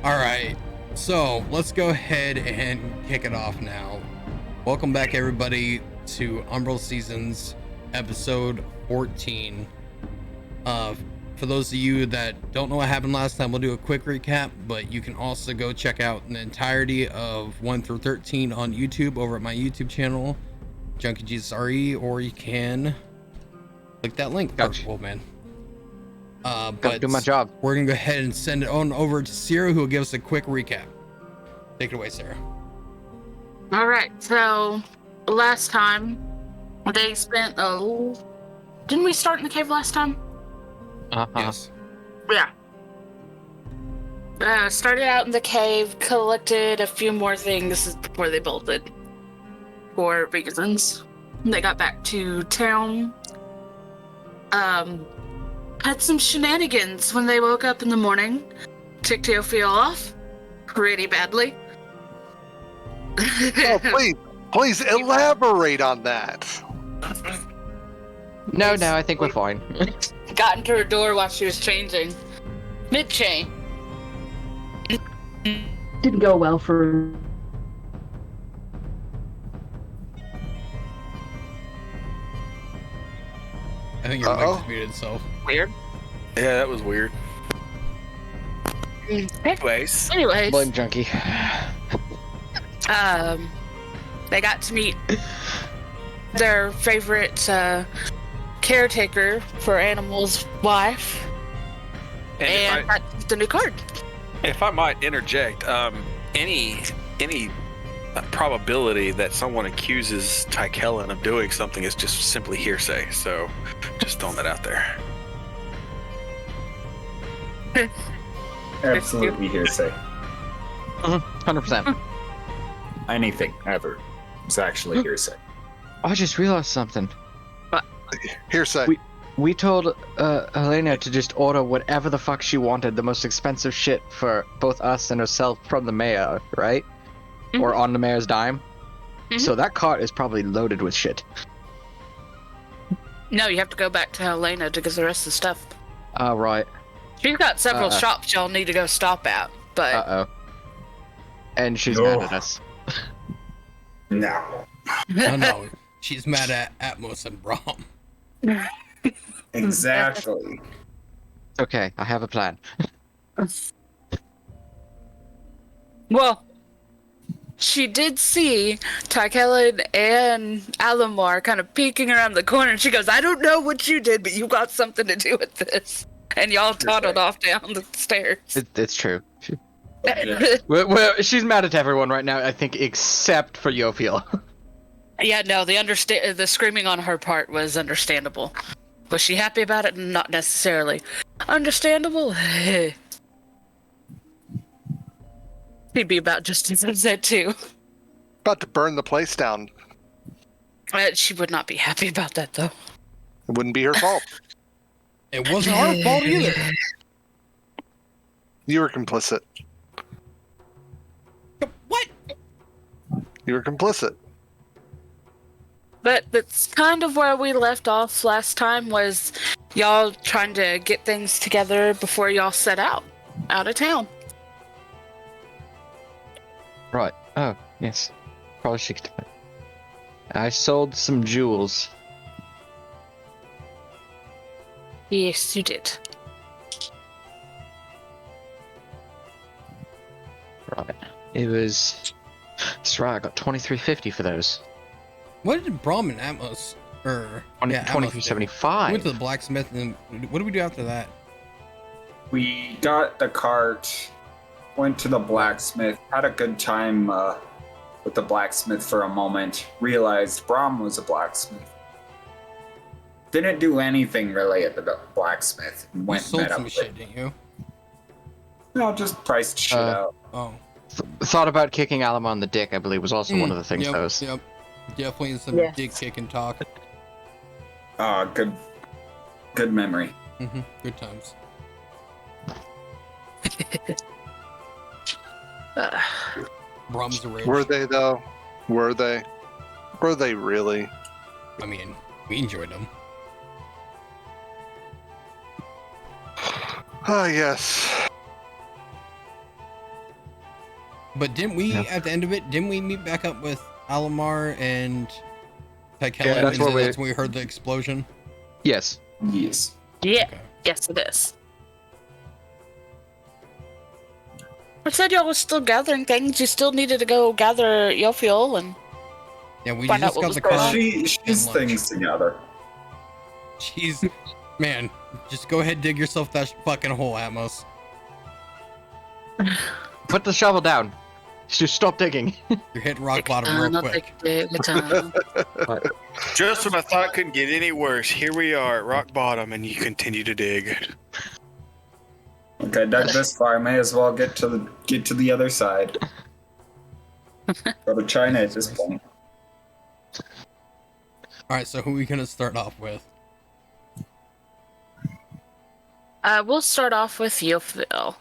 Alright, so let's go ahead and kick it off now. Welcome back, everybody, to Umbral Seasons, episode 14. For those of you that don't know what happened last time, we'll do a quick recap, but you can also go check out the entirety of 1 through 13 on YouTube over at my YouTube channel, JunkyJesusRE, or you can click that link. Gotcha. Wolffman. Gotta do my job. We're gonna go ahead and send it on over to Sira, who will give us a quick recap. Take it away, Sira. All right, so last time they spent didn't we start in the cave last time? Yes. Yeah. Started out in the cave, collected a few more things. This is before they bolted for reasons. They got back to town. Had some shenanigans when they woke up in the morning. Turkey-Yofiel off pretty badly. Oh, please elaborate on that. No, I think we're fine. Got into her door while she was changing. Mid-chain. Didn't go well for... I think your mic just muted itself. Weird. Yeah, that was weird. Anyways. Blame Junkie. They got to meet their favorite caretaker for animals' wife, and got the new card. If I might interject, any probability that someone accuses Tichellen of doing something is just simply hearsay. So, just throwing that out there. Absolutely hearsay. 100%. Anything ever is actually hearsay. I just realized something. Hearsay. We told Helena to just order whatever the fuck she wanted, the most expensive shit for both us and herself from the mayor, right? Mm-hmm. Or on the mayor's dime. Mm-hmm. So that cart is probably loaded with shit. No, you have to go back to Helena to get the rest of the stuff. Oh, right. She's got several shops y'all need to go stop at, but... Uh-oh. And she's mad at us. No. Oh, no. She's mad at Atmos and Braum. Exactly. Okay, I have a plan. Well, she did see Tichellen and Alimar kind of peeking around the corner, and she goes, I don't know what you did, but you got something to do with this. And y'all toddled off down the stairs. It's true. Well, she's mad at everyone right now, I think, except for Yofiel. Yeah, no, the screaming on her part was understandable. Was she happy about it? Not necessarily. Understandable? She'd be about just as upset, too. About to burn the place down. She would not be happy about that, though. It wouldn't be her fault. It wasn't our fault either. You were complicit. What? You were complicit. But that's kind of where we left off last time, was y'all trying to get things together before y'all set out of town. Right. Oh, yes. Probably should. I sold some jewels. Yes, you did. Right. It was... That's right, I got $23.50 for those. What did Braum and Atmos... $23.75. We went to the blacksmith, and what did we do after that? We got the cart, went to the blacksmith, had a good time with the blacksmith for a moment, realized Braum was a blacksmith. Didn't do anything related to the blacksmith. And went You sold and met some up shit, with... didn't you? No, just priced shit out. Oh. Thought about kicking Alimar on the dick, I believe, was also one of the things those. Yep. Definitely some dick kicking talk. Good memory. Mm-hmm. Good times. Braum's a rage. Were they, though? Were they? Were they really? I mean, we enjoyed them. Ah, yes. but didn't we at the end of it? Didn't we meet back up with Alimar and Tichellen? Yeah, that's where that's when we heard the explosion. Yes. Yes. Yeah. Okay. Yes, it is. I said y'all was still gathering things. You still needed to go gather Yofiel and Yeah, we find out just what got was the going car. on. She's lunch. things together. Jeez, man, just go ahead and dig yourself that fucking hole, Atmos. Put the shovel down. Just stop digging. You're hitting rock bottom real quick. Just when I thought couldn't get any worse, here we are at rock bottom, and you continue to dig. Okay, dug this far. May as well get to the other side. Go to China at this point. All right, so who are we gonna start off with? We'll start off with Yofiel.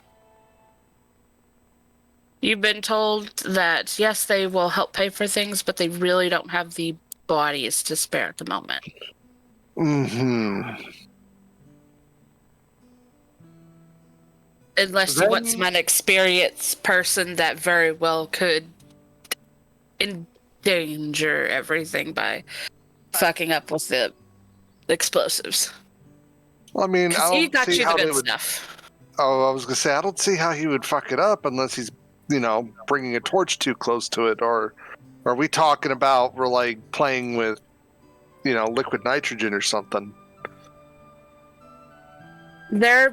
You've been told that, yes, they will help pay for things, but they really don't have the bodies to spare at the moment. Mm-hmm. Unless you want some inexperienced person that very well could endanger everything by fucking up with the explosives. Well, I mean, I Because he don't got see you how the they good would. stuff. Oh, I was gonna say I don't see how he would fuck it up unless he's, bringing a torch too close to it, or are we talking about we're like playing with, liquid nitrogen or something? There,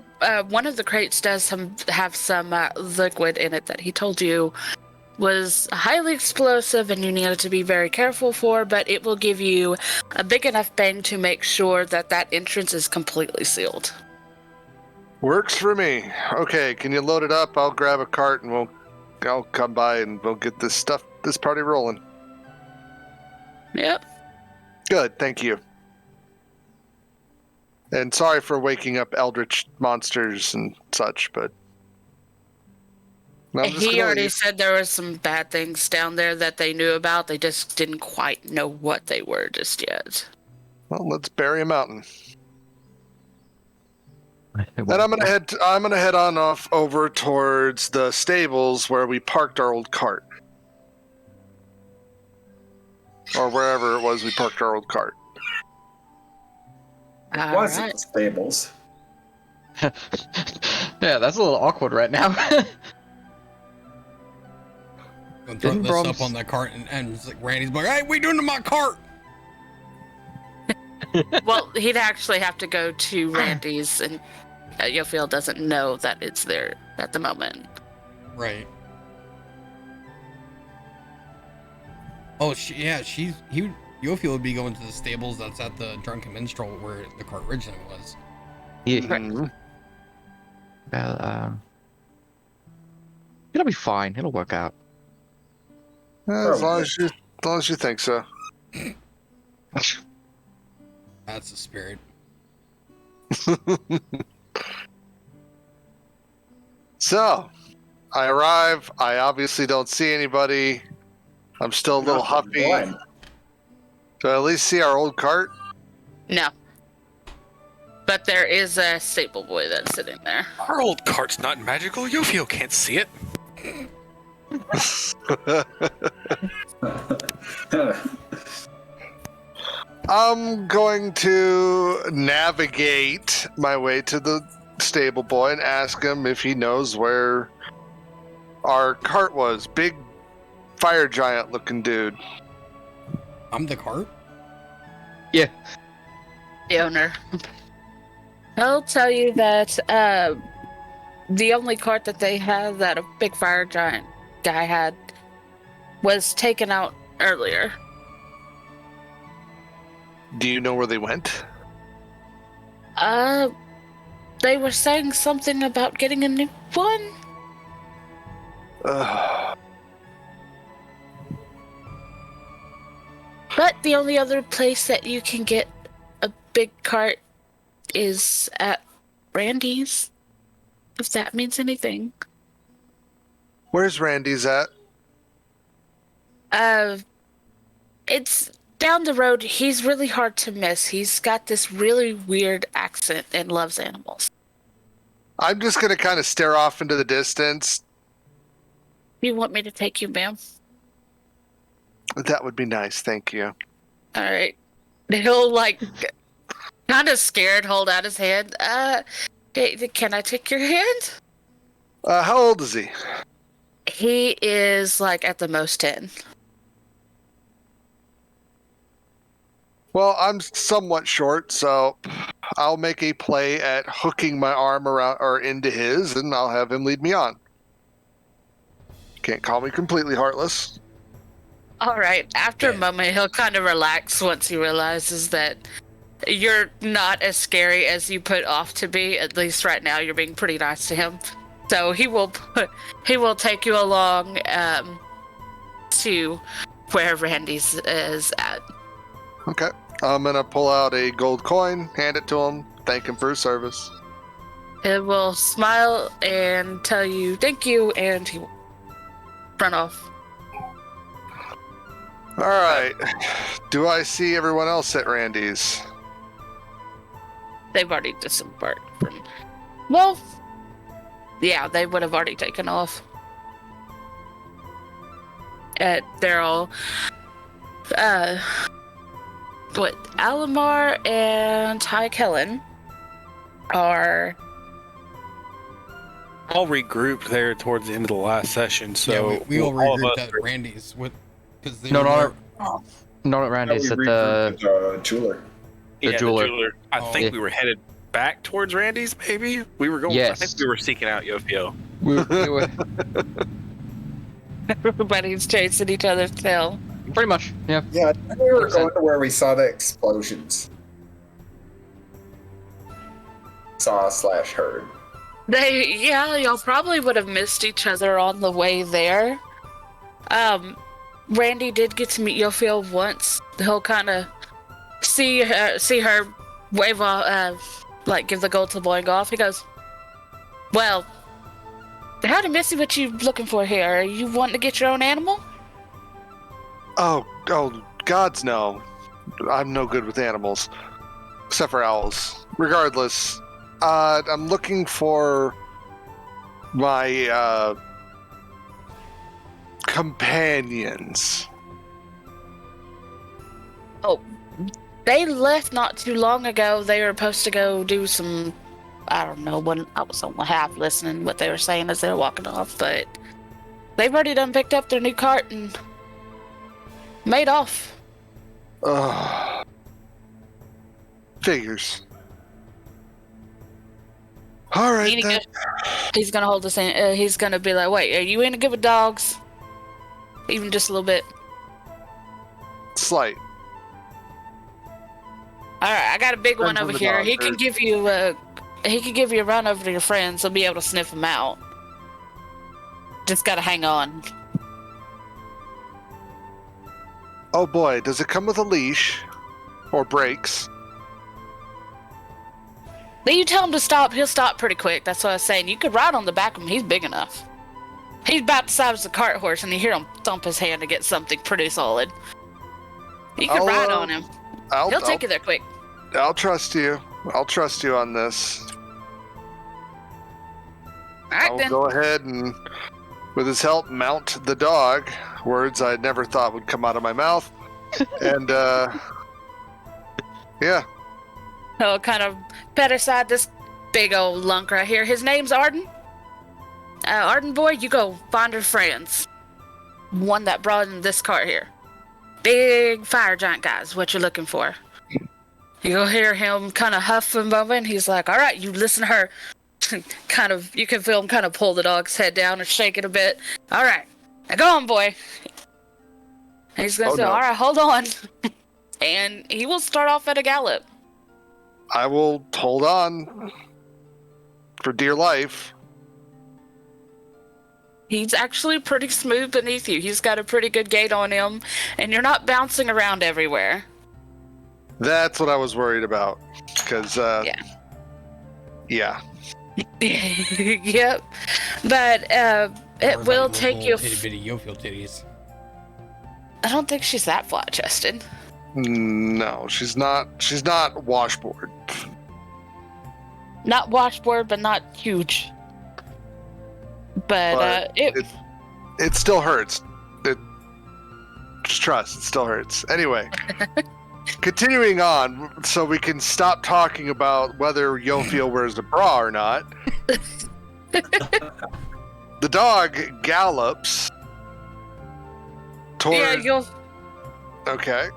one of the crates does have some liquid in it that he told you was highly explosive and you needed to be very careful for, but it will give you a big enough bang to make sure that entrance is completely sealed. Works for me. Okay, can you load it up? I'll grab a cart and I'll come by and we'll get this party rolling. Yep. Good, thank you. And sorry for waking up eldritch monsters and such, but I'm just He gonna already leave. said there were some bad things down there that they knew about. They just didn't quite know what they were just yet. Well, let's bury a mountain. And I'm gonna head on off over towards the stables where we parked our old cart, or wherever it was we parked our old cart. All Was right. it stables? Yeah, that's a little awkward right now. And throw Didn't this Brahms- up on that cart, and it's like Randy's like, "Hey, what you doing to my cart?" Well, he'd actually have to go to Randy's, and Yofiel doesn't know that it's there at the moment. Right. Oh, Yofiel would be going to the stables that's at the Drunken Minstrel where the cart originally was. Yeah. Mhm. Well, it'll be fine. It'll work out. As long as you think so. That's the spirit. So, I arrive. I obviously don't see anybody. I'm still a little huffy. One. Do I at least see our old cart? No. But there is a stable boy that's sitting there. Our old cart's not magical. Yofiel can't see it. I'm going to navigate my way to the stable boy and ask him if he knows where our cart was. Big fire giant looking dude. I'm the cart? The owner. He'll tell you that the only cart that they had that a big fire giant guy had was taken out earlier. Do you know where they went? They were saying something about getting a new one. But the only other place that you can get a big cart is at Randy's, if that means anything. Where's Randy's at? It's down the road. He's really hard to miss. He's got this really weird accent and loves animals. I'm just going to kind of stare off into the distance You want me to take you, ma'am? That would be nice, thank you. All right. He'll like, kind of scared, hold out his hand. Hey, can I take your hand? How old is he? He is like at the most 10. Well, I'm somewhat short, so I'll make a play at hooking my arm around or into his, and I'll have him lead me on. Can't call me completely heartless. All right. After a moment, he'll kind of relax once he realizes that you're not as scary as you put off to be. At least right now, you're being pretty nice to him. So he will take you along to where Randy's is at. Okay. I'm gonna pull out a gold coin, hand it to him, thank him for his service. He will smile and tell you thank you, and he will run off. All right. Do I see everyone else at Randy's? They've already disembarked from. Well, yeah, they would have already taken off. They're all. Alimar and Tichellen are. All regrouped there towards the end of the last session, so yeah, we all regrouped at Randy's with because they No, were not at Randy's, at the jeweler. The jeweler. I think we were headed back towards Randy's. Maybe we were going. Yes. I think we were seeking out Yofiel. we were Everybody's chasing each other's tail. pretty much, yeah. Yeah, we were going to where we saw the explosions. Saw/heard. Y'all probably would have missed each other on the way there. Randy did get to meet Yofiel once. He'll kind of see her wave off, like give the gold to boing off. He goes, "Well, howdy, Missy. What you looking for here? Are you wanting to get your own animal?" Oh, gods no. I'm no good with animals. Except for owls. Regardless, I'm looking for my, companions. Oh, they left not too long ago. They were supposed to go do some, I don't know, when I was only half listening what they were saying as they were walking off, but they've already done picked up their new cart and made off. Figures. All right, then. He's gonna hold us in. He's gonna be like, "Wait, are you any good with dogs? Even just a little bit?" Slight. All right, I got a big one Depends on over the here. dog, He can give you a run over to your friends. He'll be able to sniff them out. Just gotta hang on. Oh boy, does it come with a leash? Or brakes? Then you tell him to stop, he'll stop pretty quick. That's what I was saying. You could ride on the back of him. He's big enough. He's about the size of a cart horse, and you hear him thump his hand to get something pretty solid. You can ride on him. He'll take you there quick. I'll trust you. I'll trust you on this. All right, I'll then. go ahead and, with his help, mount the dog. Words I never thought would come out of my mouth. And, yeah. He'll kind of pet aside this big old lunk right here. His name's Arden. Arden boy, you go find her friends. One that brought in this cart here. Big fire giant guys, what you're looking for. You'll hear him kind of huff a moment. He's like, "All right, you listen to her." Kind of, you can feel him kind of pull the dog's head down and shake it a bit. "All right, now go on, boy." And he's gonna say, no. "All right, hold on." And he will start off at a gallop. I will hold on for dear life. He's actually pretty smooth beneath you. He's got a pretty good gait on him, and you're not bouncing around everywhere. That's what I was worried about. Because, yeah. Yep. But it will take you. Itty bitty Yofiel titties. I don't think she's that flat chested. No, she's not. She's not washboard. Not washboard, but not huge. But It still hurts. Just trust, it still hurts. Anyway, continuing on, so we can stop talking about whether Yofiel wears a bra or not. The dog gallops toward. Yeah, Okay.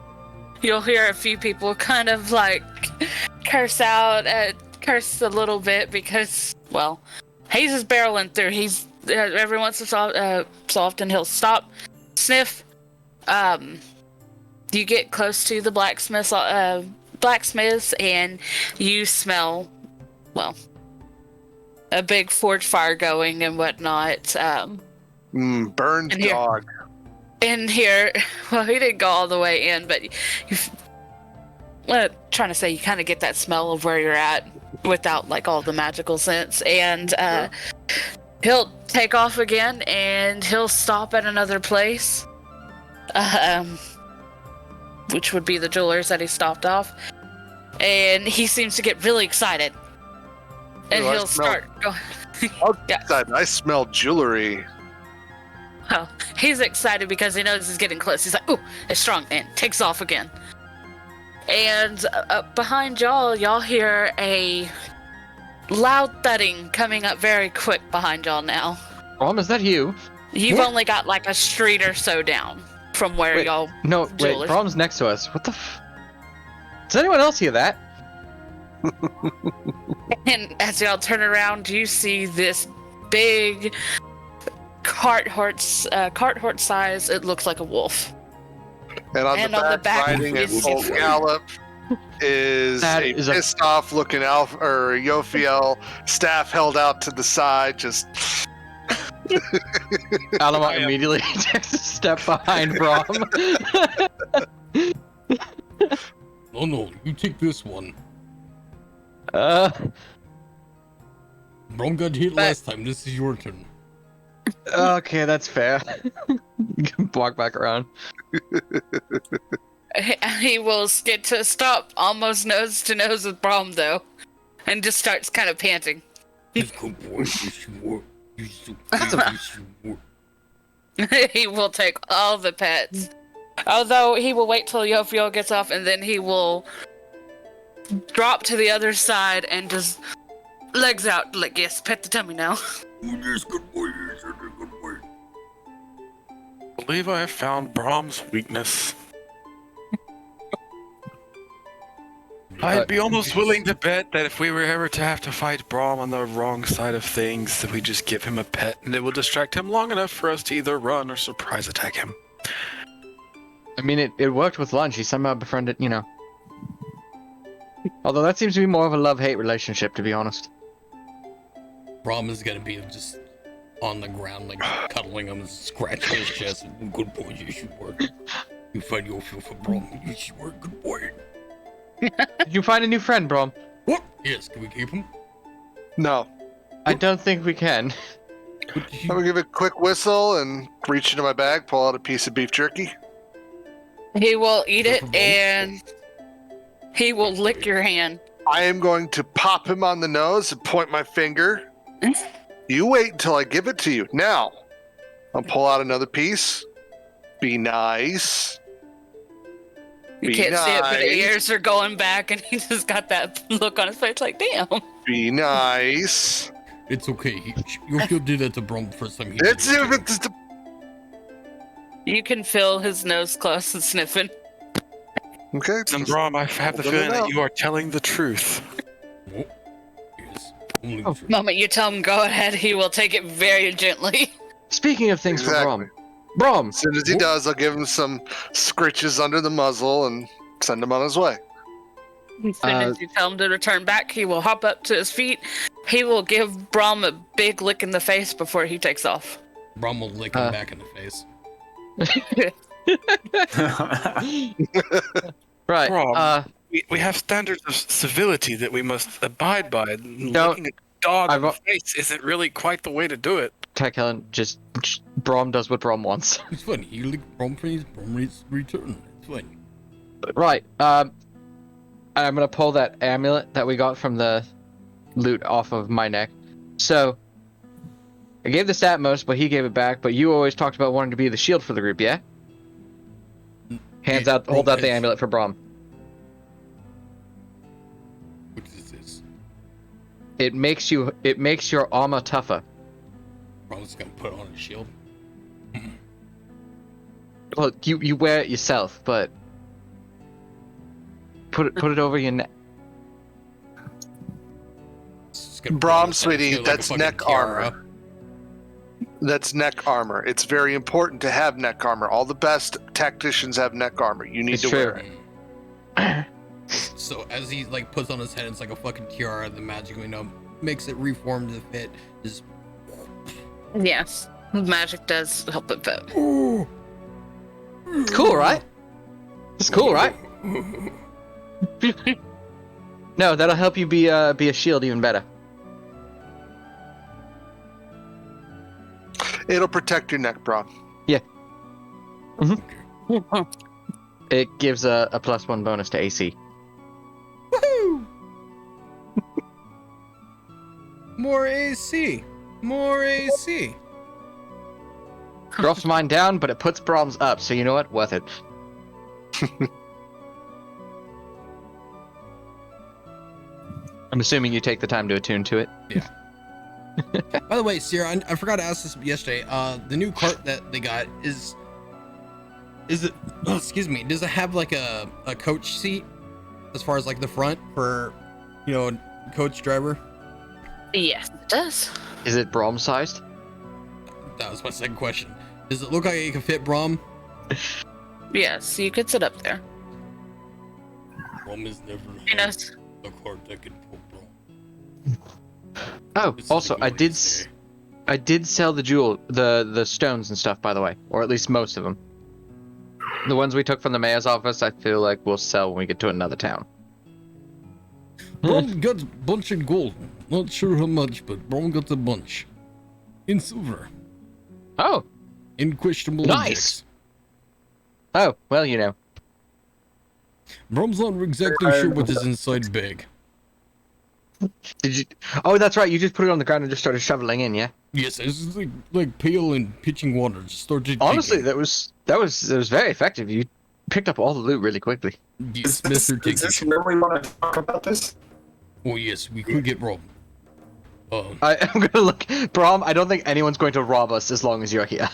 you'll hear a few people kind of like curse a little bit because, well, he's just barreling through. He's every once in so often he'll stop, sniff. You get close to the blacksmiths, and you smell, well, a big forge fire going and whatnot. Burned and here- dog. In here, well, he didn't go all the way in, but trying to say you kind of get that smell of where you're at without like all the magical sense, and he'll take off again, and he'll stop at another place, which would be the jewelers that he stopped off, and he seems to get really excited, and Ooh, he'll start going. Yeah. I smell jewelry. Well, he's excited because he knows he's getting close. He's like, "Ooh, it's strong," and takes off again. And behind y'all hear a loud thudding coming up very quick behind y'all now. Braum, is that you? You've What? only got like a street or so down from where Wait, y'all. No, wait, Jewelers. Braum's next to us. What the Does anyone else hear that? And as y'all turn around, you see this big cart horse size. It looks like a wolf. And on the back riding at is- full gallop is That a is a- pissed off looking Yofiel, staff held out to the side, just Alimar immediately takes a step behind Braum. No, you take this one. Uh, Braum got hit last time. This is your turn. okay, that's fair. You can walk back around. He will get to stop almost nose to nose with Braum though, and just starts kind of panting. Good boy. Yes, you were. You so yes, you were. He will take all the pets. Although he will wait till Yofiel gets off, and then he will drop to the other side and just legs out, like, yes, pet the tummy now. Yes, good boy. Yes, good boy. I believe I have found Braum's weakness. I'd be almost willing to bet that if we were ever to have to fight Braum on the wrong side of things, that we just give him a pet and it will distract him long enough for us to either run or surprise attack him. I mean, it worked with lunch. He somehow befriended, Although that seems to be more of a love-hate relationship, to be honest. Braum is gonna be just on the ground, like cuddling him and scratching his chest. Good boy, yes, you were. You find your feel for Braum. Yes, you were. Good boy. Did you find a new friend, Braum? What? Yes, can we keep him? no. I don't think we can. What did I'm gonna give a quick whistle and reach into my bag, pull out a piece of beef jerky. He will eat Is that it, for Braum? and he will lick your hand. I am going to pop him on the nose and point my finger. You wait until I give it to you. Now, I'll pull out another piece. Be nice. You Be can't see it, but the nice. ears are going back, and he just got that look on his face like, damn. Be nice. It's okay. You'll do that to Braum the first time. It's it's You can feel his nose close and sniffing. okay. And Braum, I have the Hold it feeling that out. you are telling the truth. Oh, yes. Only Oh, true. The moment you tell him go ahead, he will take it very gently. Speaking of things Exactly. for Braum. Braum, As soon as he does, I'll give him some scritches under the muzzle and send him on his way. As soon as you tell him to return back, he will hop up to his feet. He will give Braum a big lick in the face before he takes off. Braum will lick him back in the face. right, Braum. We have standards of civility that we must abide by. Looking at a dog in the face isn't really quite the way to do it. Tichellen, just Braum does what Braum wants. It's funny. You lick Braum face, Braum return. It's fine. Right, I'm gonna pull that amulet that we got from the loot off of my neck. So, I gave this to Atmos, but he gave it back. But you always talked about wanting to be the shield for the group, yeah? Hold out the amulet for Braum. What is this? It makes your armor tougher. Braum's gonna put on a shield. Well, you wear it yourself, but put it over your neck. Braum, sweetie, that's neck armor. That's neck armor. It's very important to have neck armor. All the best tacticians have neck armor. You need to wear it. So as he like puts on his head, it's like a fucking tiara. The magic, makes it reform to fit. Just Yes, magic does help it fit. It's cool, right? It's cool, right? No, that'll help you be a shield even better. It'll protect your neck, Braum. Yeah. It gives a +1 bonus to AC. woohoo! More AC. More AC. Drops mine down, but it puts Braum's up, so you know what? Worth it. I'm assuming you take the time to attune to it. Yeah. By the way, Sierra, I forgot to ask this yesterday. The new cart that they got is it? Oh, excuse me. Does it have like a coach seat, as far as like the front for, coach driver? Yes, it does. Is it Braum sized? That was my second question. Does it look like it can fit Braum? Yes, you could sit up there. Braum is never Yes. the cart that can pull Braum. Oh, This is also, a good I did sell the stones and stuff, by the way, or at least most of them. The ones we took from the mayor's office, I feel like we'll sell when we get to another town. Braum got a bunch of gold. Not sure how much, but Braum got a bunch. In silver. Oh, In questionable Nice. objects. oh, well, Braum's not exactly sure what is inside bag. Did you? Oh, that's right. You just put it on the ground and just started shoveling in, yeah. Yes, it's like pail and pitching water. Just started Honestly, taking. that was very effective. You picked up all the loot really quickly. Yes, Is Mr. this Ticky. where we want to talk about this? Oh yes, we could get robbed. I'm gonna look, Braum. I don't think anyone's going to rob us as long as you're here.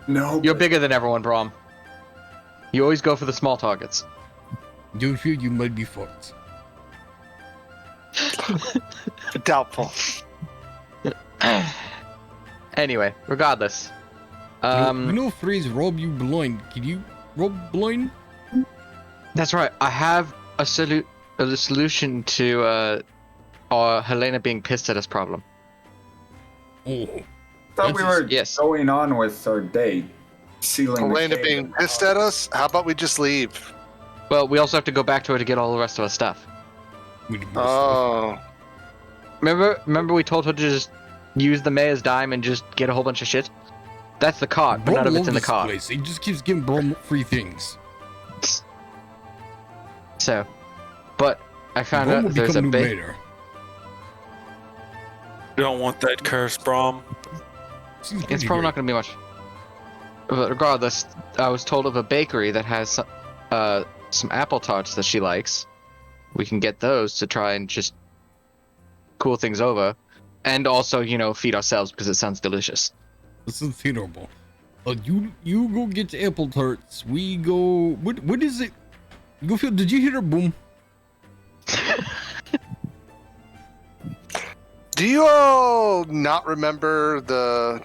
No. You're bigger than everyone, Braum. You always go for the small targets. Don't feel you might be fucked. Doubtful. Anyway, regardless. Freeze rob you blind. Can you rob blind? That's right. I have a solution to our Helena being pissed at us problem. Oh, I thought we were Yes. going on with our day. Sealing the Elena cave. being pissed at us? How about we just leave? Well, we also have to go back to her to get all the rest of our stuff. we need more stuff. Oh. Remember we told her to just use the mayor's dime and just get a whole bunch of shit? That's the cart, but Braum none of it's loves in the this cart. place. He just keeps giving Braum free things. So, but I found Braum out will there's a become new big... mayor. You don't want that curse, Braum. Seems It's pretty probably great. not going to be much. But regardless, I was told of a bakery that has some apple tarts that she likes. We can get those to try and just cool things over. And also, feed ourselves because it sounds delicious. This is terrible. You go get apple tarts. We go. What is it? Go feel. Did you hear a boom? Do you all not remember the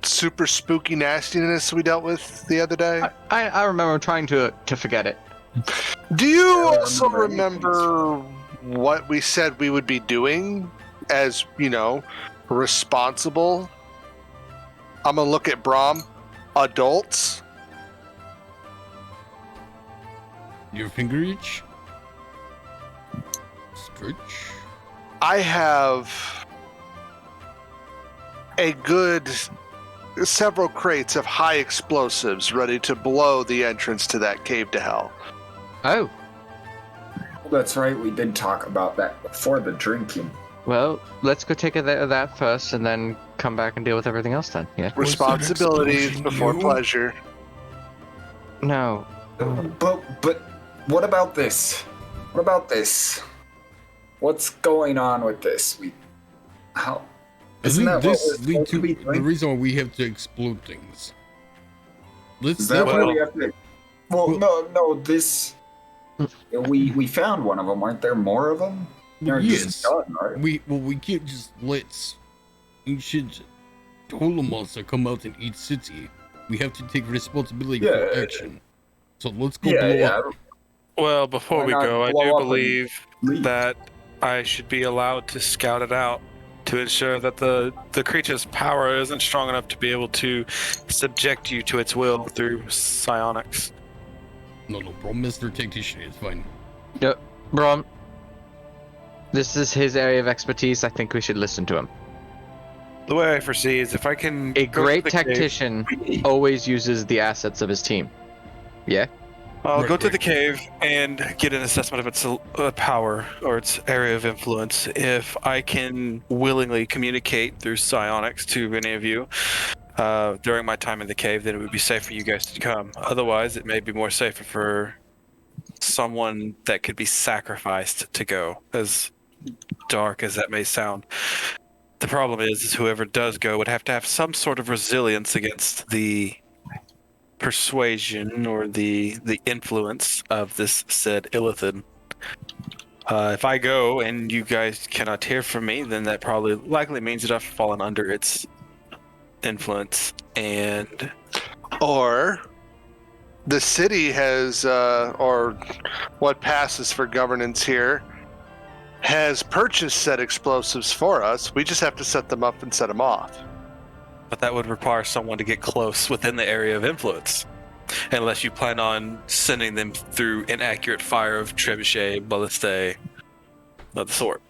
super spooky nastiness we dealt with the other day? I remember trying to forget it. Do you I don't also remember remember what we said we would be doing as, responsible? I'm gonna look at Braum. Adults. Your finger itch? Stretch. I have a good several crates of high explosives ready to blow the entrance to that cave to hell. Oh, That's right. We did talk about that before the drinking. Well, let's go take care of that first, and then come back and deal with everything else then. Yeah. Responsibilities explosion, before you? pleasure. No. But what about this? What about this? What's going on with this? I Isn't think that what this we're leads supposed to to be the doing? reason why we have to explode things. Is that why Well- we have to? Well, no. This we found one of them. Aren't there more of them? They're Yes. just done, right? We can't just let ancient monster come out in each city. We have to take responsibility for Yeah. action. So let's go Yeah, blow yeah. up. Well, before Why we not go, I blow do up and believe leave? that I should be allowed to scout it out to ensure that the creature's power isn't strong enough to be able to subject you to its will through psionics. No problem, Mr. Tactician. It's fine. Yep. Brom. This is his area of expertise. I think we should listen to him. The way I foresee is if I can A go to great the cave- tactician always uses the assets of his team. Yeah? I'll Right, go to right. the cave and get an assessment of its power or its area of influence. If I can willingly communicate through psionics to any of you during my time in the cave, then it would be safe for you guys to come. Otherwise, it may be more safer for someone that could be sacrificed to go, as dark as that may sound. The problem is whoever does go would have to have some sort of resilience against the persuasion or the influence of this said Illithid. If I go and you guys cannot hear from me, then that probably likely means that I've fallen under its influence. And Or the city has, or what passes for governance here, has purchased said explosives for us. We just have to set them up and set them off. but that would require someone to get close within the area of influence. Unless you plan on sending them through inaccurate fire of trebuchet, ballista, of the sort.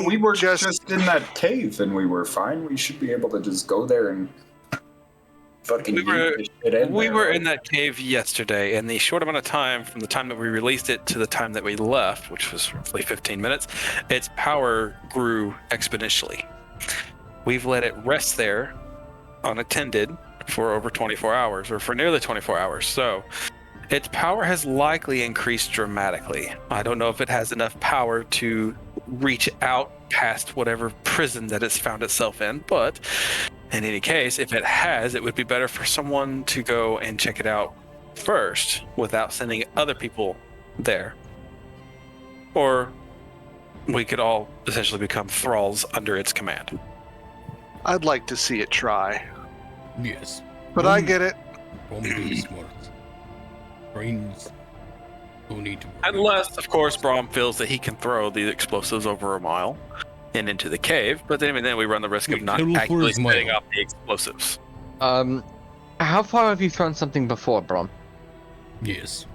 We were just in that cave and we were fine. We should be able to just go there and fucking We were- yeet the shit in We there, were right? in that cave yesterday, and the short amount of time from the time that we released it to the time that we left, which was roughly 15 minutes, its power grew exponentially. We've let it rest there unattended for over 24 hours, or for nearly 24 hours. So its power has likely increased dramatically. I don't know if it has enough power to reach out past whatever prison that it's found itself in, but in any case, if it has, it would be better for someone to go and check it out first without sending other people there. Or we could all essentially become thralls under its command. I'd like to see it try. Yes. But I get it. Bomb is smart. Brains don't need to worry. Unless, of course, Braum feels that he can throw the explosives over a mile and into the cave, but then we run the risk of Wait, not total for actually his mile. setting off the explosives. How far have you thrown something before, Brom? Yes.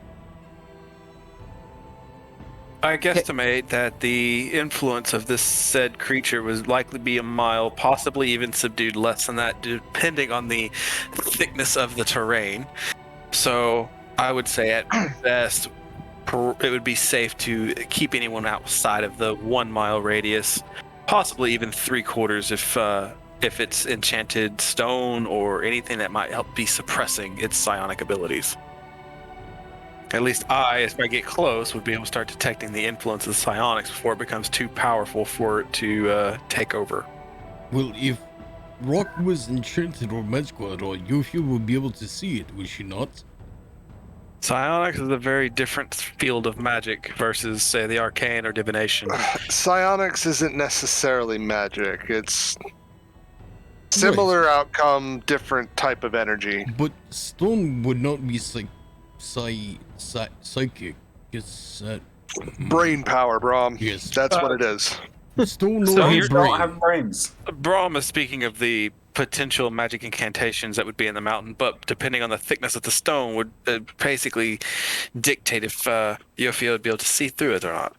I guesstimate that the influence of this said creature was likely be a mile, possibly even subdued less than that, depending on the thickness of the terrain. So I would say at best, it would be safe to keep anyone outside of the 1 mile radius, possibly even 3/4 if it's enchanted stone or anything that might help be suppressing its psionic abilities. At least I, if I get close, would be able to start detecting the influence of the psionics before it becomes too powerful for it to take over. Well, if rock was enchanted or magical at all, Yofiel would be able to see it, would she not? Psionics is a very different field of magic versus, say, the arcane or divination. Psionics isn't necessarily magic. It's similar outcome, different type of energy. But stone would not be psychic. It's Brain power, Brom. Yes. That's what it is. Stone So or you her don't brain. have brains. Braum is speaking of the potential magic incantations that would be in the mountain, but depending on the thickness of the stone would basically dictate if Yofiel would be able to see through it or not.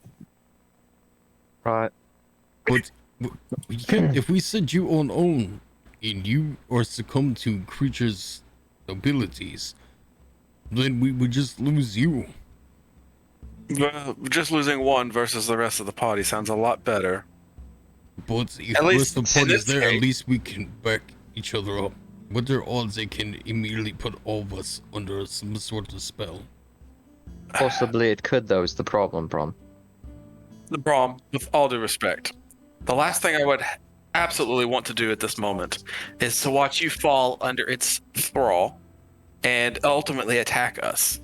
Right. But you can't, if we set you on own and you are succumb to creatures' abilities, then we would just lose you. Well, just losing one versus the rest of the party sounds a lot better. But if At the least rest of the in party is this there, at case- least we can back each other up. What are odds they can immediately put all of us under some sort of spell? Possibly it could, though, is the problem, Brom. The Braum, with all due respect, the last thing I would absolutely want to do at this moment is to watch you fall under its thrall and ultimately attack us.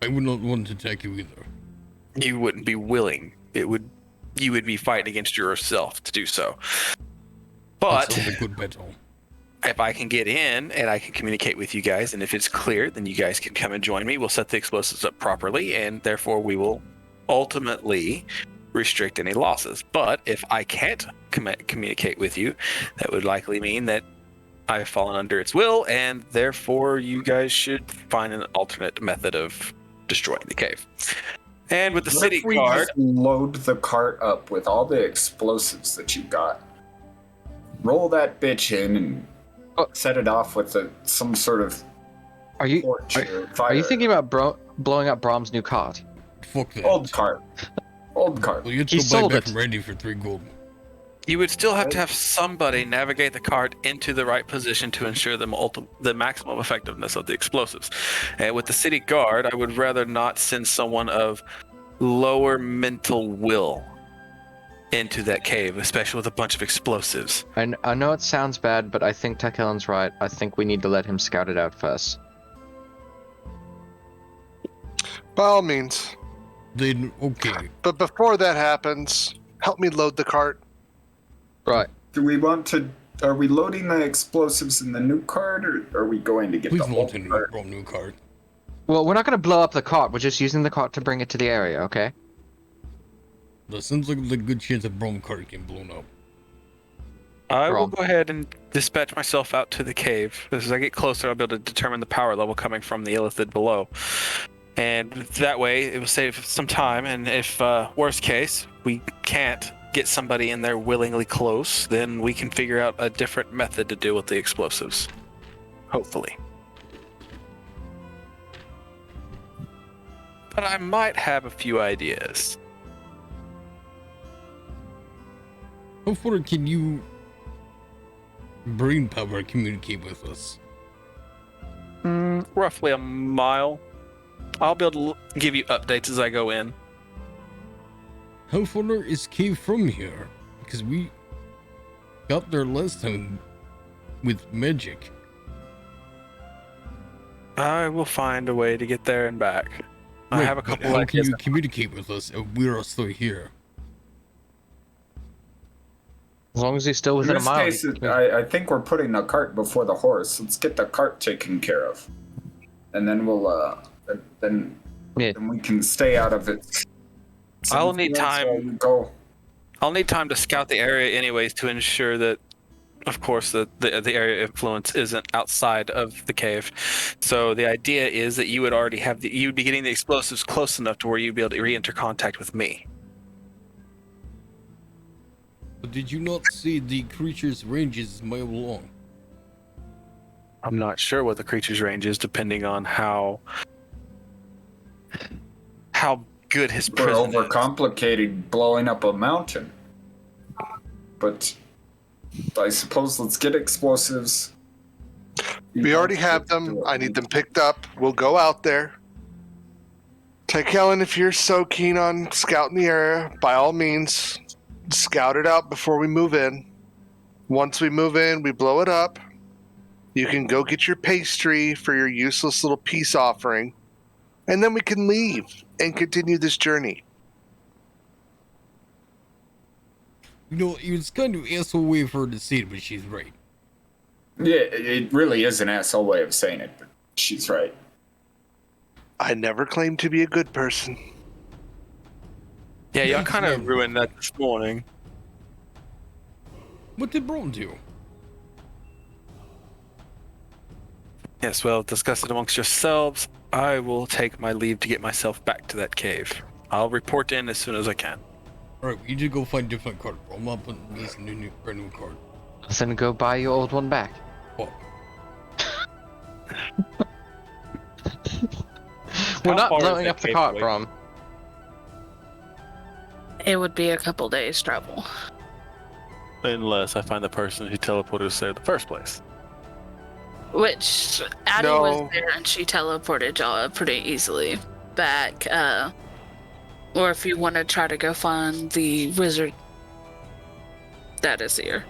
I would not want to attack you either. You wouldn't be willing. You would be fighting against yourself to do so. But That sounds a good battle. if I can get in and I can communicate with you guys, and if it's clear, then you guys can come and join me. We'll set the explosives up properly, and therefore we will ultimately restrict any losses. But if I can't communicate with you, that would likely mean that I've fallen under its will, and therefore you guys should find an alternate method of destroying the cave. And with the What city if we guard, just load the cart up with all the explosives that you got? Roll that bitch in and set it off with some sort of Are you torch or fire. are you thinking about blowing up Brom's new cart? Fuck that. Old cart? Old cart. Well, you have He to buy sold back it. Randy for 3 gold. you would still have to have somebody navigate the cart into the right position to ensure the maximum effectiveness of the explosives. And with the city guard, I would rather not send someone of lower mental will into that cave, especially with a bunch of explosives. I know it sounds bad, but I think Tichellen's right. I think we need to let him scout it out first. By all means. Then, okay. But before that happens, help me load the cart. Right. Do we want to? Are we loading the explosives in the new cart, or are we going to get Please the load old the cart? new card. Well, we're not going to blow up the cart. We're just using the cart to bring it to the area, okay? That seems like a good chance that Brom card get blown up. I will Wrong. go ahead and dispatch myself out to the cave. As I get closer, I'll be able to determine the power level coming from the illithid below. And that way, it will save some time. And if, worst case, we can't get somebody in there willingly close, then we can figure out a different method to deal with the explosives. Hopefully. But I might have a few ideas. How far can you brain power communicate with us? Roughly a mile. I'll be able to give you updates as I go in. How far is cave from here? Because we got there last time with magic. I will find a way to get there and back. I Right, have a but couple how can ideas. you communicate with us if we're still here? As long as he's still In within a this mile. case, I think we're putting the cart before the horse. Let's get the cart taken care of, and then we'll then Yeah. we can stay out of it. I'll need time. Go. I'll need time to scout the area anyways to ensure that, of course, the area of influence isn't outside of the cave. So the idea is that you would already have you'd be getting the explosives close enough to where you'd be able to re-enter contact with me. But did you not see the creature's range is mile long? I'm not sure what the creature's range is, depending on how good his We're prison is. overcomplicating blowing up a mountain, but I suppose let's get explosives. We already have them. I need them picked up. We'll go out there. Tichellen, if you're so keen on scouting the area, by all means, scout it out before we move in. Once we move in, we blow it up. You can go get your pastry for your useless little peace offering, and then we can leave and continue this journey. You know, it's kind of asshole way for her to say it, but she's right. Yeah, it really is an asshole way of saying it, but she's right. I never claimed to be a good person. Yeah, y'all Yes, kind of ma'am. ruined that this morning. What did Brom do? Yes, well, discuss it amongst yourselves. I will take my leave to get myself back to that cave. I'll report in as soon as I can. Alright, we need to go find a different card, bro. I'm not putting this brand new card. Then go buy your old one back. Fuck. We're How not far is blowing that up the cave cart, away? Brom. It would be a couple days travel. Unless I find the person who teleported us there in the first place. Which Addie No. was there and she teleported y'all pretty easily back. Or if you want to try to go find the wizard that is here.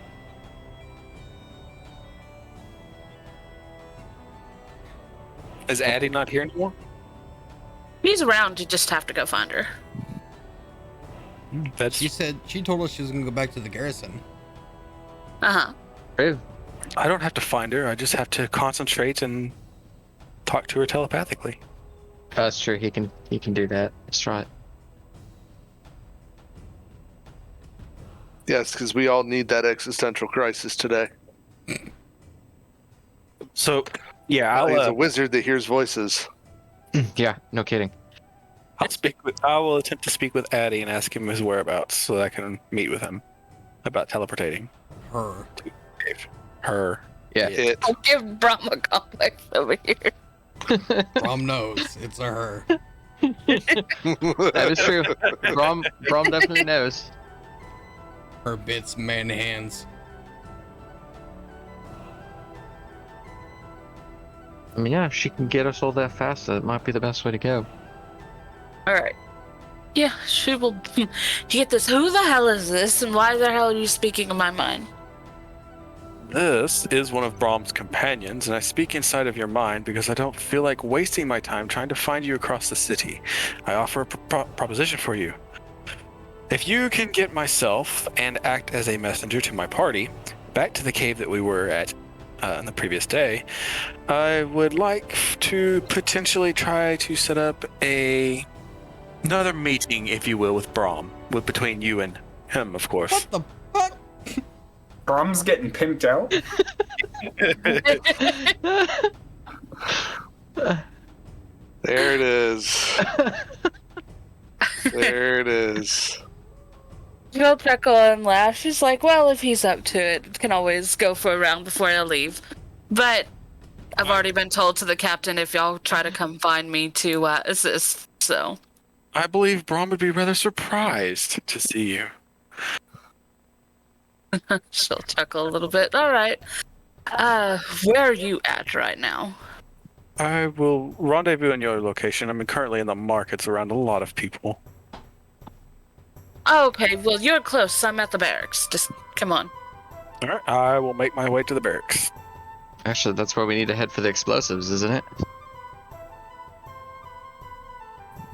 Is Addie not here anymore? He's around, you just have to go find her. That's She told us she was gonna go back to the garrison. Uh-huh. True. I don't have to find her. I just have to concentrate and talk to her telepathically. That's true. He can do that. That's right. Yes, because we all need that existential crisis today. So, yeah, He's a I'll wizard that hears voices. Yeah, no kidding. I will attempt to speak with Addie and ask him his whereabouts so that I can meet with him about teleportating Her. her. Yeah. It. I'll give Brahma complex over here. Brom knows it's a her. That is true. Brom definitely knows. Her bits, man hands. I mean, yeah, if she can get us all there faster, it might be the best way to go. Alright. Yeah, she will get this. Who the hell is this and why the hell are you speaking in my mind? This is one of Brahm's companions, and I speak inside of your mind because I don't feel like wasting my time trying to find you across the city. I offer a proposition for you. If you can get myself and act as a messenger to my party back to the cave that we were at on the previous day, I would like to potentially try to set up another meeting, if you will, with Brahm, between you and him, of course. What the fuck? Brom's getting pimped out. There it is. There it is. She'll chuckle and laugh. She's like, well, if he's up to it, can always go for a round before I leave. But I've already been told to the captain if y'all try to come find me to assist, so. I believe Brahm would be rather surprised to see you. She'll chuckle a little bit. All right. Where are you at right now? I will rendezvous in your location. I'm currently in the markets around a lot of people. Okay, well, you're close. I'm at the barracks. Just come on. All right, I will make my way to the barracks. Actually, that's where we need to head for the explosives, isn't it?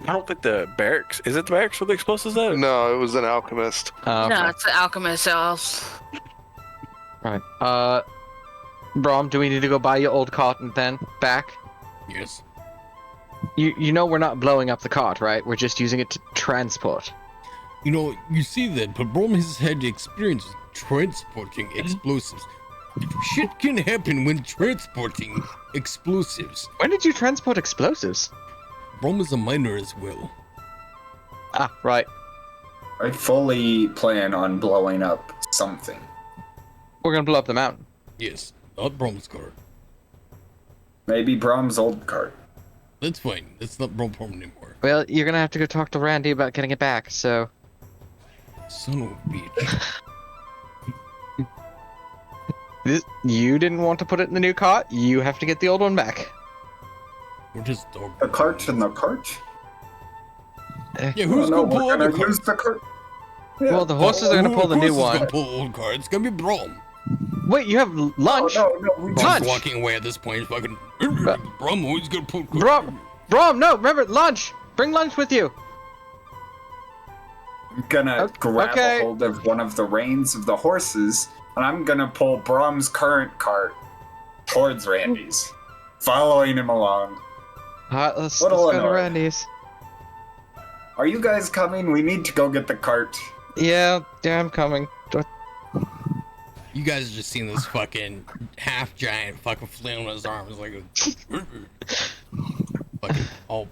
I don't think the barracks... Is it the barracks for the explosives, though? No, it was an alchemist. Okay. No, it's the alchemist elf. Right. Brom, do we need to go buy your old cart and then back? Yes. You know we're not blowing up the cart, right? We're just using it to transport. You know, you see that, but Brom has had experience transporting explosives. Shit can happen when transporting explosives. When did you transport explosives? Brom is a miner as well. Ah, right. I fully plan on blowing up something. We're gonna blow up the mountain. Yes, not Brom's car. Maybe Brom's old cart. That's fine. That's not Brom anymore. Well, you're gonna have to go talk to Randy about getting it back, so... Son of a bitch. You didn't want to put it in the new cart, you have to get the old one back. We're just dog. The cart in the cart? Yeah, who's no, gonna pull we're the gonna cart? use the cart. Yeah. Well, the horses are gonna pull the new Who's one. gonna pull old cart? It's gonna be Brom. Wait, you have lunch? No, we Brom's Lunch! walking away at this point. Fucking Brom, who's gonna pull? Brom, no, remember, lunch! Bring lunch with you! I'm gonna grab okay. a hold of one of the reins of the horses, and I'm gonna pull Brom's current cart towards Randy's, following him along. Alright, let's Little go to annoyed. Randy's. Are you guys coming? We need to go get the cart. Yeah, I'm coming. You guys are just seeing this fucking half giant fucking flailing on his arms like a fucking all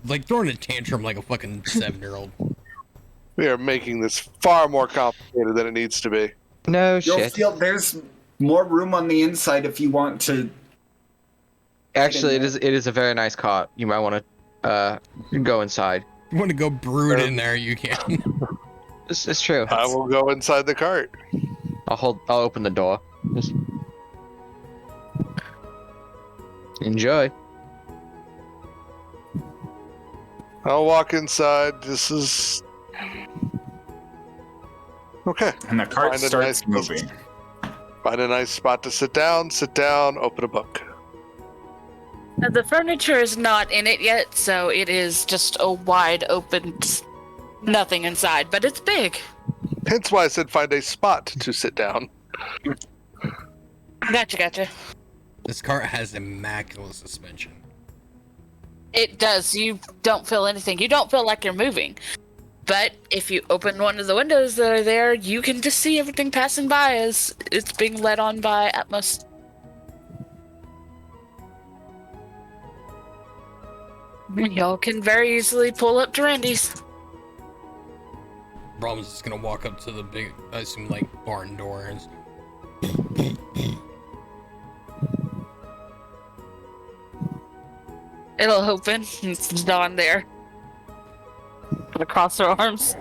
like throwing a tantrum like a fucking 7-year-old. We are making this far more complicated than it needs to be. No You'll shit. feel there's more room on the inside if you want to. Actually, it is a very nice cart. You might want to go inside. If you want to go brood in there, you can. It's true. I will go inside the cart. I'll open the door. Just enjoy. I'll walk inside. This is okay. And the cart Find a starts nice- moving. Find a nice spot to sit down, open a book. Now, the furniture is not in it yet, so it is just a wide open, nothing inside, but it's big. Hence why I said find a spot to sit down. Gotcha. This cart has immaculate suspension. It does. You don't feel anything. You don't feel like you're moving. But if you open one of the windows that are there, you can just see everything passing by as it's being led on by Atmos. Y'all can very easily pull up to Randy's. Braum's just gonna walk up to the big, I assume, like, barn door and It'll open. It's Dawn there. Gonna cross her arms.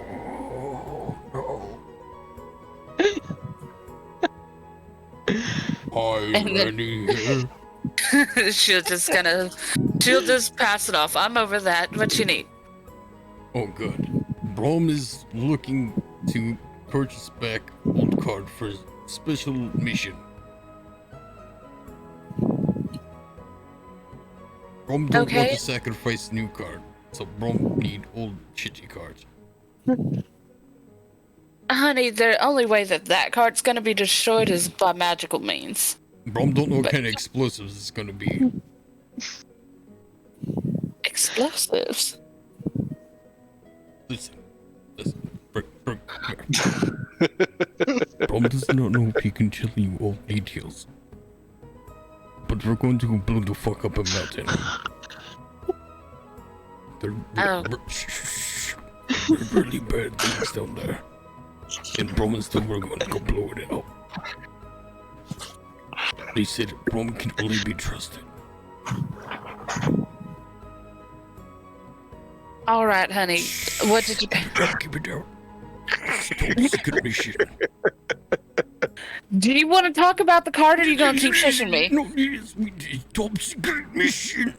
Hi, And then- Randy here. she'll just pass it off. I'm over that. What you need? Oh, good. Braum is looking to purchase back old card for special mission. Braum don't want Okay. to sacrifice new card, so Braum need old shitty cards. Honey, the only way that card's gonna be destroyed is by magical means. Braum don't know what But- kind of explosives it's gonna be. Explosives. Listen. Braum does not know if he can tell you all details. But we're going to blow the fuck up a mountain. Oh. They're really bad things down there. And Braum and still we're going to go blow it out. They said Braum can only be trusted. All right, honey. What did you pay? Keep it down. Top secret mission. Do you want to talk about the card, or are you gonna keep shushing me? No, it's top secret mission.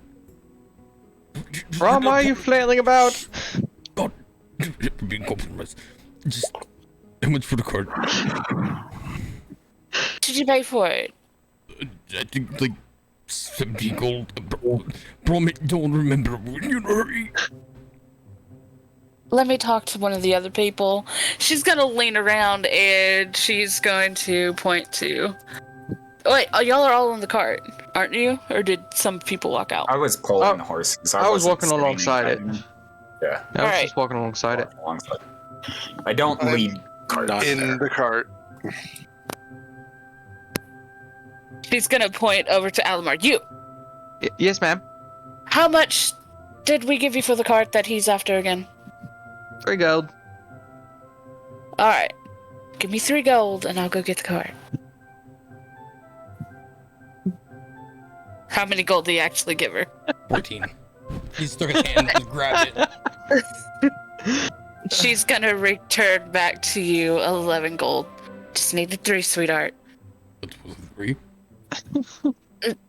Braum, why are you flailing about? God, being compromised. Just how much for the card? Did you pay for it? I think like 70 gold. Braum, don't remember when you're in a hurry. Let me talk to one of the other people. She's gonna lean around and she's going to point to. Wait, y'all are all in the cart, aren't you? Or did some people walk out? I was pulling Oh, the horses. I was wasn't walking sitting alongside it. behind them. Yeah. I was Alright. just walking alongside it. Alongside. I don't I'm lead carts. not In there. the cart. She's gonna point over to Alimar. You! Yes, ma'am. How much did we give you for the cart that he's after again? 3 gold. Alright. Give me 3 gold and I'll go get the cart. How many gold do you actually give her? 14. He stuck his hand and grabbed it. She's gonna return back to you 11 gold. Just needed 3, sweetheart. That was 3.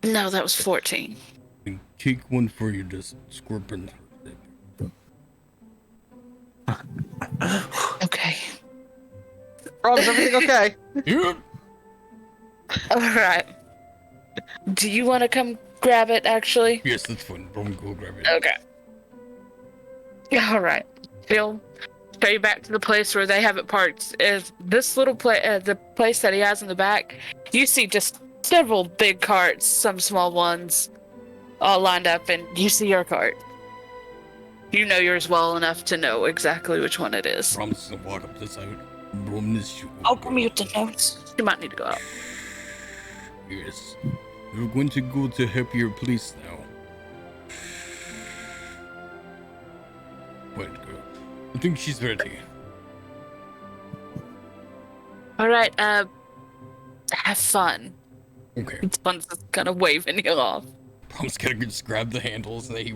No, that was 14. And take one for you, just scorpion. Okay. Braum, is everything okay? Yeah. Alright. Do you want to come grab it, actually? Yes, that's fine. Braum, go grab it. Okay. Alright. He'll show you back to the place where they have it parked. Is this little place, the place that he has in the back, you see just several big carts, some small ones, all lined up, and you see your cart. You know yours well enough to know exactly which one it is. Braum's gonna walk up this side. Braum, this you. I'll mute the notes. You might need to go out. Yes. We're going to go to happier place now. Wait, girl. I think she's ready. Alright, have fun. Okay. This one's just kind of waving you off. Braum's gonna just grab the handles that he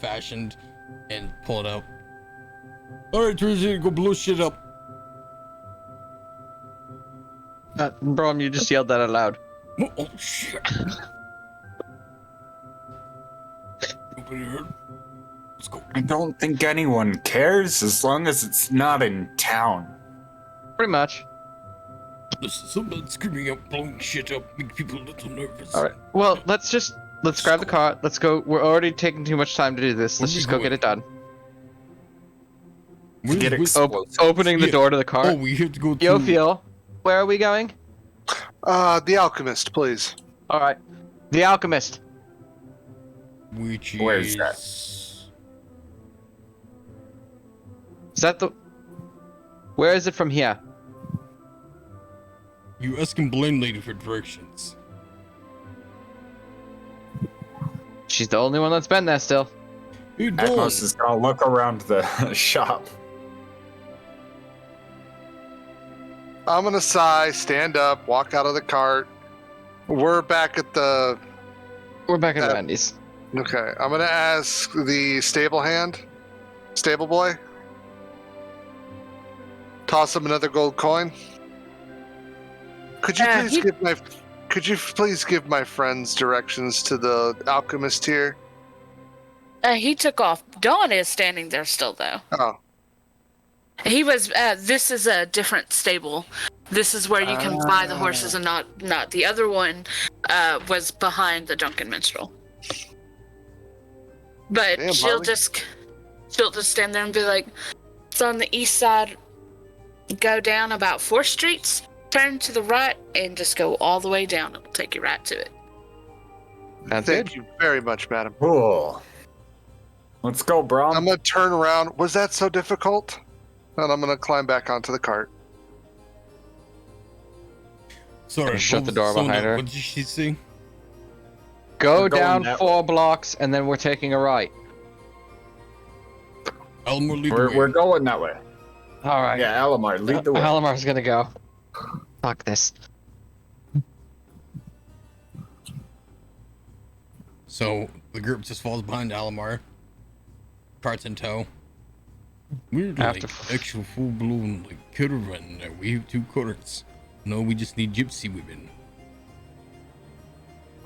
fashioned and pull it out. Alright, Teresa, go blow shit up. Braum, you just yelled that out loud. Oh shit! Nobody heard? Let's go. I don't think anyone cares as long as it's not in town. Pretty much. Listen, someone screaming out, blowing shit up, make people a little nervous. All right. Well, let's grab the car. Let's go. We're already taking too much time to do this. Let's Where just we go going? get it done. Get explosives. Opening the Yeah. door to the car. Oh, we have to go to... Yofiel, where are we going? The alchemist, please. All right. The Alchemist. Which Where is that? Is that the? Where is it from here? You asking blind lady for directions. She's the only one that's been there still. Hey, Dawn. Atmos is gonna look around the shop. I'm gonna sigh, stand up, walk out of the cart. We're back at the. We're back at Wendy's. Okay, I'm gonna ask the stable boy. Toss him another gold coin. Could you please give my friends directions to the alchemist here? He took off. Dawn is standing there still, though. Oh, He was. This is a different stable. This is where you can buy the horses, and not the other one. Was behind the drunken minstrel. But Damn, she'll Molly. just stand there and be like, "It's on the east side. Go down about 4 streets, turn to the right, and just go all the way down. It'll take you right to it." That's thank it. you very much, madam. Cool. Let's go, Braum. I'm gonna turn around. Was that so difficult? And I'm gonna climb back onto the cart. Sorry, Shut what the was- door Sona, behind her. What did she say? Go We're going down that 4 blocks, and then we're taking a right. Elmore, lead the way. We're going that way. All right. Yeah, Alimar, lead the way. Alimar's gonna go. Fuck this. So the group just falls behind Alimar. Carts in tow. We're like After- actual full-blown like caravan now. We have 2 carts. No, we just need gypsy women.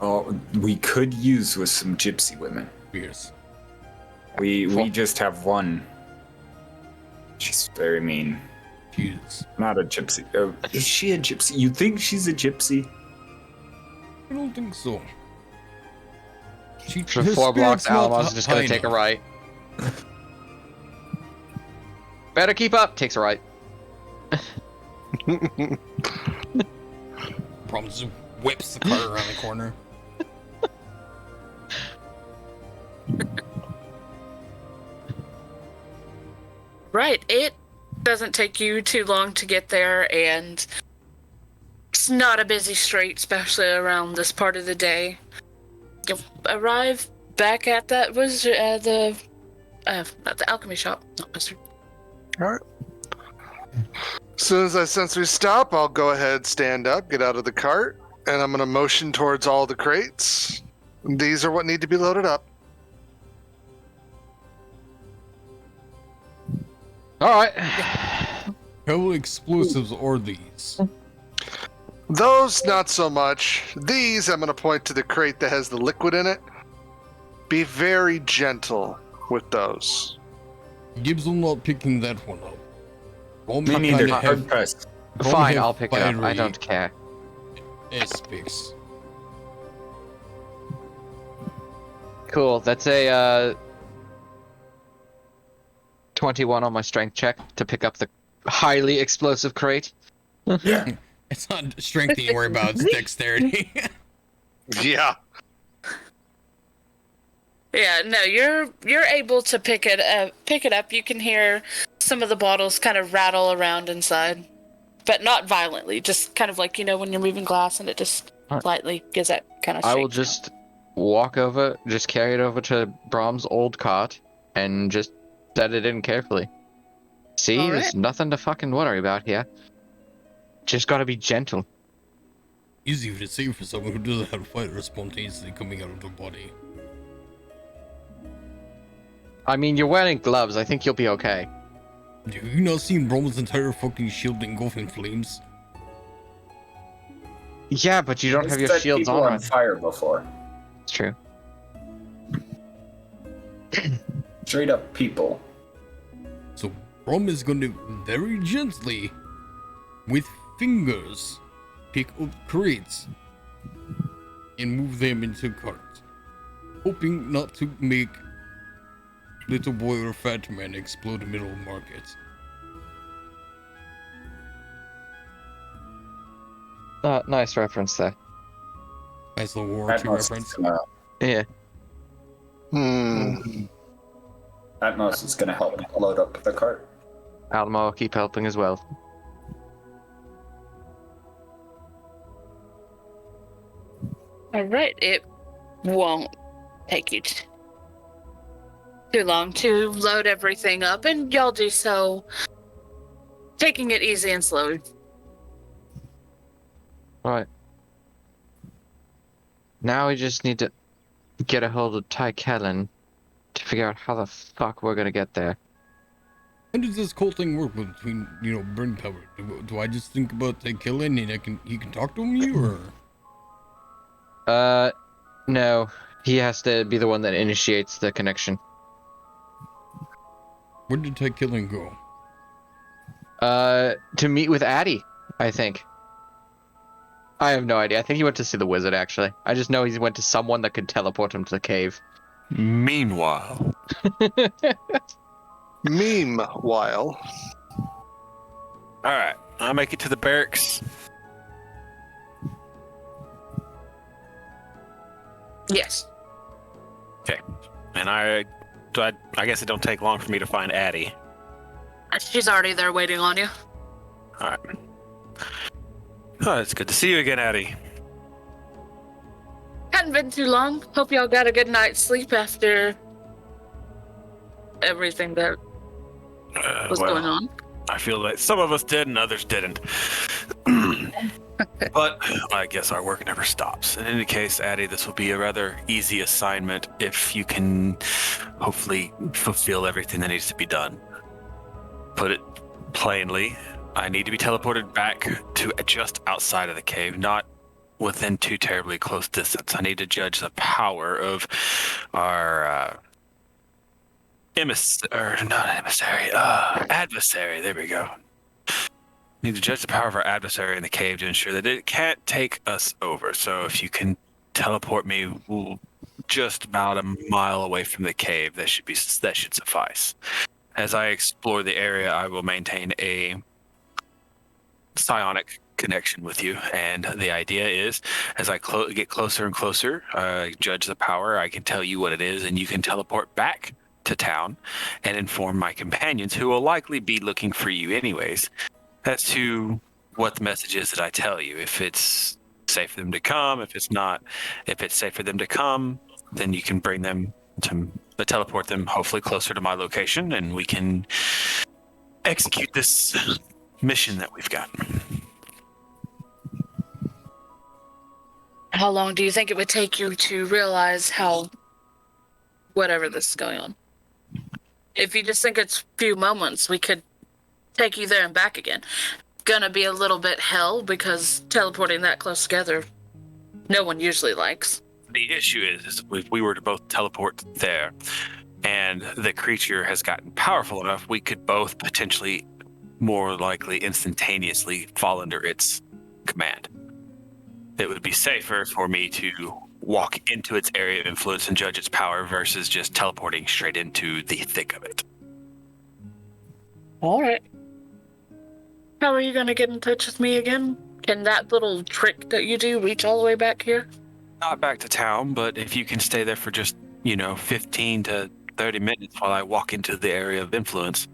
Oh, we could use with some gypsy women. Yes. We just have one. She's very mean. Jeez. Not a gypsy. Is she a gypsy? You think she's a gypsy? I don't think so. She, For her 4 blocks, spirit's not Alamar's just gonna high take a enough. right. Better keep up. Takes a right. Problem just whips the car around the corner. Right. It doesn't take you too long to get there, and it's not a busy street, especially around this part of the day. You'll arrive back at that was at the alchemy shop. Not wizard. All right. As soon as I sense we stop, I'll go ahead, stand up, get out of the cart, and I'm going to motion towards all the crates. These are what need to be loaded up. All right. How explosives are these? Those, not so much. These, I'm going to point to the crate that has the liquid in it. Be very gentle with those. Gibbs will not picking that one up. All Me my neither. kind of Hard have pressed. Fine, have I'll pick it up. I fiery don't care. aspects. Cool. That's a 21 on my strength check to pick up the highly explosive crate. Yeah. It's not strength you worry about, it's dexterity. Yeah. Yeah, no, you're able to pick it up. You can hear some of the bottles kind of rattle around inside, but not violently. Just kind of like, when you're moving glass and it just slightly gives that kind of. I will shake. just walk over, just carry it over to Braum's old cart, and just set it in carefully. See, All there's right. nothing to fucking worry about here. Just gotta be gentle. Easy to say for someone who doesn't have fire spontaneously coming out of their body. I mean, you're wearing gloves. I think you'll be okay. Have you not seen Roman's entire fucking shield engulf in flames? Yeah, but you don't It's have your set shields people on. on fire before. It's true. Straight up people. So Braum is going to very gently, with fingers, pick up crates and move them into carts, hoping not to make little boy or fat man explode the middle of market. Nice reference there. Nice little War II reference. Yeah. Atmos is gonna help load up the cart. Alamo will keep helping as well. Alright, it won't take you too long to load everything up, and y'all do so taking it easy and slow. Right. Now we just need to get a hold of Tichellen to figure out how the fuck we're gonna get there. How does this whole thing work between, burn power? Do I just think about killing and he can talk to you, or? No. He has to be the one that initiates the connection. Where did Tichellen go? To meet with Addie, I think. I have no idea. I think he went to see the wizard, actually. I just know he went to someone that could teleport him to the cave. Meanwhile, Meanwhile, all right, I'll make it to the barracks. Yes. Okay, and I guess it don't take long for me to find Addie. She's already there waiting on you. All right. Oh, it's good to see you again, Addie. Hadn't been too long. Hope y'all got a good night's sleep after everything that was going on. I feel like some of us did and others didn't. But I guess our work never stops. In any case, Addie, this will be a rather easy assignment if you can hopefully fulfill everything that needs to be done. Put it plainly, I need to be teleported back to just outside of the cave, not within too terribly close distance. I need to judge the power of our adversary. There we go. Need to judge the power of our adversary in the cave to ensure that it can't take us over. So if you can teleport me just about a mile away from the cave, that should suffice. As I explore the area, I will maintain a psionic connection with you, and the idea is, as I get closer and closer, judge the power, I can tell you what it is, and you can teleport back to town and inform my companions, who will likely be looking for you anyways, as to what the message is that I tell you. If it's safe for them to come, if it's not, if it's safe for them to come, then you can bring them to teleport them hopefully closer to my location, and we can execute this mission that we've got. How long do you think it would take you to realize whatever this is going on? If you just think it's a few moments, we could take you there and back again. Gonna be a little bit hell, because teleporting that close together, no one usually likes. The issue is if we were to both teleport there and the creature has gotten powerful enough, we could both potentially, more likely instantaneously, fall under its command. It would be safer for me to walk into its area of influence and judge its power versus just teleporting straight into the thick of it. All right. How are you going to get in touch with me again? Can that little trick that you do reach all the way back here? Not back to town, but if you can stay there for just, 15 to 30 minutes while I walk into the area of influence,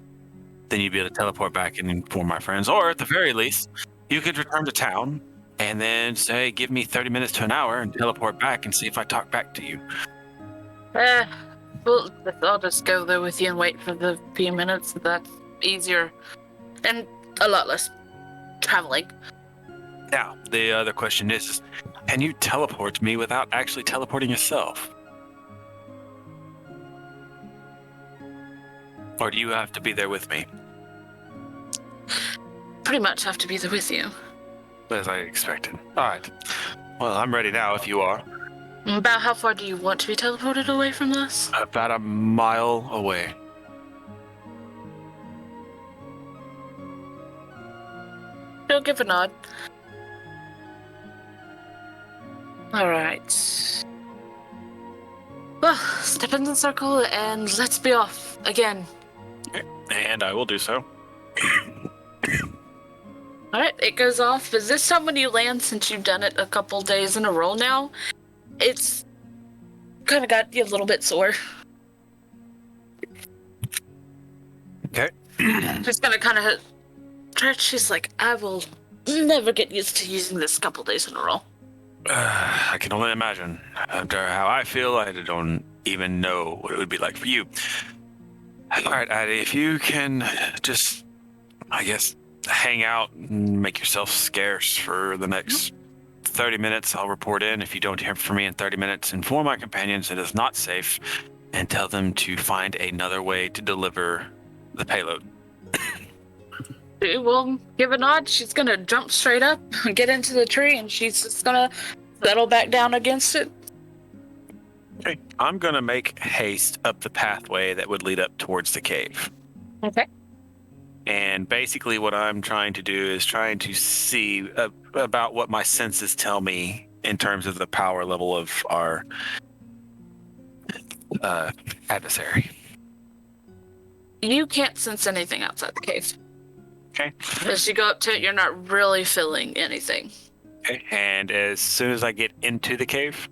then you'd be able to teleport back and inform my friends. Or at the very least, you could return to town and then say, give me 30 minutes to an hour and teleport back and see if I talk back to you. Well, I'll just go there with you and wait for the few minutes. That's easier and a lot less traveling. Now, the other question is, can you teleport me without actually teleporting yourself? Or do you have to be there with me? Pretty much have to be there with you. As I expected. All right. Well, I'm ready now if you are. About how far do you want to be teleported away from this? About a mile away. She'll give a nod. Alright. Well, step in the circle and let's be off again. And I will do so. Alright, it goes off. Is this time when you land, since you've done it a couple days in a row now? It's kind of got you a little bit sore. Okay. Just gonna kind of stretch. She's like, I will never get used to using this a couple days in a row. I can only imagine. After how I feel, I don't even know what it would be like for you. All right, Addie, if you can just, I guess, hang out and make yourself scarce for the next 30 minutes, I'll report in. If you don't hear from me in 30 minutes, inform my companions it is not safe and tell them to find another way to deliver the payload. She will give a nod. She's gonna jump straight up and get into the tree, and she's just gonna settle back down against it. Okay, I'm going to make haste up the pathway that would lead up towards the cave. Okay. And basically what I'm trying to do is trying to see about what my senses tell me in terms of the power level of our adversary. You can't sense anything outside the cave. Okay. As you go up to it, you're not really feeling anything. Okay. And as soon as I get into the cave?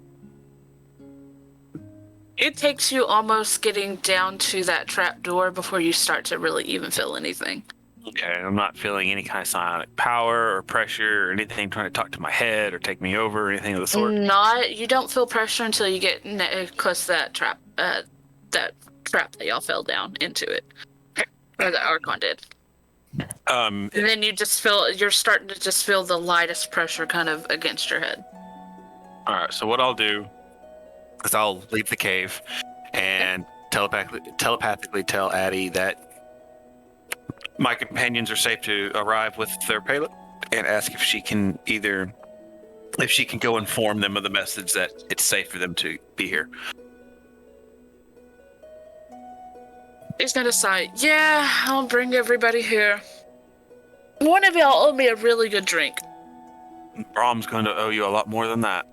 It takes you almost getting down to that trap door before you start to really even feel anything. Okay, I'm not feeling any kind of psionic power or pressure or anything trying to talk to my head or take me over or anything of the sort. You don't feel pressure until you get close to that trap that y'all fell down into it. Or the Archon did. And then you're starting to just feel the lightest pressure kind of against your head. All right, so what I'll do is I'll leave the cave and telepathically tell Addie that my companions are safe to arrive with their payload and ask if she can go inform them of the message that it's safe for them to be here. He's gonna sigh. Yeah, I'll bring everybody here. One of y'all owe me a really good drink. Braum's going to owe you a lot more than that.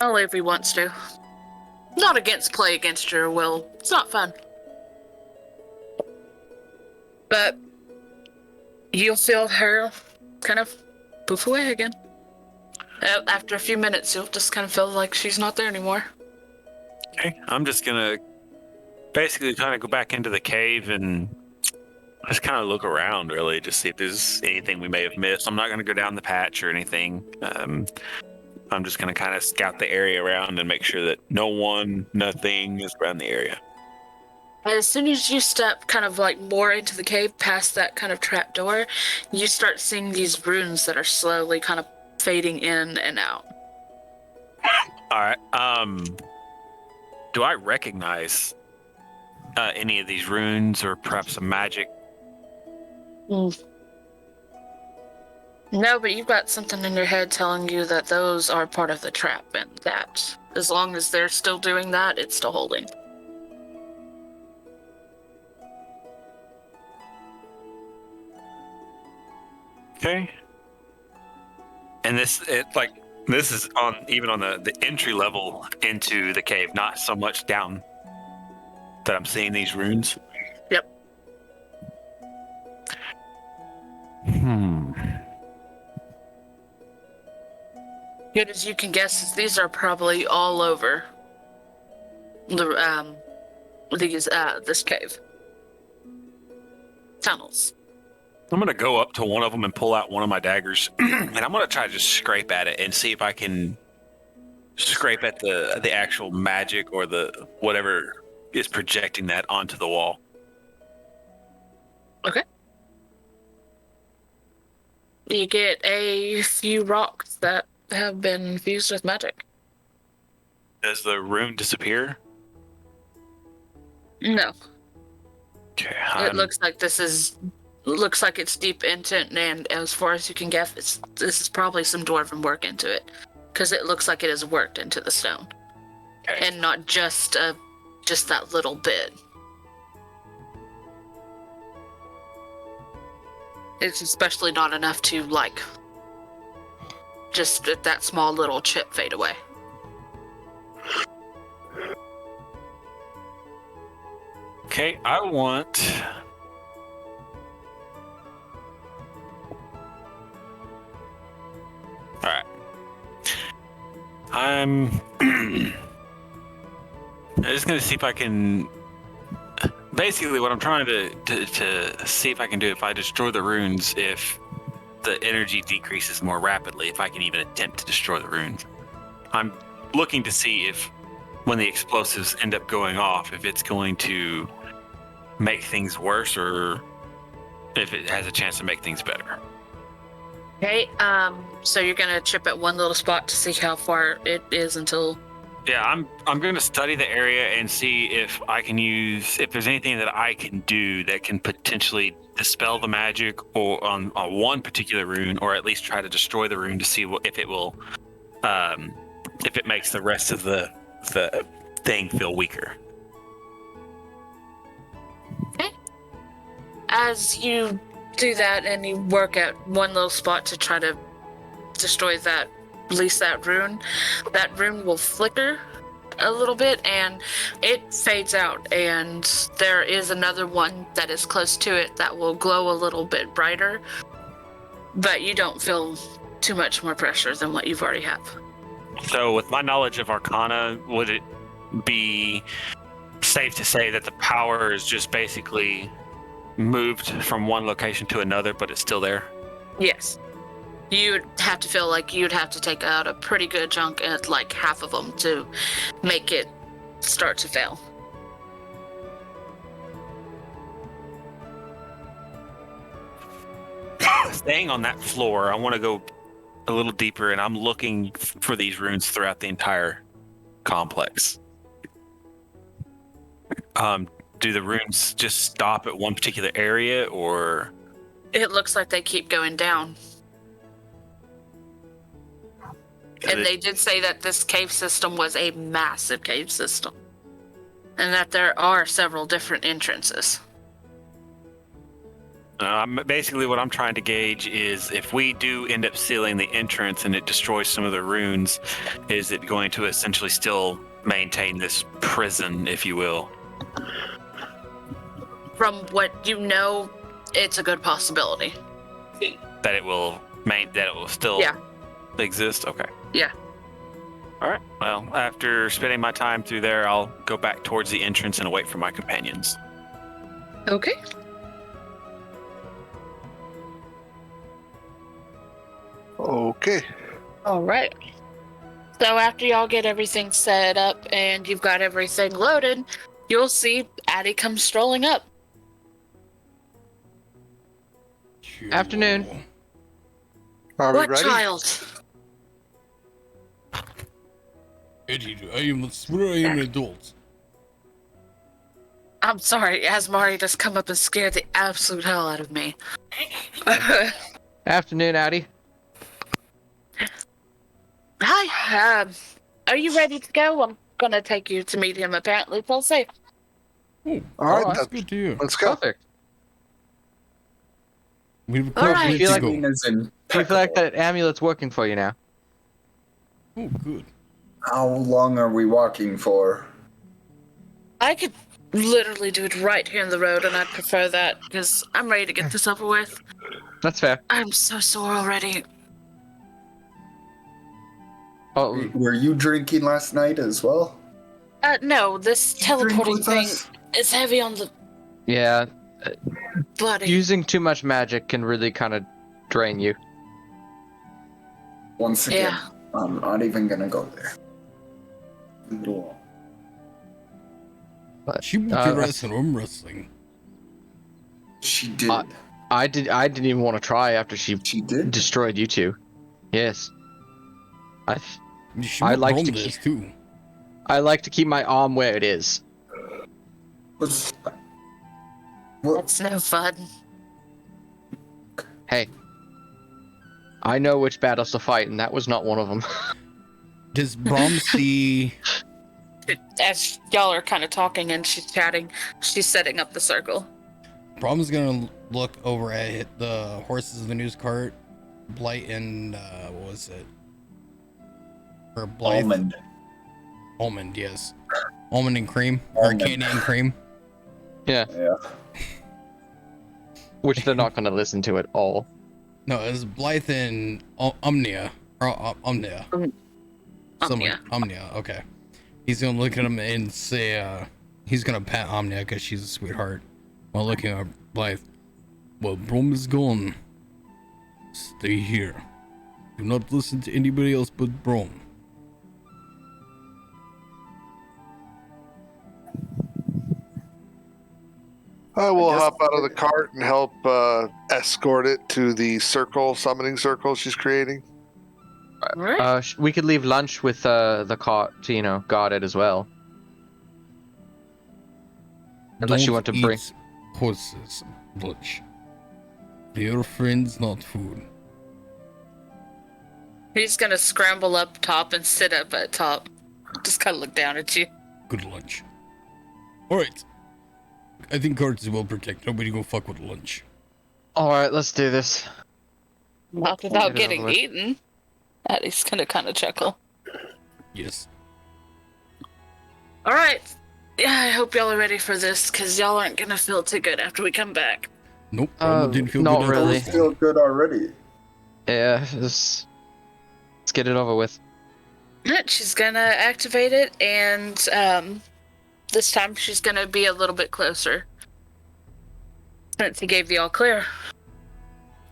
Only if he wants to. Not play against your will. It's not fun. But you'll feel her kind of poof away again. After a few minutes, you'll just kind of feel like she's not there anymore. Okay, I'm just going to basically kind of go back into the cave and just kind of look around, really, just see if there's anything we may have missed. I'm not going to go down the patch or anything. I'm just going to kind of scout the area around and make sure that nothing is around the area. As soon as you step kind of like more into the cave, past that kind of trap door, you start seeing these runes that are slowly kind of fading in and out. All right. Do I recognize any of these runes or perhaps some magic? No, but you've got something in your head telling you that those are part of the trap, and that as long as they're still doing that, it's still holding. Okay. And this is on the entry level into the cave, not so much down that I'm seeing these runes. Yep. Good as you can guess, these are probably all over the this cave. Tunnels. I'm going to go up to one of them and pull out one of my daggers, and I'm going to try to just scrape at it and see if I can scrape at the actual magic or the whatever is projecting that onto the wall. Okay. You get a few rocks that have been infused with magic. Does the rune disappear? No. Okay. It looks like this is looks like it's deep into it, and as far as you can guess, this is probably some dwarven work into it, because it looks like it is worked into the stone, and not just that little bit. It's especially not enough to like just let that small little chip fade away. Okay, I want. Alright. I'm just gonna see if I can. Basically, what I'm trying to see if I can do, if I destroy the runes, if the energy decreases more rapidly, if I can even attempt to destroy the runes. I'm looking to see if, when the explosives end up going off, if it's going to make things worse or if it has a chance to make things better. Okay, so you're gonna chip at one little spot to see how far it is until... Yeah, I'm going to study the area and see if I can use, if there's anything that I can do that can potentially dispel the magic or on one particular rune, or at least try to destroy the rune to see if it will, if it makes the rest of the thing feel weaker. Okay. As you do that and you work at one little spot to try to destroy that, release that rune will flicker a little bit and it fades out, and there is another one that is close to it that will glow a little bit brighter, but you don't feel too much more pressure than what you've already have. So with my knowledge of Arcana, would it be safe to say that the power is just basically moved from one location to another, but it's still there? Yes. You'd have to feel like you'd have to take out a pretty good chunk at like half of them to make it start to fail. Staying on that floor, I want to go a little deeper, and I'm looking for these runes throughout the entire complex. Do the runes just stop at one particular area, or? It looks like they keep going down. And they did say that this cave system was a massive cave system, and that there are several different entrances. Basically, what I'm trying to gauge is if we do end up sealing the entrance and it destroys some of the runes, is it going to essentially still maintain this prison, if you will? From what you know, it's a good possibility. That it will still exist? Okay. Yeah. All right. Well, after spending my time through there, I'll go back towards the entrance and wait for my companions. Okay. Okay. All right. So after y'all get everything set up and you've got everything loaded, you'll see Addie come strolling up. Afternoon. Are we What ready? child? Eddie, I am an adult. I'm sorry, Asmari just come up and scared the absolute hell out of me. Afternoon, Addie. Hi, are you ready to go? I'm gonna take you to meet him, apparently. Feel safe. Oh, All right, that's that's good to hear. Let's go. Perfect. We've All right. I feel like, go. I feel like that amulet's working for you now. Oh, good. How long are we walking for? I could literally do it right here in the road, and I'd prefer that, because I'm ready to get this over with. That's fair. I'm so sore already. Oh, Were you drinking last night as well? No, this Did you drink teleporting with thing us? is heavy on the yeah. body. Using too much magic can really kind of drain you. Once again, Yeah. I'm not even gonna go there. But, She put your ass in arm wrestling. She did. I didn't even want to try after she She did. destroyed you two. Yes. She I would like roam to this keep- too. I like to keep my arm where it is. What's- That's no fun. Hey, I know which battles to fight, and that was not one of them. Does Braum see? As y'all are kind of talking and she's chatting, she's setting up the circle. Braum's gonna look over at the horses in the news cart, Blight and what was it? Or Blythe? Almond, yes. Almond and cream, or candy and cream. Yeah. Yeah. Which they're not going to listen to at all. No, it's Blythe and Omnia. Or Omnia. Omnia, okay. He's gonna look at him and say, he's gonna pat Omnia because she's a sweetheart. While looking at Blythe. Well, Braum is gone. Stay here. Do not listen to anybody else but Braum. I will hop out of the cart and help escort it to the summoning circle she's creating. Right. We could leave lunch with the cart to, guard it as well. Unless you want to bring horses lunch. They are friends, not food. He's gonna scramble up top and sit up at top. Just kind of look down at you. Good lunch. Alright. I think carts is well protected. Nobody go fuck with lunch. Alright, let's do this. Not without Get it getting over with. eaten. Addie's gonna kind of chuckle. Yes. Alright. Yeah, I hope y'all are ready for this, because y'all aren't gonna feel too good after we come back. Nope. Didn't feel not good really. I feel good already. Yeah, let's get it over with. Right, she's gonna activate it, and this time she's gonna be a little bit closer. Since he gave the all clear.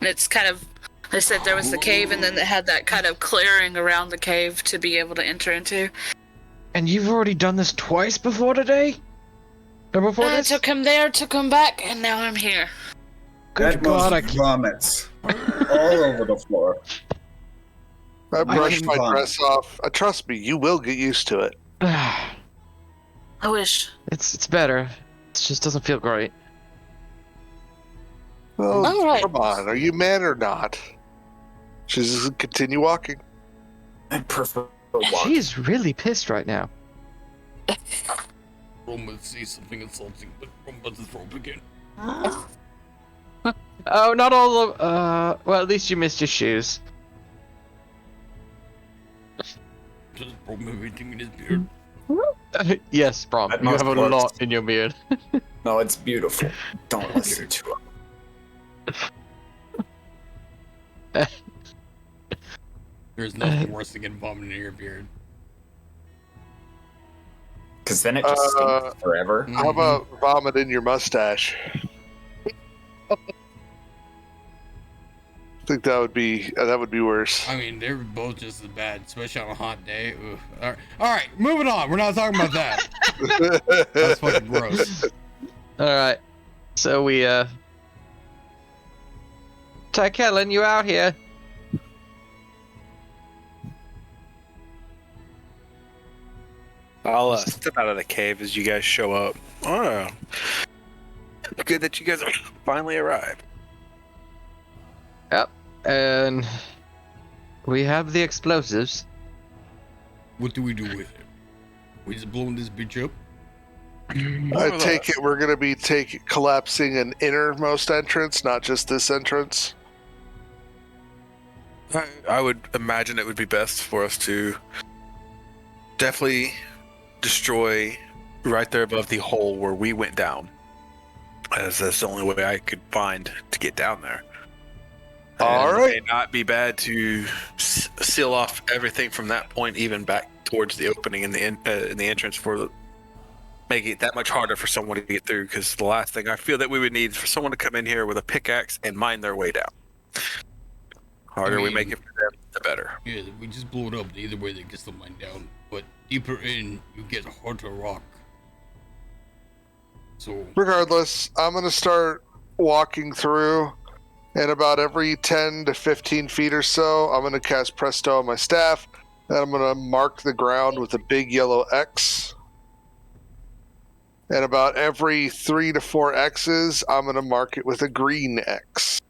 And it's kind of, I said there was the cave, and then it had that kind of clearing around the cave to be able to enter into. And you've already done this twice before today? Or before I this? took him there, took him back, and now I'm here. Good God, I Atmos can't... vomits all over the floor. I brushed can my vomit. dress off. Trust me, you will get used to it. I wish. It's better. It just doesn't feel great. Well, All right. come on. Are you man or not? She's just continue walking. I prefer walking. She's really pissed right now. Braum will say something insulting, but Braum doesn't throw up again. Oh, not all of... well, at least you missed your shoes. Does Braum have anything in his beard? Yes, Brom. That You must have a work. lot in your beard. No, it's beautiful. Don't listen to him. There's nothing worse than getting vomit in your beard. Because then it just stinks forever. How about vomit in your mustache? I think that would be worse. I mean, they're both just as bad, especially on a hot day. Oof. All right, moving on. We're not talking about that. That's fucking gross. Alright. So we, Tichellen, you out here? I'll step out of the cave as you guys show up. Oh, good that you guys finally arrived. Yep. And we have the explosives. What do we do with it? We just blowing this bitch up? I take it we're going to be collapsing an innermost entrance, not just this entrance. I would imagine it would be best for us to definitely destroy right there above the hole where we went down, as that's the only way I could find to get down there. All And right. It may not be bad to seal off everything from that point, even back towards the opening in the entrance, for making it that much harder for someone to get through. Because the last thing I feel that we would need is for someone to come in here with a pickaxe and mine their way down. Harder we make it for them, the better. Yeah, we just blow it up. Either way, they get the mine down. But deeper in, you get harder rock. So, Regardless, I'm going to start walking through, and about every 10 to 15 feet or so, I'm going to cast Presto on my staff, and I'm going to mark the ground with a big yellow X. And about every 3 to 4 X's, I'm going to mark it with a green X.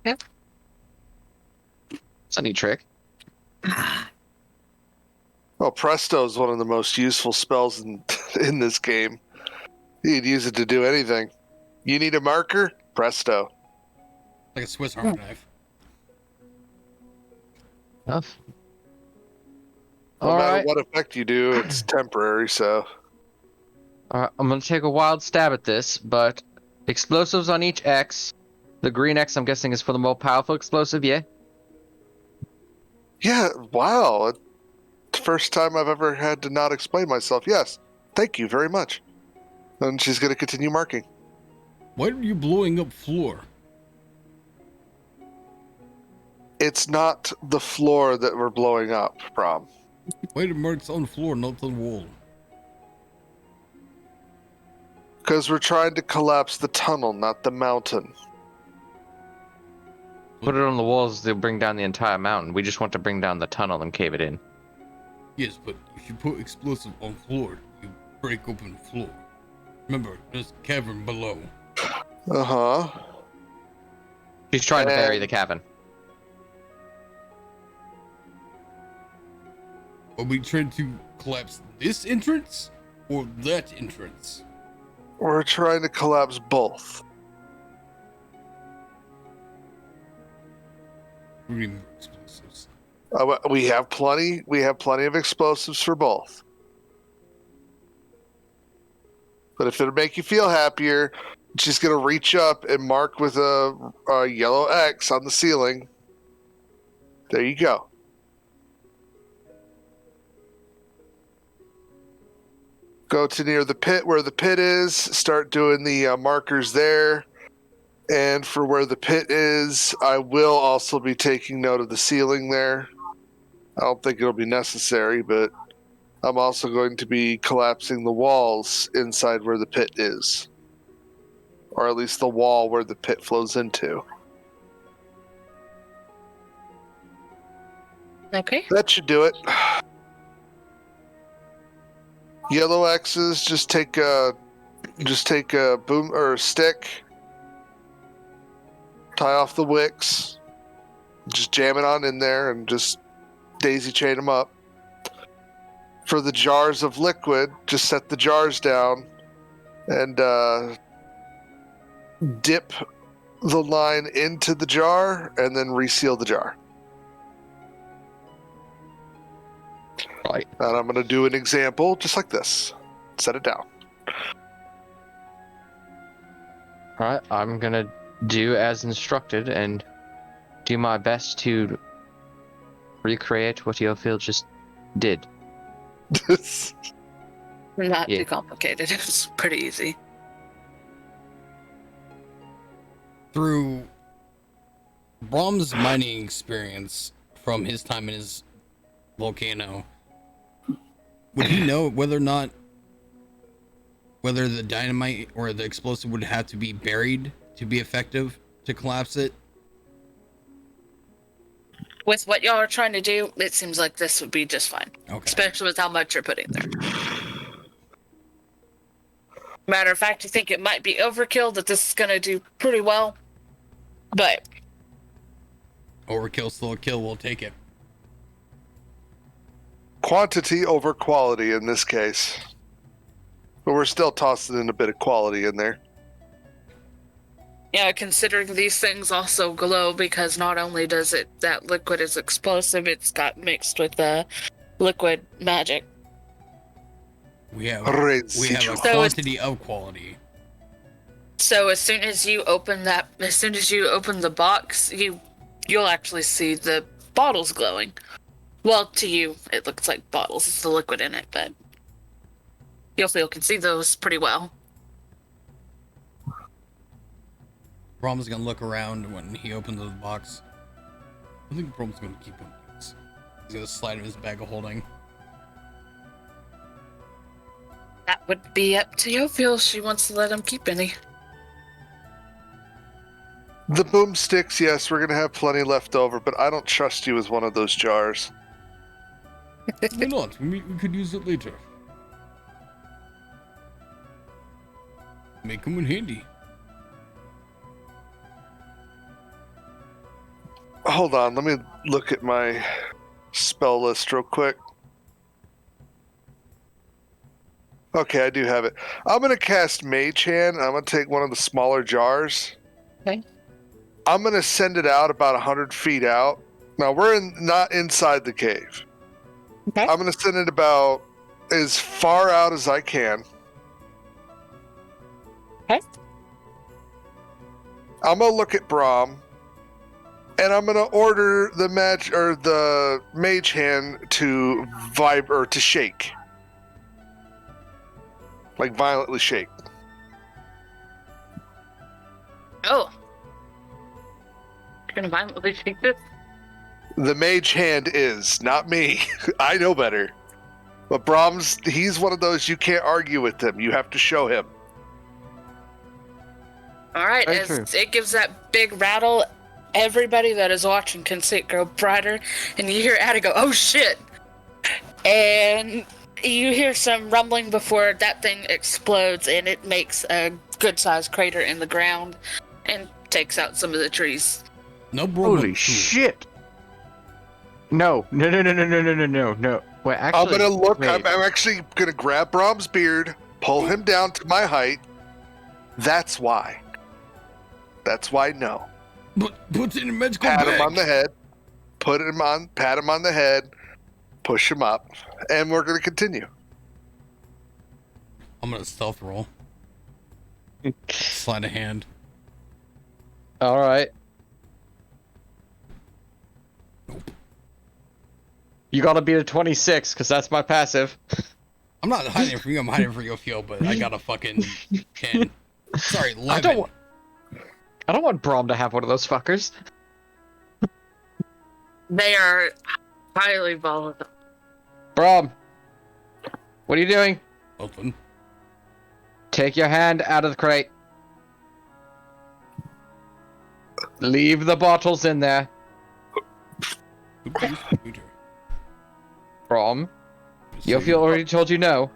It's a neat trick. Well, Presto is one of the most useful spells in this game. You can use it to do anything. You need a marker? Presto. Like a Swiss Army knife. Enough. No All matter right. what effect you do, it's temporary, so. All right. I'm gonna take a wild stab at this, but explosives on each X. The green X, I'm guessing, is for the more powerful explosive. Yeah. Yeah, wow. It's the first time I've ever had to not explain myself. Yes, thank you very much. And she's going to continue marking. Why are you blowing up floor? It's not the floor that we're blowing up, Brom. Why the marks on floor, not on wall? Because we're trying to collapse the tunnel, not the mountain. Put it on the walls, they'll bring down the entire mountain. We just want to bring down the tunnel and cave it in. Yes, but if you put explosive on floor, you break open floor. Remember, there's cavern below. Uh-huh. She's trying to bury the cabin. Are we trying to collapse this entrance or that entrance? We're trying to collapse both. We need more explosives. We have plenty of explosives for both. But if it'll make you feel happier, she's going to reach up and mark with a yellow X on the ceiling. There you go. Go to near the pit where the pit is. Start doing the markers there. And for where the pit is, I will also be taking note of the ceiling there. I don't think it'll be necessary, but I'm also going to be collapsing the walls inside where the pit is. Or at least the wall where the pit flows into. Okay. That should do it. Yellow X's, just take a boom or a stick. Tie off the wicks. Just jam it on in there and just daisy chain them up. For the jars of liquid, just set the jars down and dip the line into the jar and then reseal the jar. Right. And I'm going to do an example just like this. Set it down. Alright, I'm gonna do as instructed and do my best to recreate what Yofiel just did. Not Yeah. too complicated. It's pretty easy. Through Braum's mining experience from his time in his volcano, would he know whether the dynamite or the explosive would have to be buried to be effective to collapse it? With what y'all are trying to do, it seems like this would be just fine. Okay. Especially with how much you're putting there. Matter of fact, you think it might be overkill, that this is going to do pretty well. But Overkill, still a kill, we'll take it. Quantity over quality in this case. But we're still tossing in a bit of quality in there. yeah, considering these things also glow, because not only does that liquid is explosive, it's got mixed with liquid magic. We have a Residual. quantity of quality. So as soon as you open the box, you'll actually see the bottles glowing. Well, to you, it looks like bottles. It's the liquid in it, but Yofiel can see those pretty well. Braum's gonna look around when he opens the box. I think Braum's gonna keep him. He's gonna slide in his bag of holding. That would be up to Yofiel if she wants to let him keep any. The boomsticks, yes, we're going to have plenty left over, but I don't trust you with one of those jars. Why not? We could use it later. May come in handy. Hold on, let me look at my spell list real quick. Okay, I do have it. I'm going to cast Mage Hand. I'm going to take one of the smaller jars. Okay. I'm going to send it out about 100 feet out. Now, we're not inside the cave. Okay. I'm going to send it about as far out as I can. Okay. I'm going to look at Braum, and I'm going to order the Mage Hand to to shake. Like violently shake. Oh. You're gonna violently shake this? The Mage Hand is, not me. I know better. But Braum's, he's one of those you can't argue with him. You have to show him. Alright, Very as true. it gives that big rattle, everybody that is watching can see it grow brighter, and you hear Ada go, oh shit! And you hear some rumbling before that thing explodes, and it makes a good-sized crater in the ground and takes out some of the trees. No bro. Holy shit! No. Wait, actually, I'm gonna look. wait. I'm actually gonna grab Braum's beard, pull him down to my height. That's why. That's why. No. But put it in a magical Pat bag. him on the head. Pat him on the head. Push him up, and we're gonna continue. I'm gonna stealth roll. Slide a hand. All right. Nope. You gotta beat a 26, because that's my passive. I'm not hiding it from you. I'm hiding it from Yofiel, but I got a fucking 10. Sorry, 11. I don't want Braum to have one of those fuckers. They are highly volatile. Braum, what are you doing? Open. Take your hand out of the crate. Leave the bottles in there. Braum, Yofiel already told you no.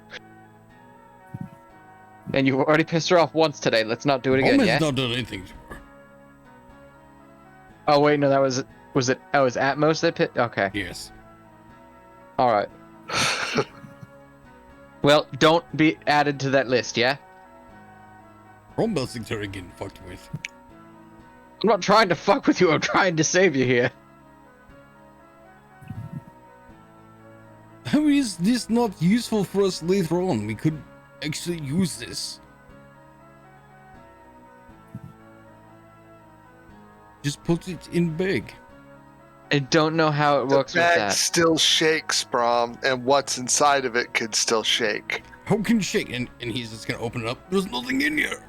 And you already pissed her off once today. Let's not do it again, yeah? not done anything to her. Oh, wait, no, that was it? Oh, it was Atmos that pissed? Okay. Yes. Alright. Well, don't be added to that list, yeah? Rome buildings are getting fucked with. I'm not trying to fuck with you, I'm trying to save you here. How is this not useful for us later on? We could actually use this. Just put it in bag. I don't know how it works the with bag that. still shakes, Braum, and what's inside of it could still shake. How can shake? And he's just gonna open it up. There's nothing in here.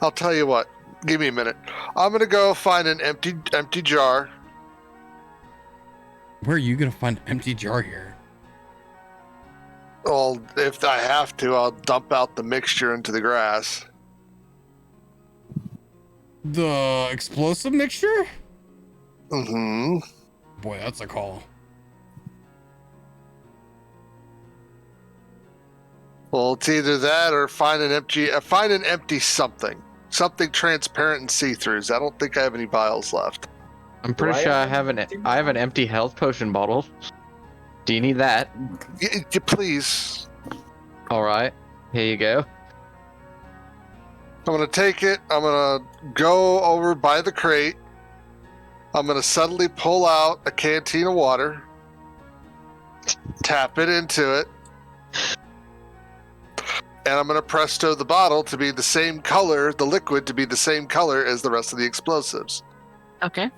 I'll tell you what. Give me a minute. I'm gonna go find an empty jar. Where are you gonna find an empty jar here? Well, if I have to, I'll dump out the mixture into the grass. The explosive mixture? Mm-hmm. Boy, that's a call. Well, it's either that or find an empty something transparent and see-throughs. I don't think I have any vials left. I'm pretty sure I have an empty health potion bottle. Do you need that? Please. Alright, here you go. I'm gonna take it. I'm gonna go over by the crate. I'm gonna suddenly pull out a canteen of water, tap it into it, and I'm gonna presto the bottle to be the same color, the liquid to be the same color as the rest of the explosives. Okay.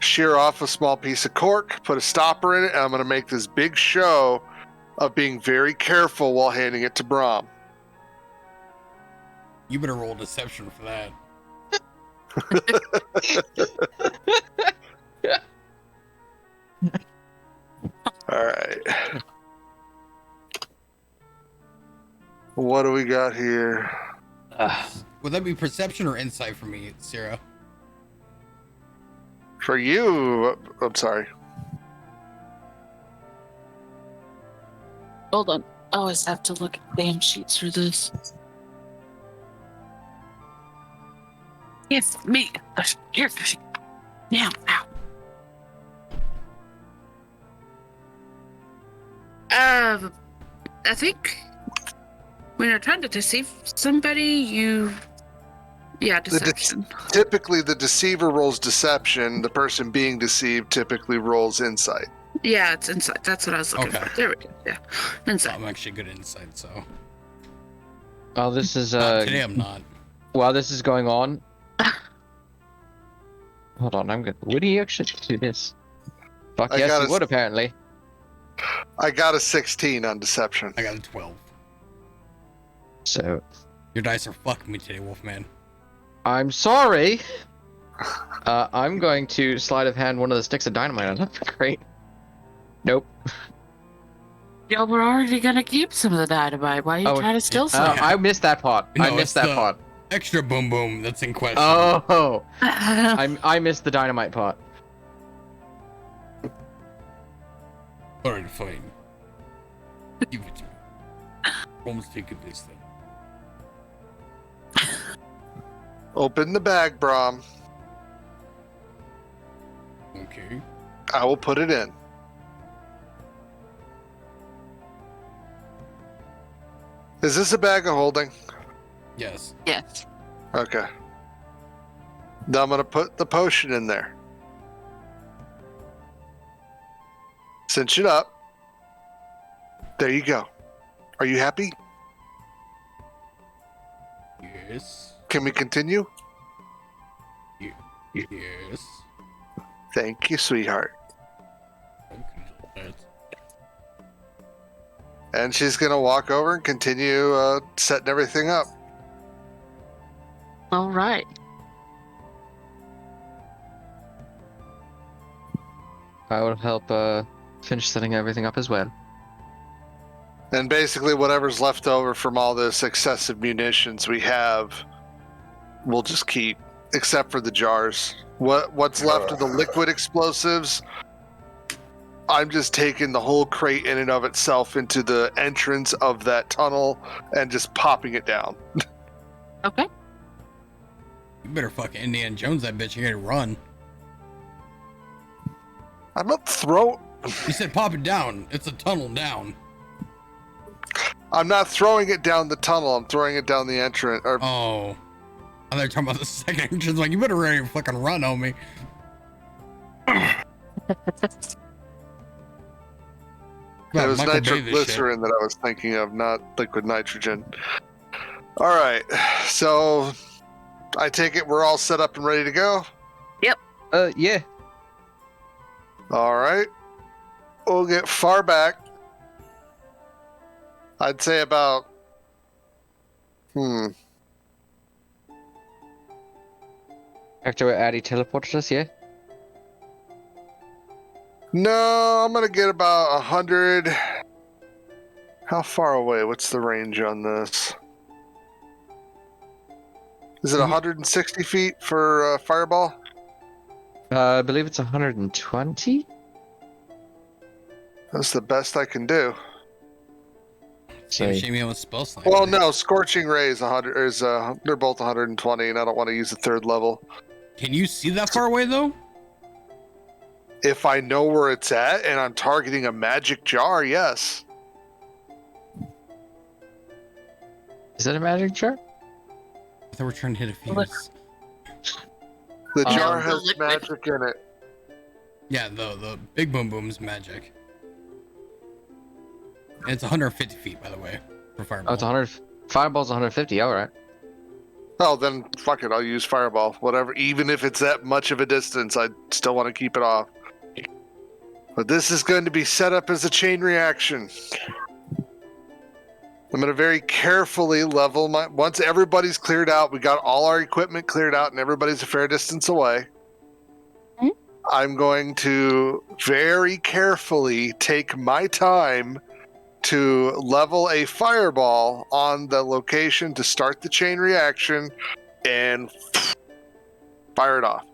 Shear off a small piece of cork, put a stopper in it, and I'm gonna make this big show of being very careful while handing it to Braum. You better roll deception for that. All right. What do we got here? Would that be perception or insight for me, Sira? For you, I'm sorry. Hold on. always have to look at damn sheets for this. Yes, me. Here. Now, ow. I think when you're trying to deceive somebody, deception. Typically, the deceiver rolls deception. The person being deceived typically rolls insight. Yeah, it's insight. That's what I was looking for. There we go. Yeah, insight. I'm actually good at insight, so. Oh, this is Today I'm not. While this is going on. Hold on, I'm good. Would he actually do this? Fuck yes, he would apparently. I got a 16 on deception. I got a 12. So. Your dice are fucking me today, Wolfman. I'm sorry. I'm going to sleight of hand one of the sticks of dynamite on it. Great. Nope. Yo, we're already gonna keep some of the dynamite. Why are you trying to steal some? I missed that part. No, I missed that part. Extra boom boom that's in question. Oh. I missed the dynamite part. Alright, fine. Give it to me. Almost taking this thing. Open the bag, Braum. Okay. I will put it in. Is this a bag of holding? Yes. Yes. Okay. Now I'm going to put the potion in there. Cinch it up. There you go. Are you happy? Yes. Can we continue? Yes. Thank you, sweetheart. Okay. And she's going to walk over and continue setting everything up. All right. I will help finish setting everything up as well. And basically whatever's left over from all this excessive munitions we have, we'll just keep, except for the jars. What's left of the liquid explosives, I'm just taking the whole crate in and of itself into the entrance of that tunnel and just popping it down. Okay. You better fucking Indiana Jones that bitch. You're gonna run. I'm not throwing... You said pop it down. It's a tunnel down. I'm not throwing it down the tunnel. I'm throwing it down the entrance. Or... Oh. I thought you were talking about the second entrance. Like, you better ready to fucking run, homie. It was nitroglycerin that I was thinking of, not liquid nitrogen. All right. So, I take it we're all set up and ready to go? Yep. Yeah. All right. We'll get far back. I'd say about... After Addy teleported us, yeah? No, I'm going to get about 100... How far away? What's the range on this? Is it 160 feet for fireball? I believe it's 120? That's the best I can do. Shame you have a spell slot. Well, no, Scorching Ray is 100. They're both 120, and I don't want to use the third level. Can you see that far away, though? If I know where it's at and I'm targeting a magic jar, yes. Is it a magic jar? I thought we're trying to hit a fuse. The jar has magic in it. Yeah, the big boom boom's magic. And it's 150 feet, by the way, for fireball. Oh, it's 100. Fireball's 150. All right. Oh, then fuck it. I'll use fireball. Whatever. Even if it's that much of a distance, I still want to keep it off. But this is going to be set up as a chain reaction. I'm going to very carefully level my... Once everybody's cleared out, we got all our equipment cleared out, and everybody's a fair distance away. I'm going to very carefully take my time to level a fireball on the location to start the chain reaction and fire it off.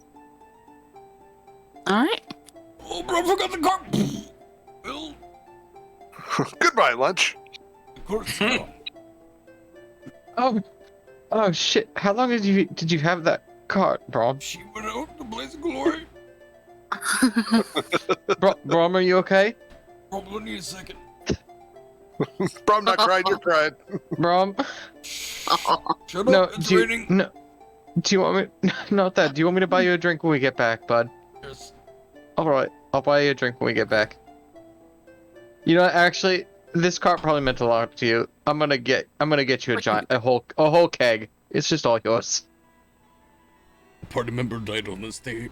All right. Oh, bro, I forgot the car. Goodbye, lunch. course not. Oh shit! How long did you have that cart, Braum? She went out to blaze of glory. Braum, are you okay? Probably need a second. Bro, I'm not crying, you're crying. Braum? Shut No, up, it's raining. no. Do you want me? Not that. Do you want me to buy you a drink when we get back, bud? Yes. All right, I'll buy you a drink when we get back. You know, actually, this cart probably meant a lot to you. I'm gonna get you a whole keg. It's just all yours. A party member died on this day.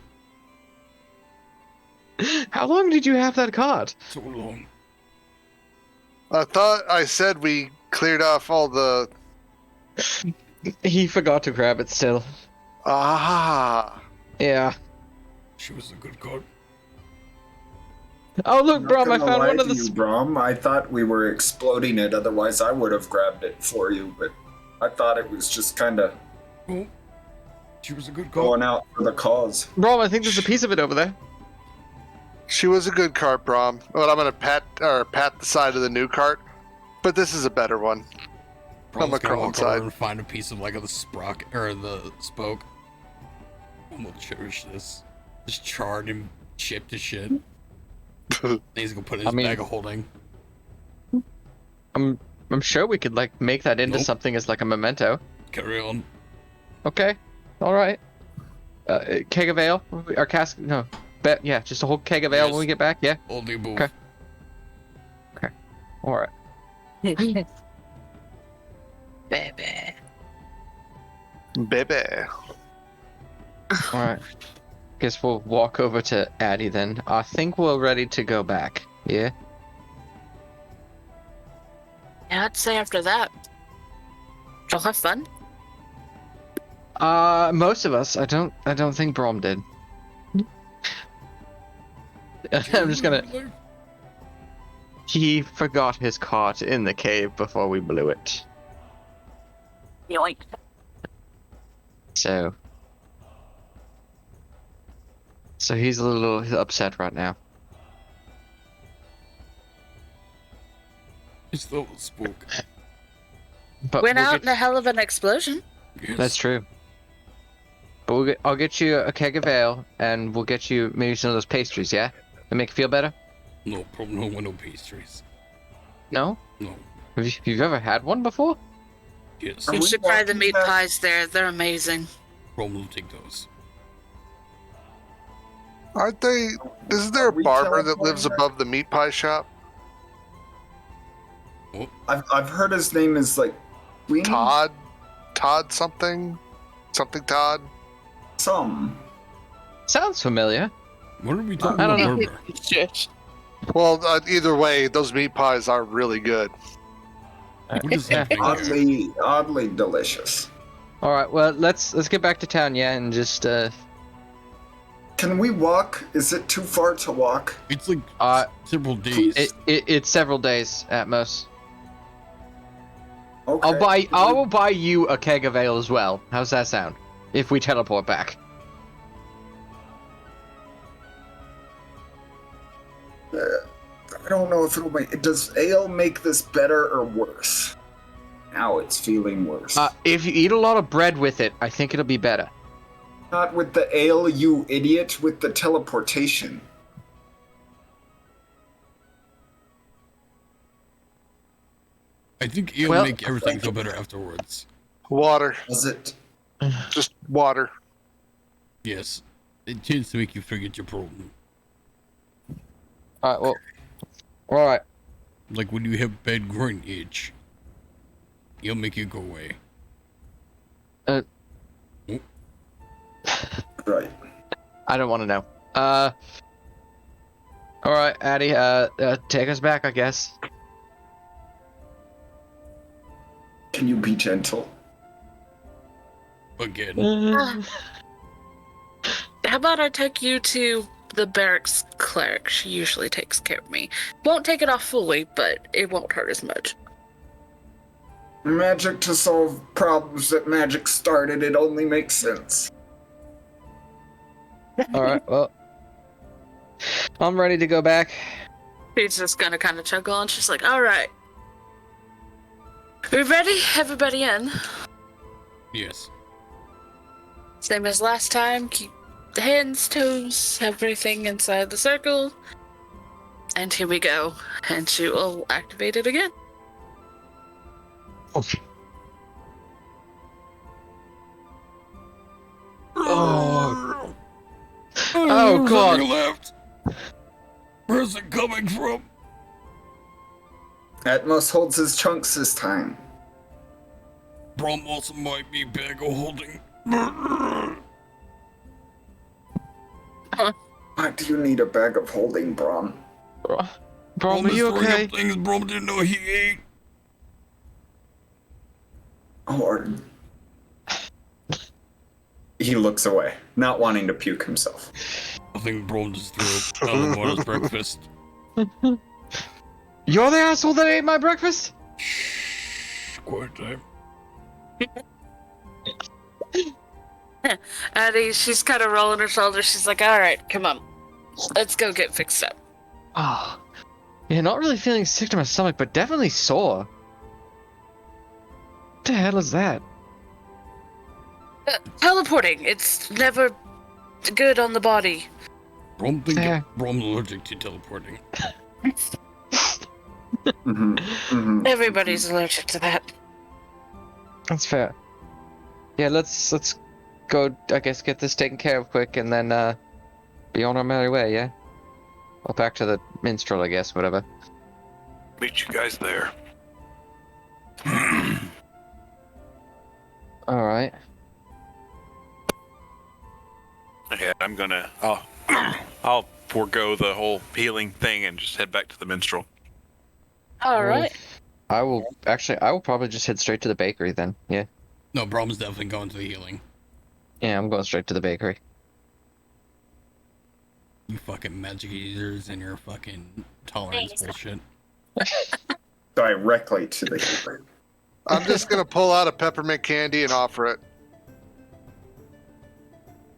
How long did you have that cart? So long. I thought I said we cleared off all the... He forgot to grab it still. Ah. Yeah. She was a good god. Oh look, Not Braum, I gonna found lie one of to the. you, Braum. I thought we were exploding it, otherwise I would have grabbed it for you, but I thought it was just kind of Oh, she was a good god. going out for the cause. Braum, I think there's a piece of it over there. She was a good cart, Brom. But I'm gonna pat the side of the new cart. But this is a better one. Brom's gonna gonna walk inside. over and find a piece of like the sprocket or the spoke. I'm gonna cherish this. Just charred and chipped to shit. Then he's gonna put it in his bag of holding. I'm sure we could like make that into Nope. something as like a memento. Carry on. Okay. All right. Keg of ale or cask? No. Yeah, just a whole keg of ale Yes. when we get back. Yeah. All the above. Okay. All right. Baby. Baby. All right. Guess we'll walk over to Addie then. I think we're ready to go back. Yeah. Yeah, I'd say after that. Y'all have fun? Most of us. I don't think Braum did. I'm just gonna. He forgot his cart in the cave before we blew it. Yoink. So he's a little upset right now. It's the little spook. But Went we'll out get- in a hell of an explosion. Yes. That's true. But I'll get you a keg of ale, and we'll get you maybe some of those pastries. Yeah, that make you feel better. No problem. No pastries. No? No. Have you ever had one before? Yes. Are You we should try the walking meat back? pies there. They're amazing. Problem will take those. Aren't they? Isn't there a Are we barber that teleporting lives back? above the meat pie shop? I've heard his name is like Sweeney? Todd something Todd. Some. Sounds familiar. What are we talking I don't about? know. Burger? Well, either way, those meat pies are really good. What is happening here? Oddly delicious. All right. Well, let's get back to town, yeah, and just Can we walk? Is it too far to walk? It's like several days. it's several days at most. Okay. I will buy you a keg of ale as well. How's that sound? If we teleport back. I don't know if it'll make. Does ale make this better or worse? Now it's feeling worse. If you eat a lot of bread with it, I think it'll be better. Not with the ale, you idiot. With the teleportation. I think it'll Well- make everything feel better afterwards. Water, Does it? just water. Yes. It tends to make you forget your problem. All right. Well. All right. Like when you have bad groin itch. It'll make it go away. Right. I don't want to know. All right, Addie. Take us back, I guess. Can you be gentle? Again. How about I take you to the barracks cleric? She usually takes care of me. Won't take it off fully, but it won't hurt as much. Magic to solve problems that magic started. It only makes sense. All right. Well, I'm ready to go back. She's just gonna kind of chuckle, and she's like, "All right." We ready? Everybody in? Yes. Same as last time. Keep the hands, toes, everything inside the circle. And here we go. And she will activate it again. Oh. Oh, God. nothing left. Where's it coming from? Atmos holds his chunks this time. Braum also might be bag of holding. Why do you need a bag of holding, Braum? Braum, are you throwing okay? up things Braum didn't know he ate. Or he looks away, not wanting to puke himself. I think Braum just threw up Alamar's breakfast. You're the asshole that ate my breakfast? Shh, quiet time. Addie, she's kind of rolling her shoulders. She's like, all right, come on. Let's go get fixed up. Oh. Yeah, not really feeling sick to my stomach, but definitely sore. What the hell is that? Teleporting. It's never good on the body. Braum think Fair. Braum's allergic to teleporting. Everybody's allergic to that. That's fair. Yeah, let's go, I guess, get this taken care of quick and then be on our merry way, yeah? Well, back to the minstrel, I guess, whatever. Meet you guys there. Alright. Yeah, I'm gonna. I'll forego the whole healing thing and just head back to the minstrel. All right. I will probably just head straight to the bakery then, yeah? No, Braum's definitely going to the healing. Yeah, I'm going straight to the bakery. You fucking magic users and your fucking tolerance bullshit. Directly to the healer. I'm just gonna pull out a peppermint candy and offer it.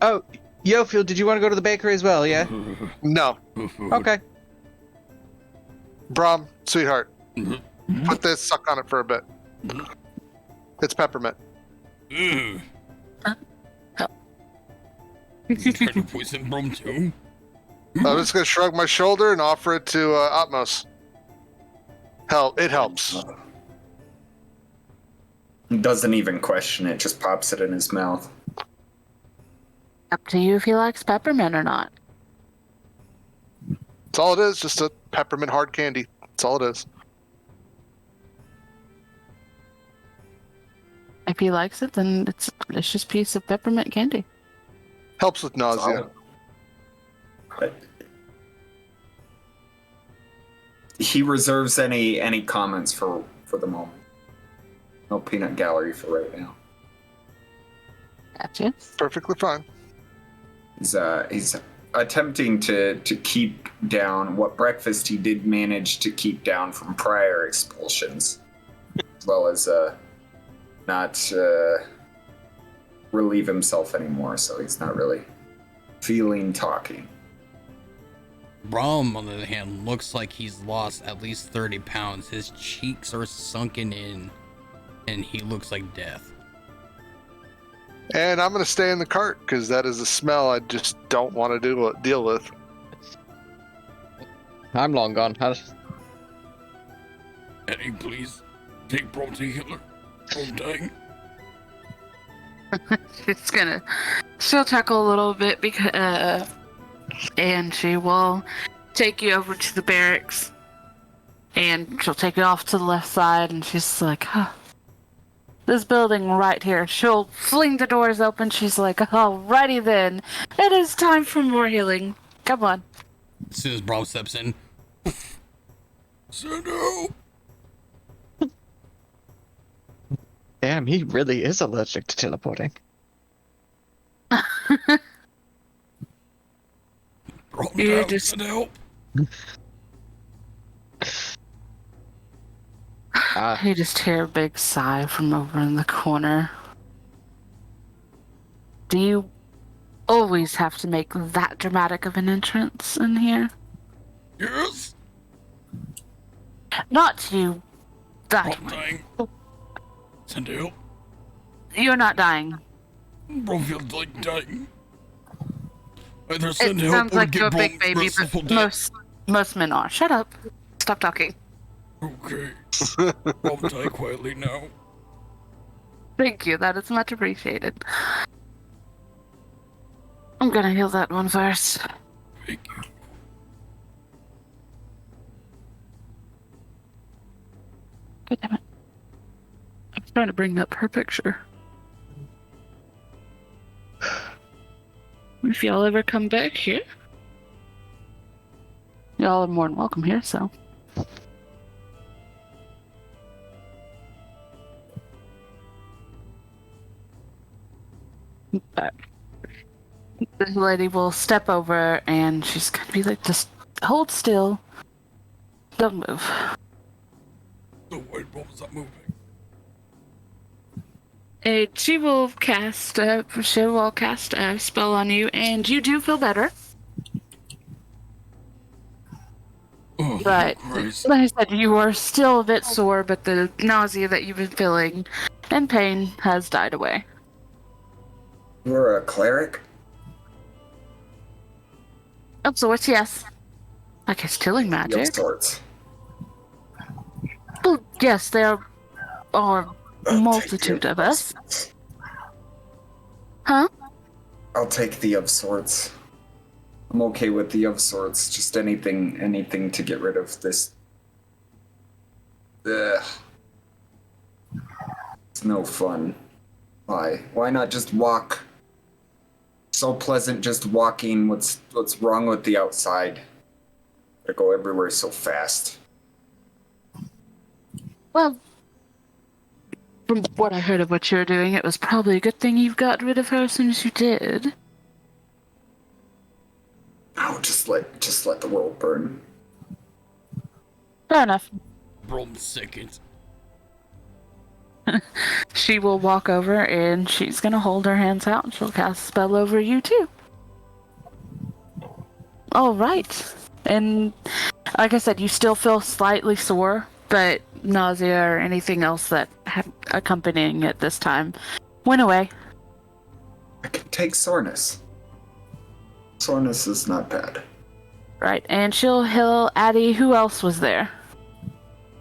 Oh, Yofiel, did you want to go to the bakery as well, yeah? No, Okay. Braum, sweetheart, put this, suck on it for a bit. It's peppermint. You trying to poison Braum too? I'm just gonna shrug my shoulder and offer it to Atmos. Hell, it helps. He doesn't even question it, just pops it in his mouth. Up to you if he likes peppermint or not. That's all it is, just a peppermint hard candy. That's all it is. If he likes it, then it's a delicious piece of peppermint candy. Helps with nausea. But he reserves any comments for the moment. No peanut gallery for right now. Gotcha. Perfectly fine. He's attempting to keep down what breakfast he did manage to keep down from prior expulsions, as well as not relieve himself anymore. So he's not really feeling talking. Braum, on the other hand, looks like he's lost at least 30 pounds. His cheeks are sunken in, and he looks like death. And I'm gonna stay in the cart because that is a smell I just don't want to deal with. I'm long gone. Eddie, please take Braum to the healer. I'm dying. She'll chuckle a little bit because, and she will take you over to the barracks, and she'll take you off to the left side, and she's like, huh. This building right here. She'll fling the doors open. She's like, alrighty then. It is time for more healing. Come on. As soon as Braum steps in. So no. Damn, he really is allergic to teleporting. Braum You down just- to help. You just hear a big sigh from over in the corner. Do you always have to make that dramatic of an entrance in here? Yes. Not you. That Braum dying. Send help. You're not dying. Brom feels like dying. Either It send help sounds or like get you're a big Brom's baby, merciful but death. most men are. Shut up. Stop talking. Okay. Brom, die quietly now. Thank you. That is much appreciated. I'm gonna heal that one first. Thank you. God damn it. I'm trying to bring up her picture. If y'all ever come back here, y'all are more than welcome here, so. But this lady will step over and she's gonna be like, just hold still. Don't move. So wait, Brom's not moving. She will cast a spell on you, and you do feel better. Oh, But Christ. like I said, you are still a bit sore, but the nausea that you've been feeling and pain has died away. You're a cleric? Of sorts, yes. Like it's killing Of magic. sorts. Well, yes, there are a I'll multitude take of the us. sorts. Huh? I'll take the of sorts. I'm okay with the of sorts. Just anything to get rid of this. Ugh. It's no fun. Why? Why not just walk? So pleasant just walking. What's wrong with the outside? I go everywhere so fast. Well, from what I heard of what you're doing, it was probably a good thing you got rid of her as soon as you did. Oh, just let the world burn. Fair enough. Brom's second. She will walk over and she's gonna hold her hands out and she'll cast a spell over you too. Alright. And like I said, you still feel slightly sore, but nausea or anything else that had accompanying it this time went away. I can take soreness. Soreness is not bad. Right, and she'll heal Addie. Who else was there?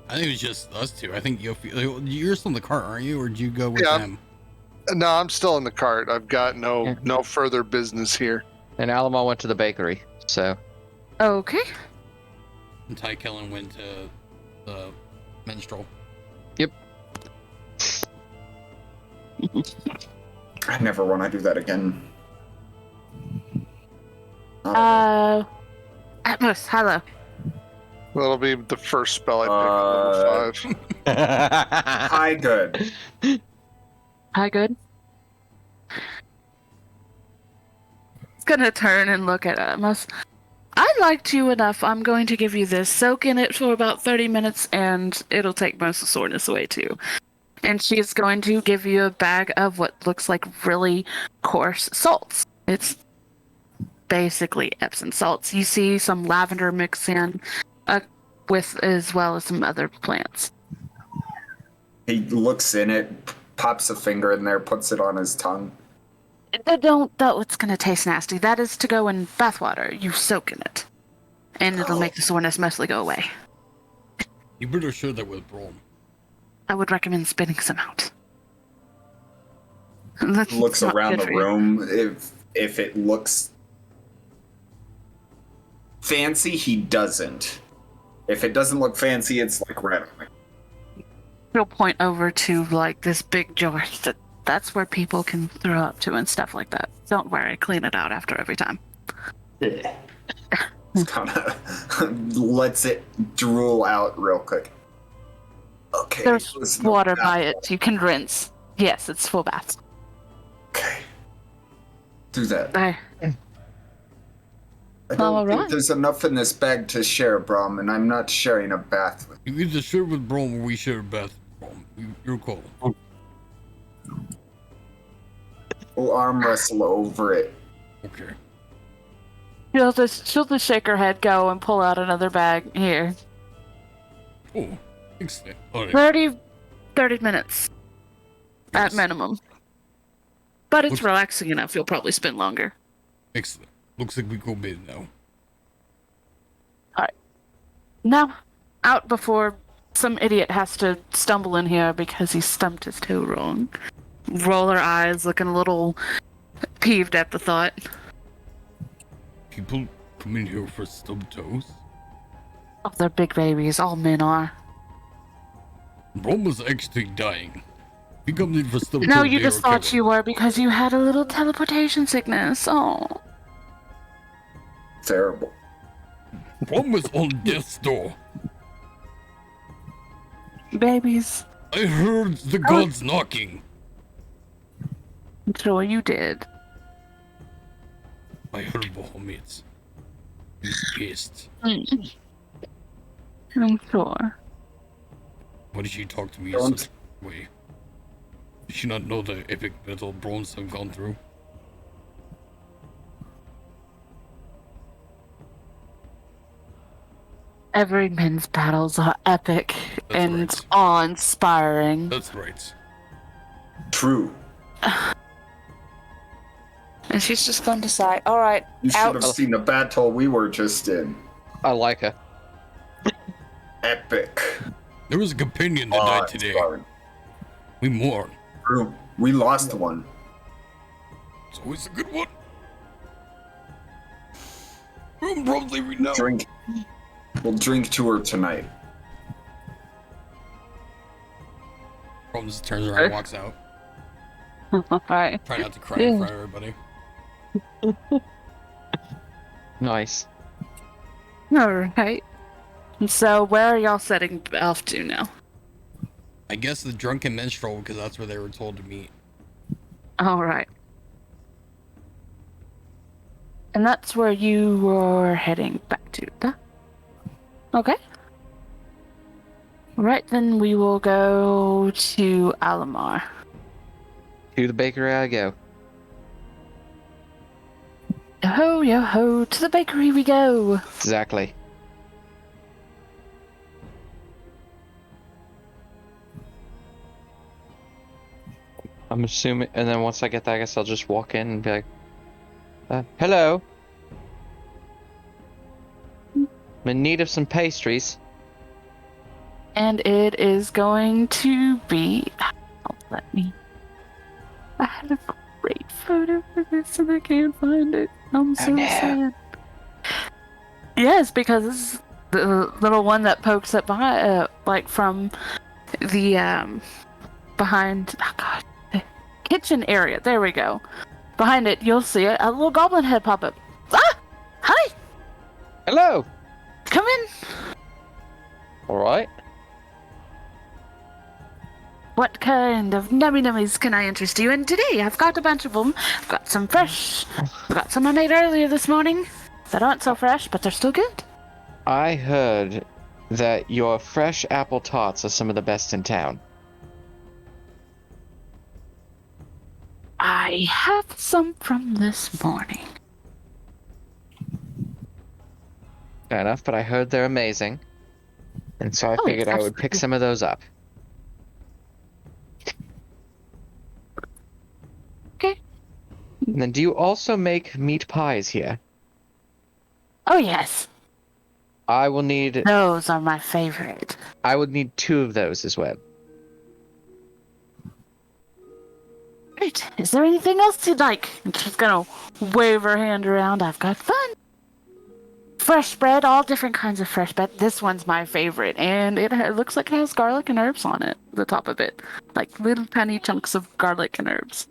I think it was just us two. I think you're still in the cart, aren't you? Or did you go with Yeah. them? No, I'm still in the cart. I've got no further business here. And Alamo went to the bakery, so. Okay. And Tichellen went to the menstrual. Yep. I never want to do that again. Atmos, hello. That'll be the first spell I pick at level 5. Hi, good. Hi, good. It's gonna turn and look at Atmos. I liked you enough. I'm going to give you this. Soak in it for about 30 minutes, and it'll take most of the soreness away too. And she's going to give you a bag of what looks like really coarse salts. It's basically Epsom salts. You see some lavender mixed in with as well as some other plants. He looks in it, pops a finger in there, puts it on his tongue. It's gonna taste nasty. That is to go in bathwater. You soak in it. And it'll make the soreness mostly go away. You better share that with Brom. I would recommend spitting some out. Looks around the room. If it looks fancy, he doesn't. If it doesn't look fancy, it's like red. He'll point over to like this big jar. That's where people can throw up to and stuff like that. Don't worry, clean it out after every time. Kind of lets it drool out real quick. Okay. There's water by it. You can rinse. Yes, it's full bath. Okay. Do that. There. I don't Alright. think there's enough in this bag to share, Braum, and I'm not sharing a bath with you. You either share with Brom or we share a bath with Brom. Your call. We'll arm wrestle over it. Okay. She'll just shake her head, go, and pull out another bag. Here. Oh, excellent. All right. 30 minutes. at minimum. But it's Looks- relaxing enough. You'll probably spend longer. Excellent. Looks like we go bid now. Now, out before some idiot has to stumble in here because he stumped his toe wrong. Roll her eyes, looking a little peeved at the thought. People come in here for stubbed toes. Oh, they're big babies. All men are. Braum was actually dying. He comes in for stubbed No, toes. you they just are thought killed. you were because you had a little teleportation sickness. Oh. Terrible. Braum was on death's door. Babies. I heard the gods knocking. Sure you did. I heard Bahamut. He's pissed. I'm sure. Why did she talk to me in Don't- such a way? Did she not know the epic battle Braum's have gone through? Every men's battles are epic That's and right. awe-inspiring. That's right. True. And she's just going to sigh. All right, You should out. have seen the battle we were just in. I like her. Epic. There was a companion that died today. Awe-inspiring. We mourn. True. We lost one. It's always a good one. Braum's leaving now. Drink. We'll drink to her tonight. Braum just turns around and walks out. All right. Try not to cry in front of everybody. Nice. All right. So where are y'all setting off to now? I guess the drunken minstrel, because that's where they were told to meet. All right. And that's where you were heading back to. Huh? Okay. Right, then we will go to Alimar. To the bakery I go. Yo-ho, yo-ho, to the bakery we go. Exactly. I'm assuming, and then once I get there, I guess I'll just walk in and be like, hello. I'm in need of some pastries. And it is going to be... Let me... I had a great photo for this and I can't find it. I'm so no. sad. Yes, because this is the little one that pokes up behind, like from the, behind... Oh god. The kitchen area. There we go. Behind it, you'll see a little goblin head pop up. Ah! Hi! Hello. Come in! Alright. What kind of nummy nummies can I interest you in today? I've got a bunch of them. I've got some fresh. I've got some I made earlier this morning that aren't so fresh, but they're still good. I heard that your fresh apple tarts are some of the best in town. I have some from this morning. Fair enough, but I heard they're amazing. And so I Oh, figured I would pick absolutely. some of those up. Okay. And then do you also make meat pies here? Oh yes, I will need those are my favorite. I would need 2 of those as well. Great. Is there anything else you'd like? And she's gonna wave her hand around. I've got fun. Fresh bread, all different kinds of fresh bread. This one's my favorite, and it looks like it has garlic and herbs on it. The top of it, like little tiny chunks of garlic and herbs.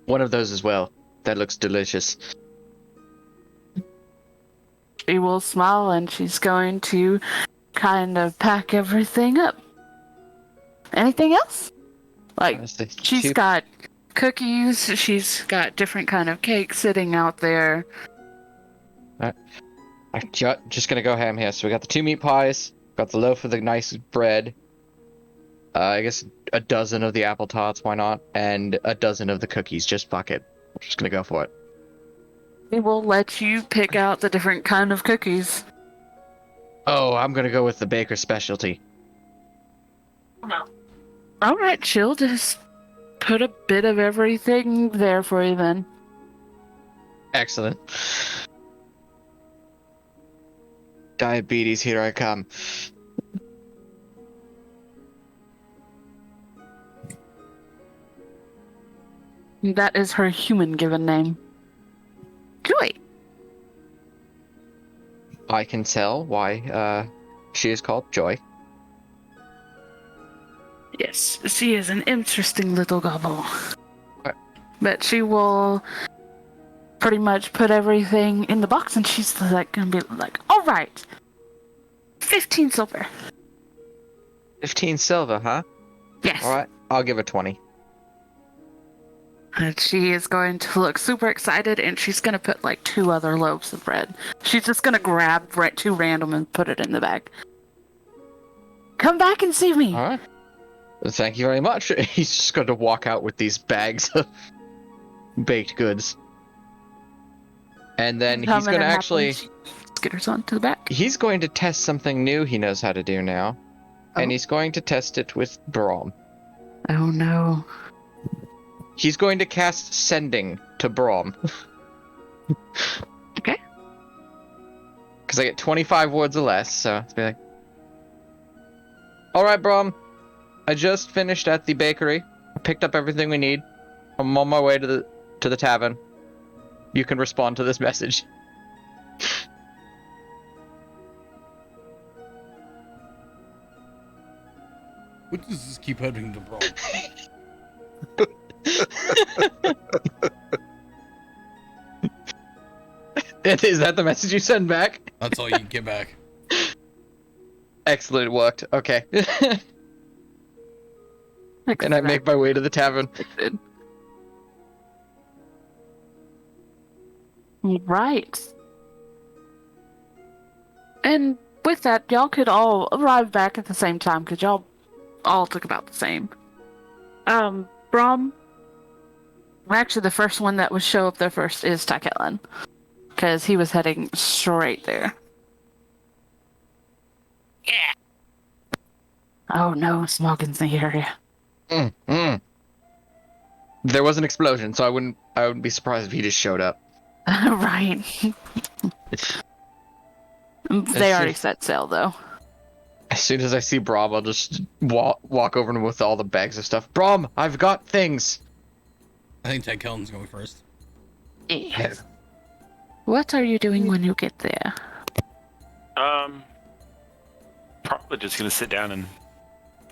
One of those as well. That looks delicious. She will smile, and she's going to kind of pack everything up. Anything else? Like, Honestly, she's 2 got cookies. She's got different kind of cake sitting out there. I'm just gonna go ham here. So we got the 2 meat pies, got the loaf of the nice bread, I guess a dozen of the apple tarts, why not? And a dozen of the cookies, just fuck it. I'm just gonna go for it. We will let you pick out the different kind of cookies. Oh, I'm gonna go with the baker's specialty. All right, she'll just put a bit of everything there for you then. Excellent. Diabetes, here I come. That is her human given name. Joy. I can tell why she is called Joy. Yes, she is an interesting little gobble. Right. But she will pretty much put everything in the box, and she's like gonna be like, all right, 15 silver. 15 silver, huh? Yes. All right, I'll give her 20. And she is going to look super excited, and she's going to put like 2 other loaves of bread. She's just going to grab 2 random and put it in the bag. Come back and see me. All right. Well, thank you very much. He's just going to walk out with these bags of baked goods. And then he's going to actually... Skitters onto the back. He's going to test something new he knows how to do now. Oh. And he's going to test it with Braum. Oh no. He's going to cast Sending to Braum. Okay. Because I get 25 words or less, so it's be like... Alright, Braum. I just finished at the bakery. Picked up everything we need. I'm on my way to the tavern. You can respond to this message. What does this keep heading to, bro? Is that the message you send back? That's all you get back. Excellent, it worked. Okay. And I make my way to the tavern. Right. And with that, y'all could all arrive back at the same time, because y'all all took about the same. Braum, actually the first one that would show up there first is Tichellen, because he was heading straight there. Yeah. Oh no, Smoggin's in the area. There was an explosion, so I wouldn't be surprised if he just showed up. Right. They already set sail, though. As soon as I see Braum, I'll just walk over to him with all the bags of stuff. Braum, I've got things. I think Tichellen's going first. Yes. What are you doing when you get there? Probably just gonna sit down and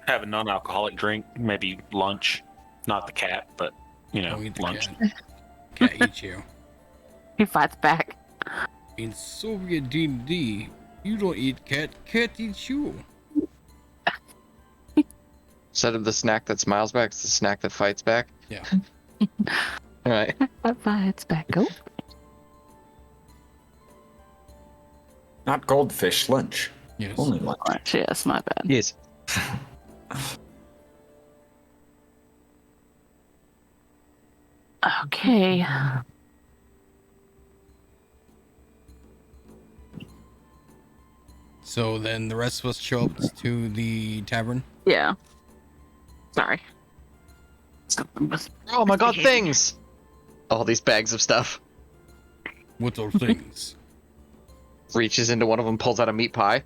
have a non-alcoholic drink, maybe lunch. Not the cat, but Don't eat the lunch. cat. Cat eats you. He fights back. In Soviet D&D, you don't eat cat, cat eats you. Instead of the snack that smiles back, it's the snack that fights back. Yeah. Alright. That fights back. Oh. Not goldfish lunch. Yes. Only lunch. Yes, my bad. Yes. Okay. So then the rest of us show up to the tavern. Yeah. Sorry. Something was. Oh my god, things! All these bags of stuff. What are things? Reaches into one of them, pulls out a meat pie.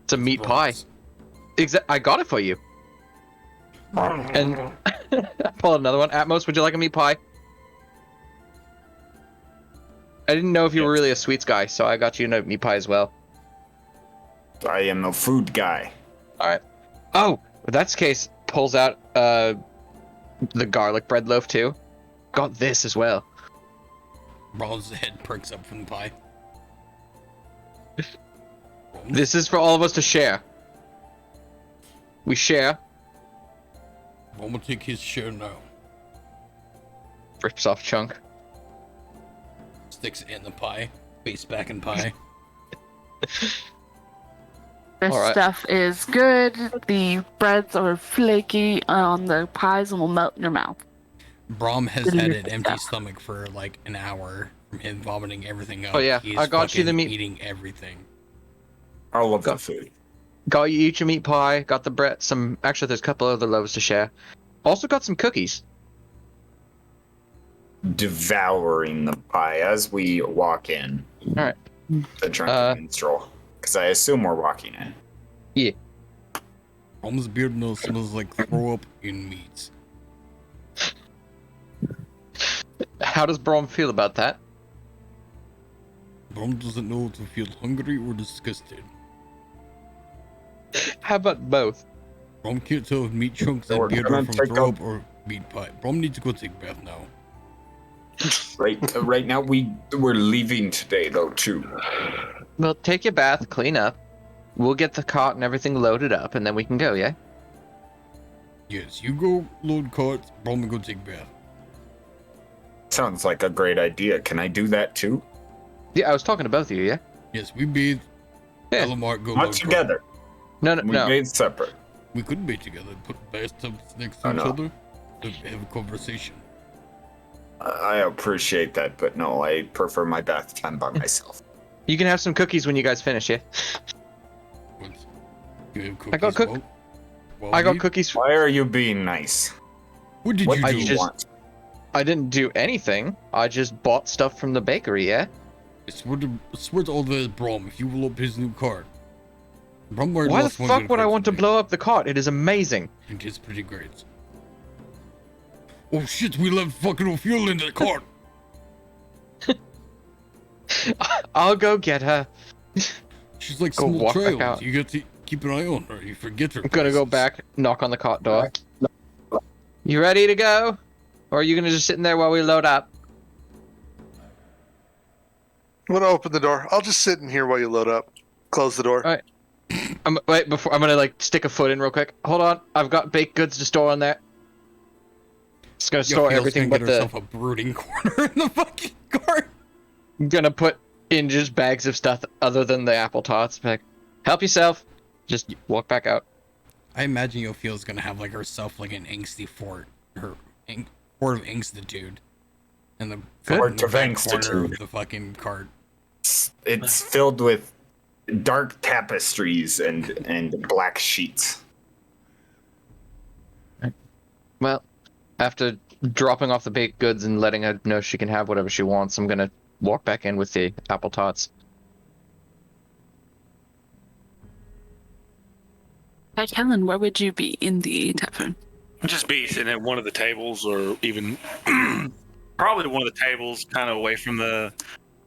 It's a meat pie. Surprise. I got it for you. And I pull another one. Atmos, would you like a meat pie? I didn't know if you were really a sweets guy, so I got you a meat pie as well. I am a food guy. Alright. Oh, in that case, pulls out the garlic bread loaf too. Got this as well. Brawl's head perks up from the pie. This is for all of us to share. We share. One will take his share now. Rips off chunk. Sticks it in the pie. Face back in pie. This Alright. stuff is good. The breads are flaky on the pies and will melt in your mouth. Braum has had an empty stomach for like an hour from him vomiting everything up. Oh, yeah. He's I got you the fucking meat- eating everything. All of the food. Got you each a meat pie. Got the bread. Actually, there's a couple other loaves to share. Also got some cookies. Devouring the pie as we walk in. All right. The drunken minstrel. Because I assume we're walking in. Yeah. Brom's beard now smells like throw up in meats. How does Brom feel about that? Brom doesn't know to feel hungry or disgusted. How about both? Brom can't tell if meat chunks and We're beard gonna are from take throw a- up or meat pie. Brom needs to go take a bath now. Right now we're leaving today though too. Well, take your bath, clean up. We'll get the cart and everything loaded up, and then we can go, yeah? Yes, you go load carts, Brom will go take a bath. Sounds like a great idea. Can I do that too? Yeah, I was talking to both of you, yeah? Yes, we bathe. Yeah. Alimar, go Not load together. No, no, We no. made separate. Cart. We could bathe together, put bathtubs next to Oh, each no. other to have a conversation. I appreciate that, but no, I prefer my bath time by myself. You can have some cookies when you guys finish, yeah? What? You have cookies I got cook- while I got we- cookies. Why are you being nice? What did What you do do? you just- want? I didn't do anything. I just bought stuff from the bakery, yeah? I swear to all the Brom, if you will up his new cart. Brom already Why the lost one fuck good would I cart want to today, blow up the cart? It is amazing. and it's pretty great. Oh shit, we left fucking fuel in the cart! I'll go get her. She's like Go small walk back trails. out. You got to keep an eye on her. You forget her. I'm gonna go places. back, knock on the cart door. You ready to go? Or are you gonna just sit in there while we load up? I'm gonna open the door. I'll just sit in here while you load up. Close the door. Alright. Wait, before I'm gonna like stick a foot in real quick. Hold on, I've got baked goods to store on there. Just gonna store Yofiel's everything gonna but get the. herself a brooding corner in the fucking cart. I'm gonna put in just bags of stuff other than the apple tarts. Like, help yourself. Just walk back out. I imagine Yofiel's gonna have like herself like an angsty fort of angstitude, and the Fort fucking of back corner angstitude. of the fucking cart. It's filled with dark tapestries and black sheets. Well, after dropping off the baked goods and letting her know she can have whatever she wants, I'm gonna walk back in with the apple tarts. Helen, where would you be in the tavern? Just be sitting at one of the tables, or even probably one of the tables, kind of away from the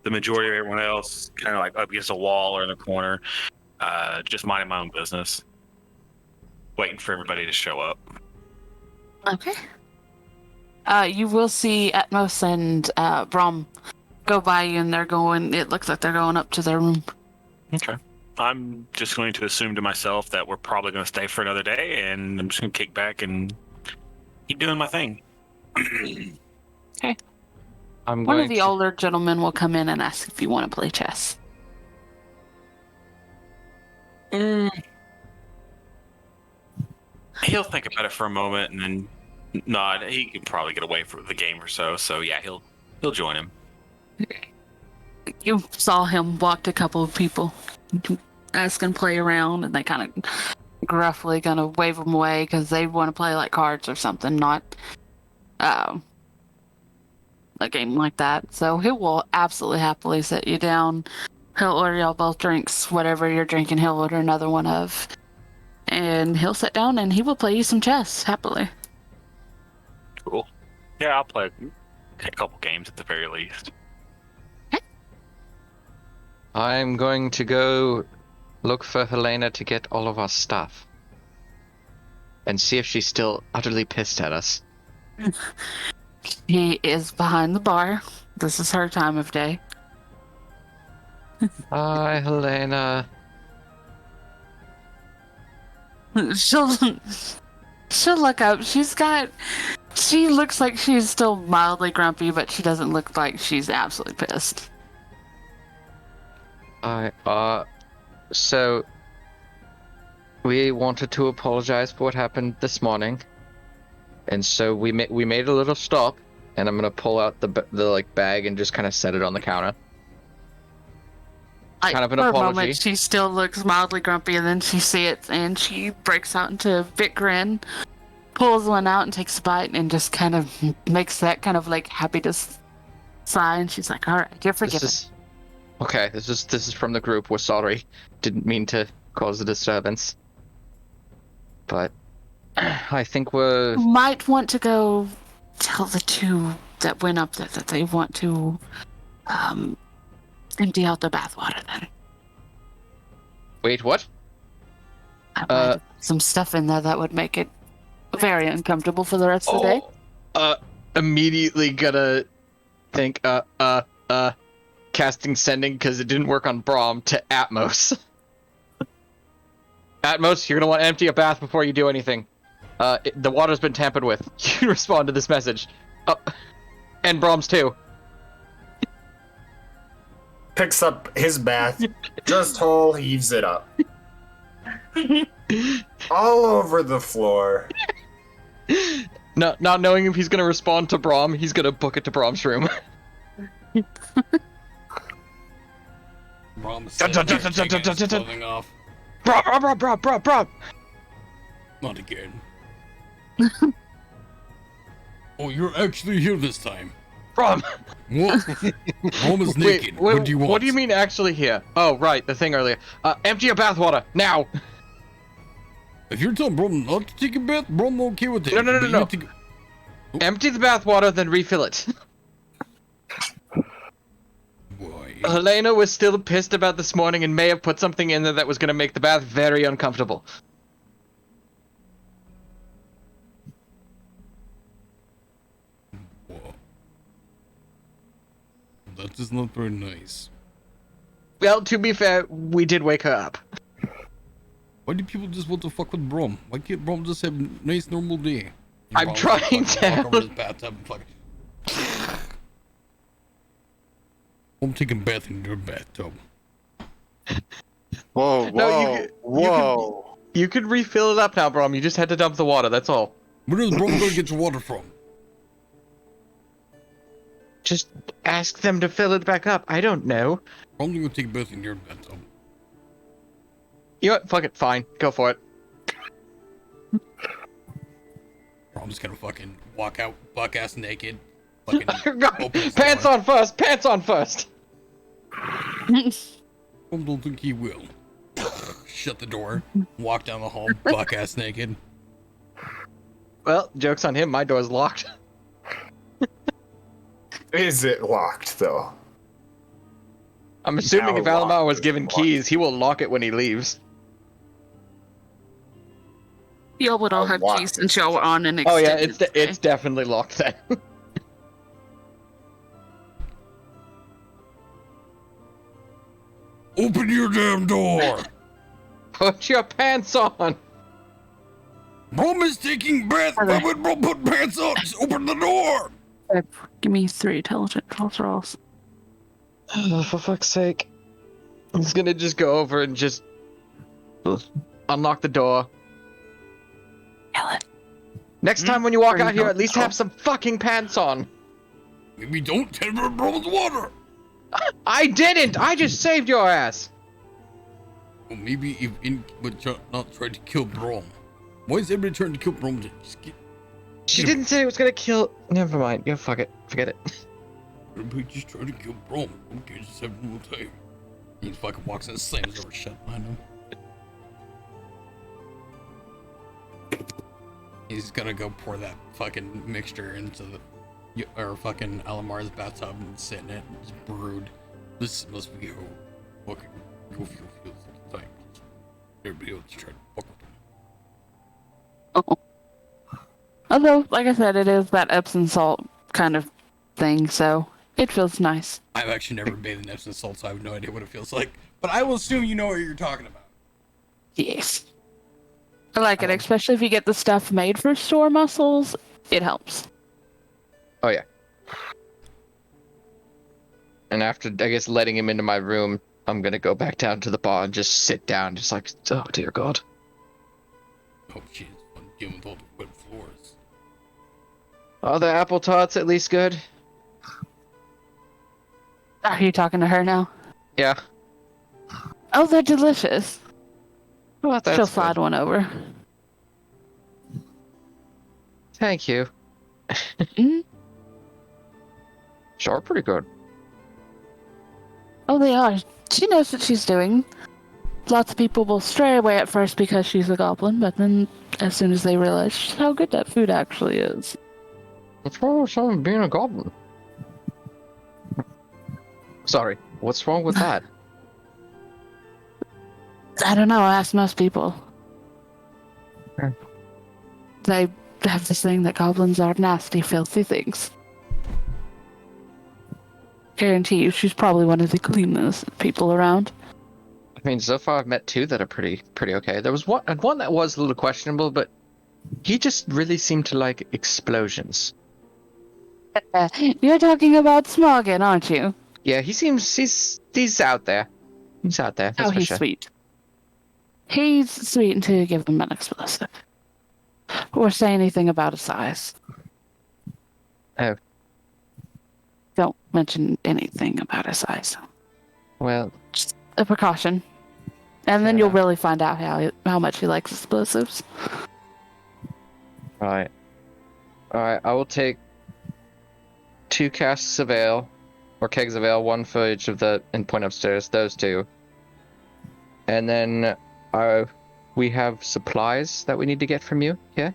majority of everyone else, kind of like up against a wall or in a corner, just minding my own business, waiting for everybody to show up. Okay. You will see Atmos and Brom go by you, and it looks like they're going up to their room. Okay. I'm just going to assume to myself that we're probably going to stay for another day, and I'm just going to kick back and keep doing my thing. I'm One going of the to... older gentlemen will come in and ask if you want to play chess. He'll think about it for a moment and then nod. He can probably get away from the game or so. So yeah, he'll join him. You saw him walk to a couple of people, ask and play around, and they kind of gruffly kind of wave him away because they want to play like cards or something, not a game like that. So he will absolutely happily sit you down. He'll order y'all both drinks, whatever you're drinking, he'll order another one of. And he'll sit down and he will play you some chess happily. Cool. Yeah, I'll play a couple games at the very least. I'm going to go look for Helena to get all of our stuff. And see if she's still utterly pissed at us. He is behind the bar. This is her time of day. Hi, Helena. She'll look up. She looks like she's still mildly grumpy, but she doesn't look like she's absolutely pissed. So we wanted to apologize for what happened this morning, and so we made a little stop, and I'm gonna pull out the like bag and just kind of set it on the counter. Kind of an for apology. a moment, she still looks mildly grumpy, and then she sees it, and she breaks out into a big grin. pulls one out and takes a bite and just kind of makes that kind of like happy to sigh. And she's like, "All right, you're forgiven." Okay. This is from the group. We're sorry. Didn't mean to cause a disturbance. But I think we're. You might want to go tell the two that went up there that they want to empty out the bathwater. Then. Wait, what? I might have some stuff in there that would make it very uncomfortable for the rest of the day. Immediately gonna think, casting sending because it didn't work on Braum to Atmos. Atmos, you're gonna want to empty a bath before you do anything. The water's been tampered with. You respond to this message. And Braum's too. Picks up his bath, just whole heaves it up. All over the floor. Not knowing if he's gonna respond to Braum, he's gonna book it to Braum's room. Braum is taking his clothing off. Braum! Not again. Oh, you're actually here this time. Braum! What? Braum is naked. Wait, What do you want? What do you mean actually here? Oh, right, the thing earlier. Empty your bathwater, now! If you're telling Braum not to take a bath, Braum okay with it. No. Empty the bathwater, then refill it. Boy. Helena was still pissed about this morning and may have put something in there that was gonna make the bath very uncomfortable. Whoa. That is not very nice. Well, to be fair, we did wake her up. Why do people just want to fuck with Braum? Why can't Braum just have a nice normal day? I'm Braum trying just to walk over help. his bathtub and fucking... I'm taking a bath in your bathtub. Whoa, No, whoa. You could refill it up now, Braum. You just had to dump the water, that's all. Where does Braum go to get your water from? Just ask them to fill it back up. I don't know. Braum's gonna take a bath in your bathtub. You know what? Fuck it. Fine. Go for it. Braum's gonna fucking walk out buck ass naked. Fucking open his Pants door. on first! Pants on first! Braum don't think he will. Shut the door. Walk down the hall buck ass naked. Well, joke's on him. My door's locked. Is it locked, though? I'm assuming Now if Alimar locked was is given locked. keys, he will lock it when he leaves. Y'all would all have Why? keys since y'all were on an Oh yeah, extended it's stay. definitely locked then. Open your damn door! Put your pants on! Braum is taking bath. Why would Braum put pants on? Just open the door! Give me 3 intelligent rolls. Oh, for fuck's sake. He's gonna just go over and just unlock the door. Helen. Next time when you walk Or you out here, don't at least know. have some fucking pants on. Maybe don't temper Braum's water. I didn't! I just saved your ass! Well, maybe if but not try to kill Braum. Why is everybody trying to kill Braum? Just get... She Get him. didn't say it was gonna kill. Never mind. Yeah, fuck it. Forget it. Everybody just trying to kill Braum. Okay, just have a little time. He fucking walks in and slams the door shut behind him. He's gonna go pour that fucking mixture into the or fucking Alimar's bathtub and sit in it and just brood. This must be how fucking Yofiel feels at the time. Everybody else trying to fuck with him. Oh. Although, like I said, it is that Epsom salt kind of thing, so it feels nice. I've actually never bathed in Epsom salt, so I have no idea what it feels like. But I will assume you know what you're talking about. Yes. I like it, especially if you get the stuff made for store mussels. It helps. Oh yeah. And after, I guess, letting him into my room, I'm gonna go back down to the bar and just sit down, just like, oh dear God. Oh shit, it's fun dealing with all the wet floors. Are the apple tarts at least good? Are you talking to her now? Yeah. Oh, they're delicious. Well, that's She'll good. slide one over. Thank you. Mhm. Sure, pretty good. Oh, they are. She knows what she's doing. Lots of people will stray away at first because she's a goblin, but then as soon as they realize how good that food actually is. What's wrong with someone being a goblin? Sorry, what's wrong with that? I don't know, I ask most people. Okay. They have this thing that goblins are nasty, filthy things. Guarantee you, she's probably one of the cleanest people around. I mean, so far I've met two that are pretty okay. There was one that was a little questionable, but he just really seemed to like explosions. You're talking about Smoggin, aren't you? Yeah, he's out there. He's out there. That's Oh, for he's sure. sweet. He's sweet until you give him an explosive. Or say anything about his size. Oh, Don't mention anything about his size. well, Just a precaution. And then Fair you'll enough. really find out how much he likes explosives. right. Alright, I will take 2 casks of ale, or kegs of ale, 1 for each of the, and point upstairs, those 2. And then, we have supplies that we need to get from you, yeah?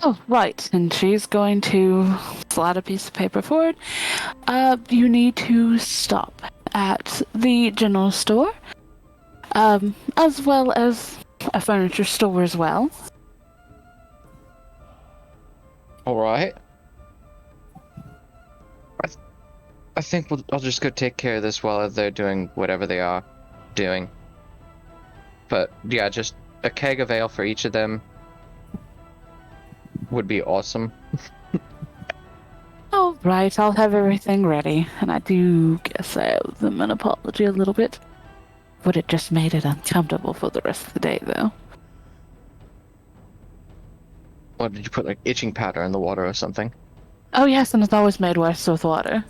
Oh, right. And she's going to slide a piece of paper forward. You need to stop at the general store, as well as a furniture store as well. Alright. I think I'll just go take care of this while they're doing whatever they are doing. But, yeah, just a keg of ale for each of them would be awesome. All right, I'll have everything ready. And I do guess I owe them an apology a little bit. Would it just made it uncomfortable for the rest of the day, though? What, did you put, like, itching powder in the water or something? Oh, yes, and it's always made worse with water.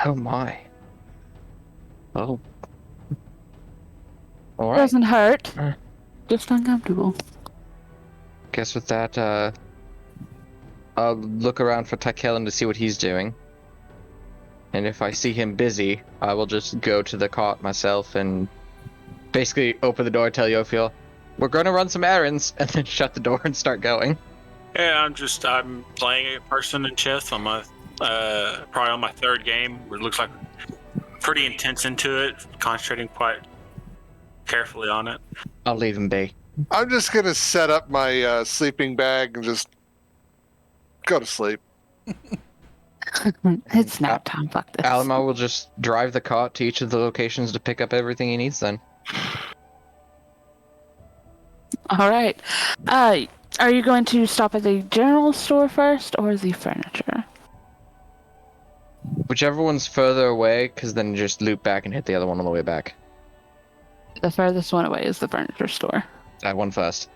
Oh my. Oh. Alright. Doesn't hurt. Uh. Just uncomfortable. Guess with that, I'll look around for Tichellen to see what he's doing. And if I see him busy, I will just go to the cart myself and basically open the door, tell Yofiel, we're gonna run some errands, and then shut the door and start going. Yeah, I'm playing a person in chess on my probably on my 3rd game. It looks like pretty intense into it, concentrating quite carefully on it. I'll leave him be. I'm just gonna set up my sleeping bag and just go to sleep. It's nap time, fuck this. Alimar will just drive the cart to each of the locations to pick up everything he needs then. Alright. Are you going to stop at the general store first, or the furniture? Whichever one's further away, because then just loop back and hit the other one on the way back. The furthest one away is the furniture store. That one first.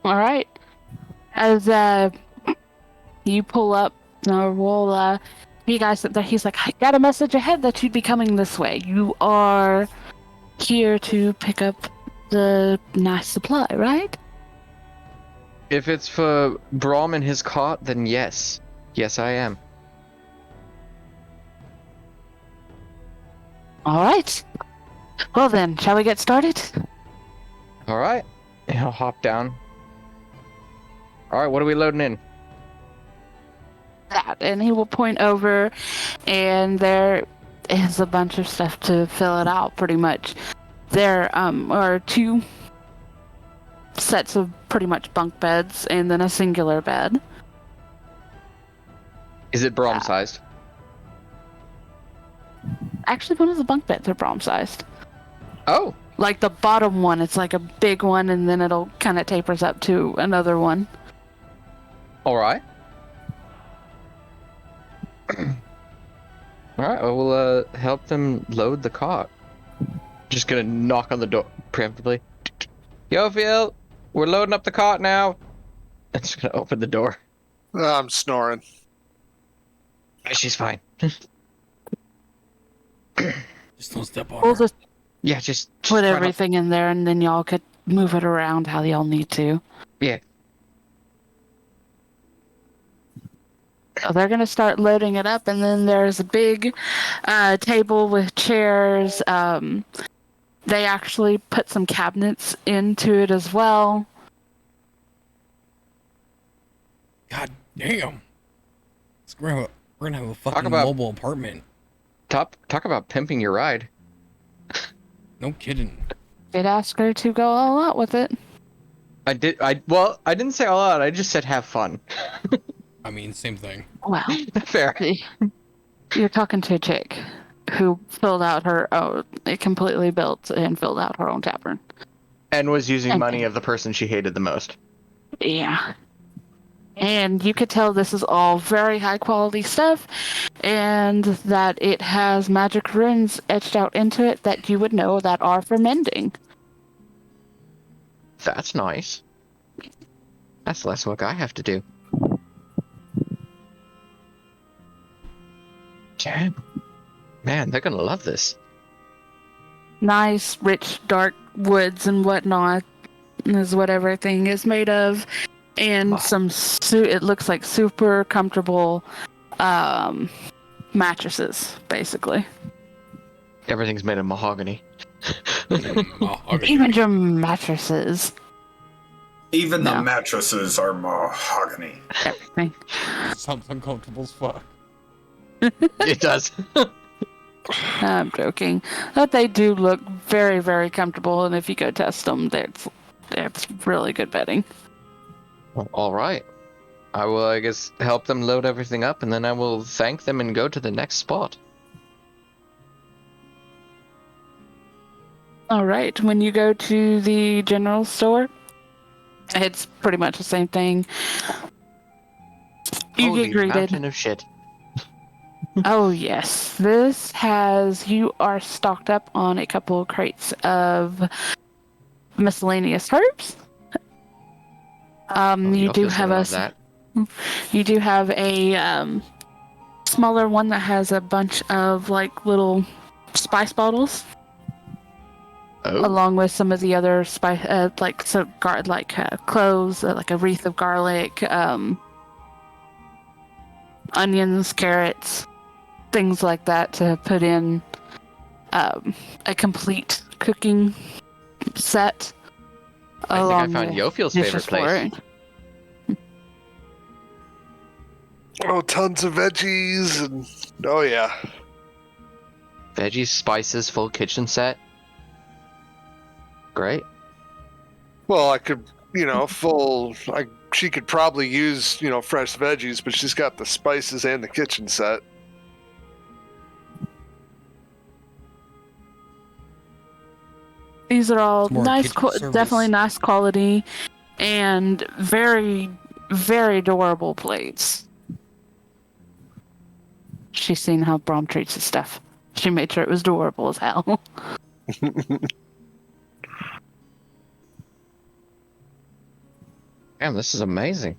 Alright. As you pull up, you guys sit there, he's like, I got a message ahead that you'd be coming this way. You are here to pick up the nice supply, right? If it's for Braum and his cart, then yes. Yes, I am. Alright. Well then, shall we get started? Alright. I'll hop down. Alright, what are we loading in? That, and he will point over, and there is a bunch of stuff to fill it out, pretty much. There are 2 sets of pretty much bunk beds, and then a singular bed. Is it Braum sized? Actually, one of the bunk beds are Braum-sized. Oh! Like the bottom one, it's like a big one, and then it'll kind of tapers up to another one. Alright. Alright, I will help them load the cart. Just gonna knock on the door preemptively. Yofiel, we're loading up the cart now. I'm just gonna open the door. I'm snoring. She's fine. Just don't step on We'll her. just Yeah, just put try not- everything in there, and then y'all could move it around how y'all need to. Yeah. So they're going to start loading it up, and then there's a big table with chairs. They actually put some cabinets into it as well. God damn. We're gonna have a fucking about- mobile apartment. Talk about pimping your ride. No kidding. Did ask her to go all out with it. I didn't say all out. I just said have fun. I mean, same thing. Wow. Fair. You're talking to a chick who filled out her own, completely built and filled out her own tavern. And was using And- money of the person she hated the most. Yeah. And you could tell this is all very high quality stuff, and that it has magic runes etched out into it that you would know that are for mending. That's nice. That's less work I have to do. Damn. Man, they're gonna love this. Nice, rich, dark woods and whatnot is what everything is made of. And Wow. it looks like super comfortable mattresses, basically. Everything's made of mahogany. Mahogany. Even your mattresses. Even No. the mattresses are mahogany. Everything. Sounds uncomfortable as fuck. It does. I'm joking. But they do look very, very comfortable, and if you go test them, it's really good bedding. Well, all right. I will, I guess, help them load everything up, and then I will thank them and go to the next spot. All right. When you go to the general store, it's pretty much the same thing. You Holy get greeted. mountain of shit. Oh yes, you are stocked up on a couple of crates of miscellaneous herbs. You do have that. a smaller one that has a bunch of like little spice bottles, Oh, along with some of the other spice, cloves, like a wreath of garlic, onions, carrots, things like that to put in a complete cooking set. I think I along found with Yofiel's dishes favorite for place. it. Oh, tons of veggies and oh yeah. Veggies, spices, full kitchen set. Great. Well, I could, she could probably use, fresh veggies, but she's got the spices and the kitchen set. These are all It's more nice, kitchen service. definitely nice quality, and very, very adorable plates. She's seen how Braum treats his stuff. She made sure it was adorable as hell. Damn, this is amazing.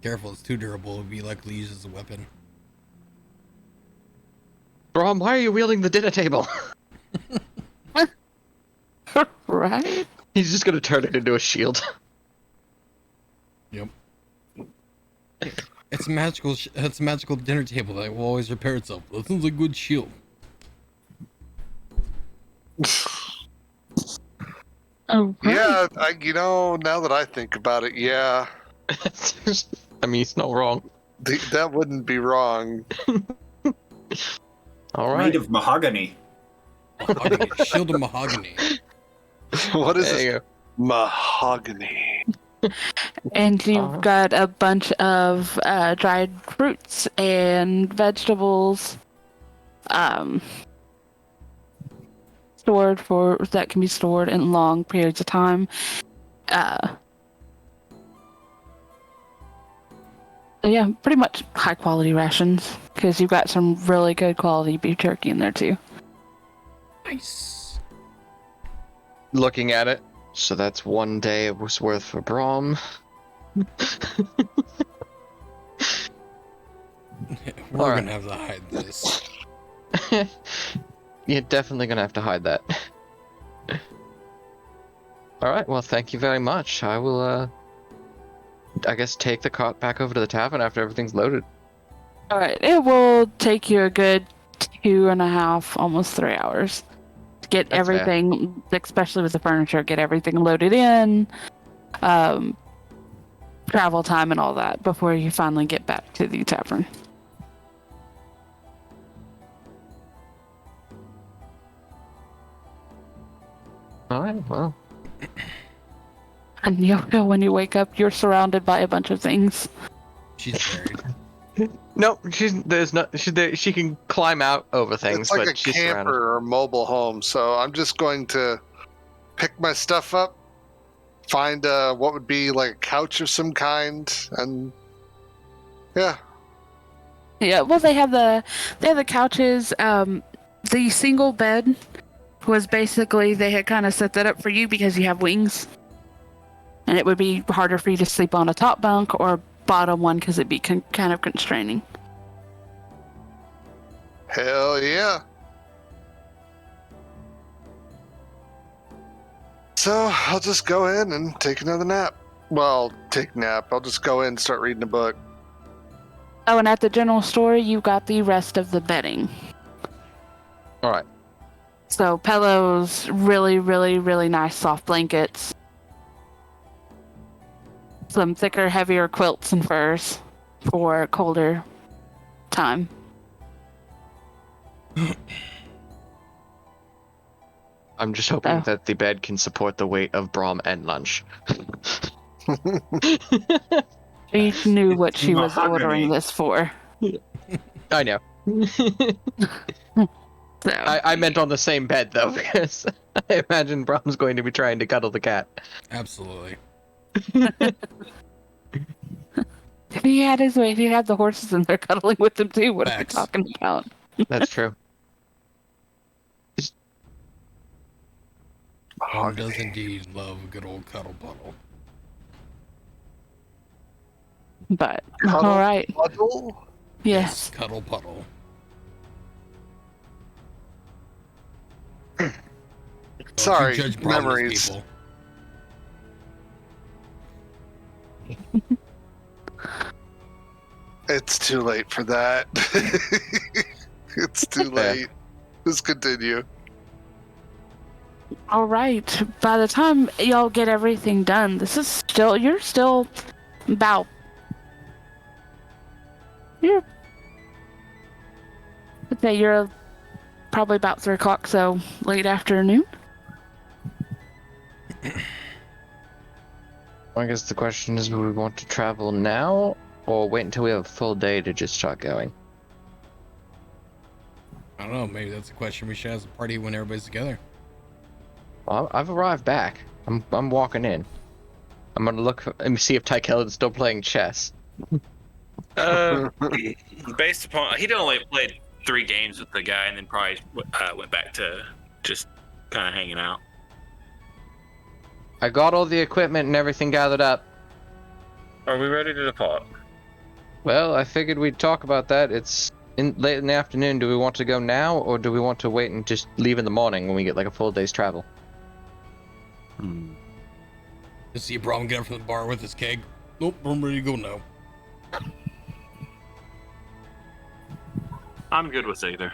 Careful, it's too durable. It'd be likely used as a weapon. Braum, why are you wielding the dinner table? Right? He's just gonna turn it into a shield. Yep. It's a magical. It's a magical dinner table that will always repair itself. That sounds like a good shield. Oh, right. Yeah, now that I think about it, yeah, I mean, he's not wrong. that wouldn't be wrong. All right. Made of mahogany. Mahogany. Shield of mahogany. What is There you this? go. Mahogany. And you've Uh-huh. got a bunch of dried fruits and vegetables that can be stored in long periods of time. Yeah, pretty much high quality rations, because you've got some really good quality beef jerky in there too. Nice. Looking at it. So that's one day it was worth for Braum. We're Alright. gonna have to hide this. You're definitely gonna have to hide that. Alright, well, thank you very much. I will, I guess take the cart back over to the tavern after everything's loaded. Alright, it will take you a good 2.5, almost 3 hours to get That's fair. everything, especially with the furniture, get everything loaded in, travel time and all that before you finally get back to the tavern. Alright, well. And Yoko, when you wake up, you're surrounded by a bunch of things. She's buried. No, she can climb out over things, It's like but a she's camper surrounded. or mobile home, so I'm just going to pick my stuff up, find what would be like a couch of some kind, and yeah. Yeah, well, they have the couches. The single bed was basically they had kind of set that up for you because you have wings, and it would be harder for you to sleep on a top bunk or bottom one because it'd be kind of constraining. Hell yeah. So I'll just go in and take another nap. Well, take a nap. I'll just go in and start reading a book. Oh, and at the general store, you got the rest of the bedding. Alright. So pillows, really, really, really nice soft blankets. Some thicker, heavier quilts and furs for colder time. I'm just hoping Oh. that the bed can support the weight of Braum and lunch. She knew what she was Mahogany. ordering this for. I know. So I meant on the same bed, though, because I imagine Braum's going to be trying to cuddle the cat. Absolutely. if he had his way, if he had the horses in there cuddling with him too, what are we Facts. talking about? That's true. Mom does indeed love a good old cuddle puddle. But Cuddle all right, Puddle? yes. Cuddle puddle. Sorry, Don't you judge Brahma's memories. people. It's too late for that. It's too Fair. late. Just continue. All right. By the time y'all get everything done, you're still about I'd say you're probably about 3 o'clock, so late afternoon. I guess the question is, do we want to travel now, or wait until we have a full day to just start going? I don't know. Maybe that's a question we should ask the party when everybody's together. Well, I've arrived back. I'm walking in. I'm gonna look and see if Tykellen's still playing chess. Based upon he'd only played 3 games with the guy, and then probably went back to just kind of hanging out. I got all the equipment and everything gathered up. Are we ready to depart? Well, I figured we'd talk about that. It's late in the afternoon. Do we want to go now, or do we want to wait and just leave in the morning when we get like a full day's travel? You see Braum get up from the bar with his keg. Nope, I'm ready to go now. I'm good with either.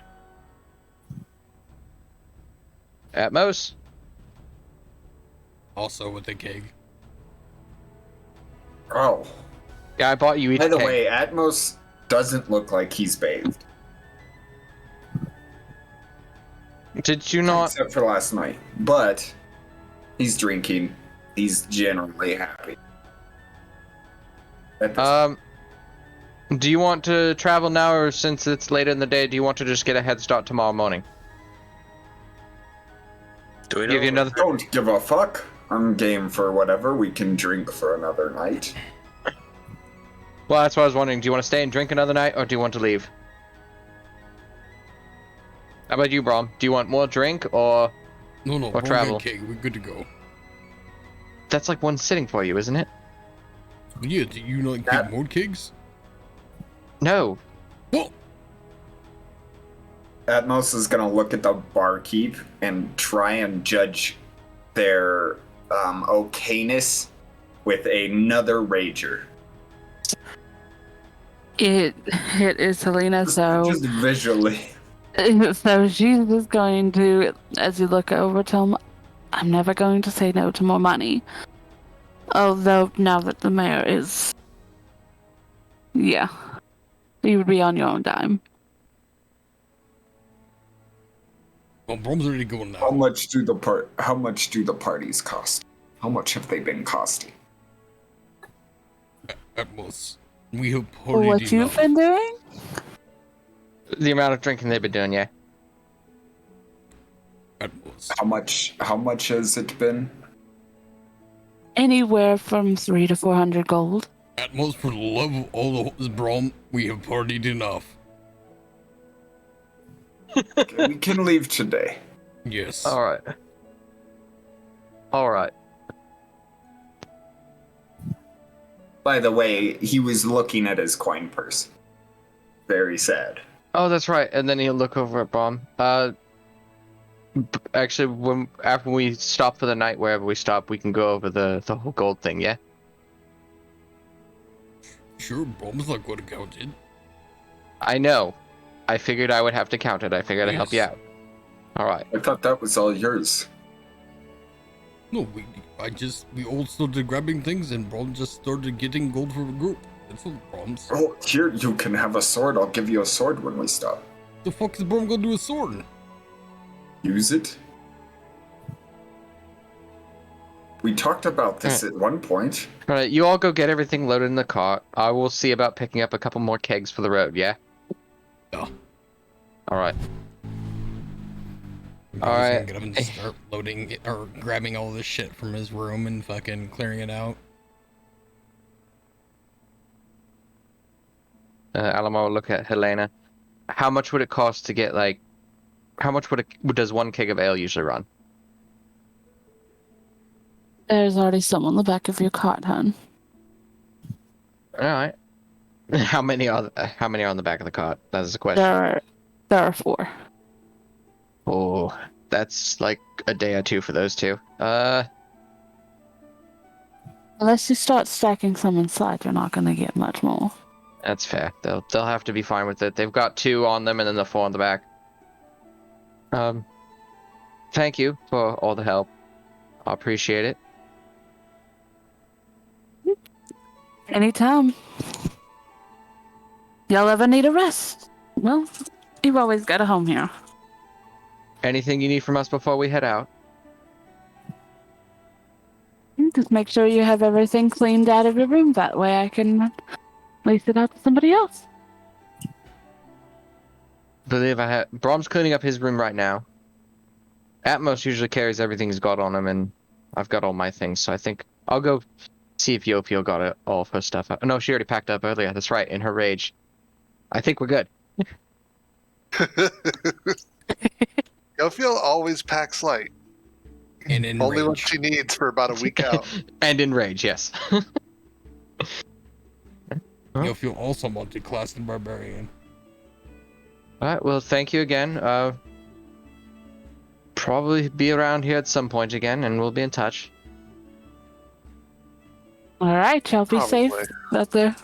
Atmos? Also with the keg. Oh, Yeah, I bought you each by the keg. way, Atmos doesn't look like he's bathed. Did you not? Except for last night. But he's drinking. He's generally happy. At this- Do you want to travel now, or since it's later in the day, do you want to just get a head start tomorrow morning? Do we Give you another. Don't give a fuck. I'm game for whatever. We can drink for another night. Well, that's what I was wondering. Do you want to stay and drink another night, or do you want to leave? How about you, Braum? Do you want more drink, or No, Or we're travel. good, keg. We're good to go. that's like one sitting for you, isn't it? Yeah, do you not That- keep more kegs? No. Well, Atmos is gonna look at the barkeep and try and judge their okayness with another rager. It is Helena, so Just visually. so she's just going to, as you look over, tell him, I'm never going to say no to more money. Although now that the mayor is, yeah, you would be on your own dime. Well, Brom's already going now. How much do the parties cost? How much have they been costing? Atmos, we have For partied what enough. you've been doing? The amount of drinking they've been doing, yeah. Atmos. How much has it been? Anywhere from 300 to 400 gold. Atmos, for the love of all the Brom, we have partied enough. Okay, we can leave today. Yes. Alright. Alright. By the way, he was looking at his coin purse. Very sad. Oh, that's right. And then he'll look over at Brom. Actually, after we stop for the night, wherever we stop, we can go over the whole gold thing, yeah? Sure, Brom's not going to count it. I know. I figured I would have to count it. I figured I'd help you out. Alright. I thought that was all yours. No, we all started grabbing things and Brom just started getting gold for the group. That's all Brom's. Oh, here, you can have a sword. I'll give you a sword when we stop. The fuck is Brom gonna do with a sword? Use it? We talked about this at one point. Alright, you all go get everything loaded in the cart. I will see about picking up a couple more kegs for the road, yeah? Yeah. Alright. Alright. Get up and start loading it, or grabbing all this shit from his room and fucking clearing it out. Alimar will look at Helena. How much would it cost to get, like... How much does one keg of ale usually run? There's already some on the back of your cart, hon. Alright. How many are on the back of the cart? That is the question. There are 4. Oh, that's like a day or two for those two. Unless you start stacking some inside, you're not gonna get much more. That's fair. They'll have to be fine with it. They've got 2 on them and then the 4 on the back. Thank you for all the help. I appreciate it. Anytime. Y'all ever need a rest? Well, you've always got a home here. Anything you need from us before we head out? Just make sure you have everything cleaned out of your room. That way I can lease it out to somebody else. Believe I have. Brom's cleaning up his room right now. Atmos usually carries everything he's got on him, and I've got all my things, so I think I'll go see if Yofiel got all of her stuff out. No, she already packed up earlier. That's right, in her rage. I think we're good. Yofiel always packs light. And in Only rage. what she needs for about a week out. And in rage, yes. Yofiel also multi-classed and barbarian. Alright, well, thank you again. Probably be around here at some point again, and we'll be in touch. Alright, y'all be safe out there.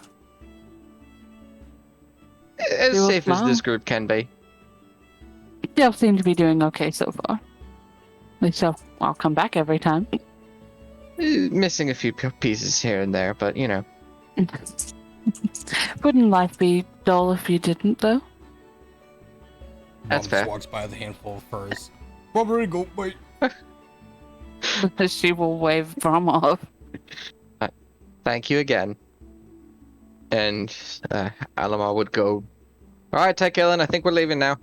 As You safe as smile. this group can be. Y'all seem to be doing okay so far. At least I'll come back every time. Missing a few pieces here and there, but you know. Wouldn't life be dull if you didn't, though? That's Mom fair. just walks by with a handful of furs. Barbarian, go, wait. She will wave Brom off. Thank you again. And Alimar would go. Alright, Tichellen, I think we're leaving now.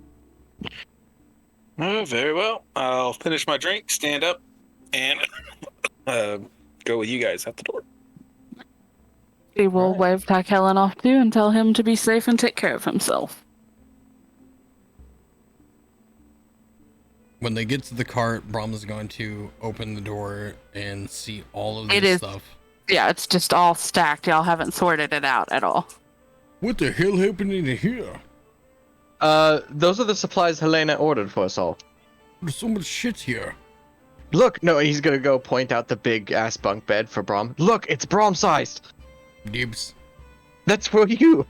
Oh, very well. I'll finish my drink, stand up, and go with you guys out the door. She will wave Tichellen off too and tell him to be safe and take care of himself. When they get to the cart, Brom is going to open the door and see all of It this is- stuff. Yeah, it's just all stacked. Y'all haven't sorted it out at all. What the hell happened in here? Those are the supplies Helena ordered for us all. There's so much shit here. Look, no, he's gonna go point out the big ass bunk bed for Braum. Look, it's Braum sized. Dibs. That's for you.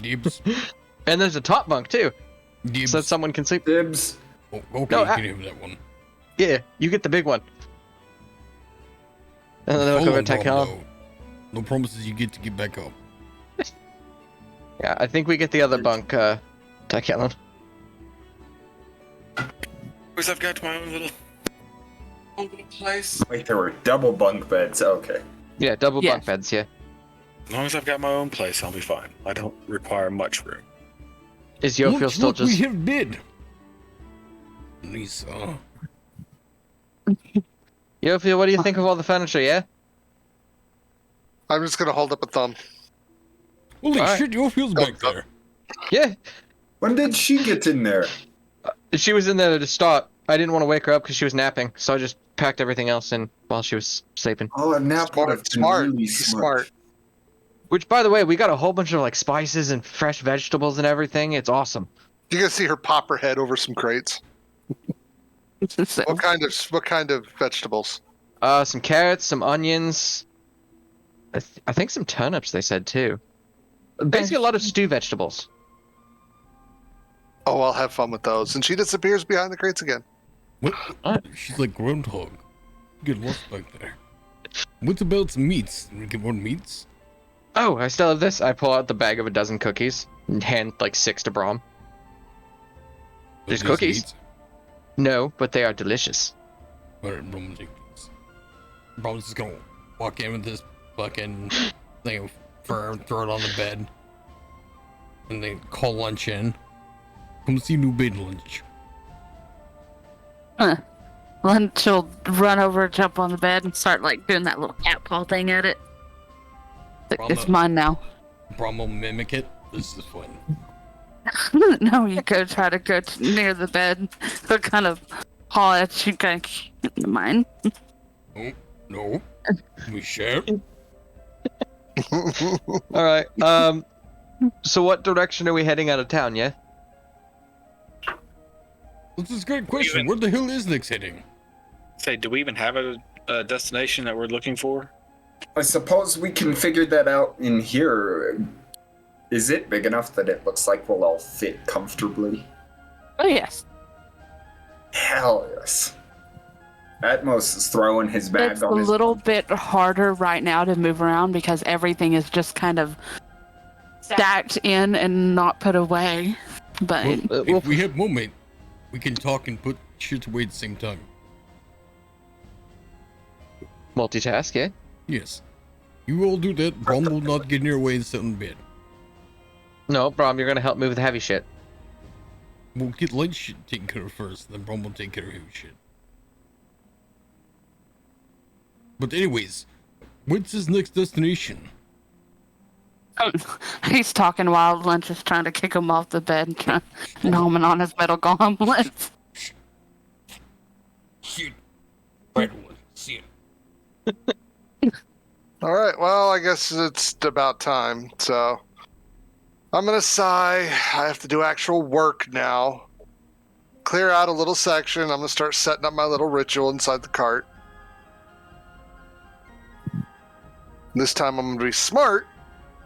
Dibs. And there's a top bunk too, Dibs. so that someone can sleep. Dibs. Oh, okay, No, you can have that one. Yeah, you get the big one. And then they'll Hold go on, take Brom, on. though. No promises you get to get back up. Yeah, I think we get the other bunk, Tichellen. Because I've got my own little place. Wait, there were double bunk beds. Okay. Yeah, double Yes. bunk beds, yeah. As long as I've got my own place, I'll be fine. I don't require much room. Is Yofiel Look still what just... we have did. Lisa. Yofiel, what do you think of all the furniture, yeah? I'm just gonna hold up a thumb. Holy Alright. shit, your feels back there. Yeah, When did she get in there? she was in there to start. I didn't want to wake her up because she was napping, so I just packed everything else in while she was sleeping. Oh, a nap would have Smart, been smart, really smart. Which, by the way, we got a whole bunch of like spices and fresh vegetables and everything. It's awesome. You can see her pop her head over some crates. So, What kind of vegetables? Some carrots, some onions. I think some turnips. They said too. Basically, a lot of stew vegetables. Oh, I'll have fun with those. And she disappears behind the crates again. What? What? She's like groundhog. You get lost back there. What about some meats? Can we get more meats? Oh, I still have this. I pull out the bag of a dozen cookies and hand like 6 to Braum. There's Those cookies. meats? No, but they are delicious. Alright, Brom, take these. Brom's just gonna walk in with this fucking thing of fur, throw it on the bed, and then call lunch in. Come see new bed lunch. Lunch will run over, jump on the bed, and start like doing that little cat paw thing at it. It's mine now. Brom will mimic it. This is fun. No, you go try to go near the bed. They'll kind of paw at you, kind of mine. Oh, no. We share. All right. So what direction are we heading out of town? Yeah. This is a great question. Where the hell is Nick's heading? Say, do we even have a destination that we're looking for? I suppose we can figure that out in here. Is it big enough that it looks like we'll all fit comfortably? Oh yes. Hell yes. Atmos is throwing his bag It's a on his... little bit harder right now to move around because everything is just kind of stacked in and not put away. But If we have moment, we can talk and put shit away at the same time. Multitask, yeah. Yes. You all do that, Brom will not get in your way and sit in bed. No, Braum, you're gonna help move the heavy shit. We'll get light shit taken care of first, then Brom will take care of heavy shit. But anyways, what's his next destination? he's talking while Lunch is trying to kick him off the bed and trying gnawing on his metal gauntlets. Shit. Right one. See it. All right, well, I guess it's about time. So I'm going to sigh. I have to do actual work now. Clear out a little section. I'm going to start setting up my little ritual inside the cart. This time I'm going to be smart.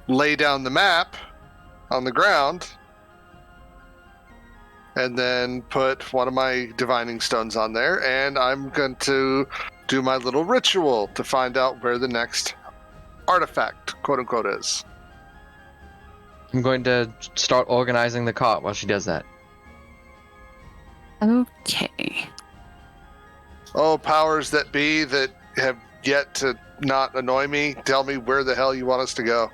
Lay down the map on the ground. And then put one of my divining stones on there. And I'm going to do my little ritual to find out where the next artifact, quote unquote, is. I'm going to start organizing the cart while she does that. Okay. Oh, powers that be that have yet to not annoy me, tell me where the hell you want us to go.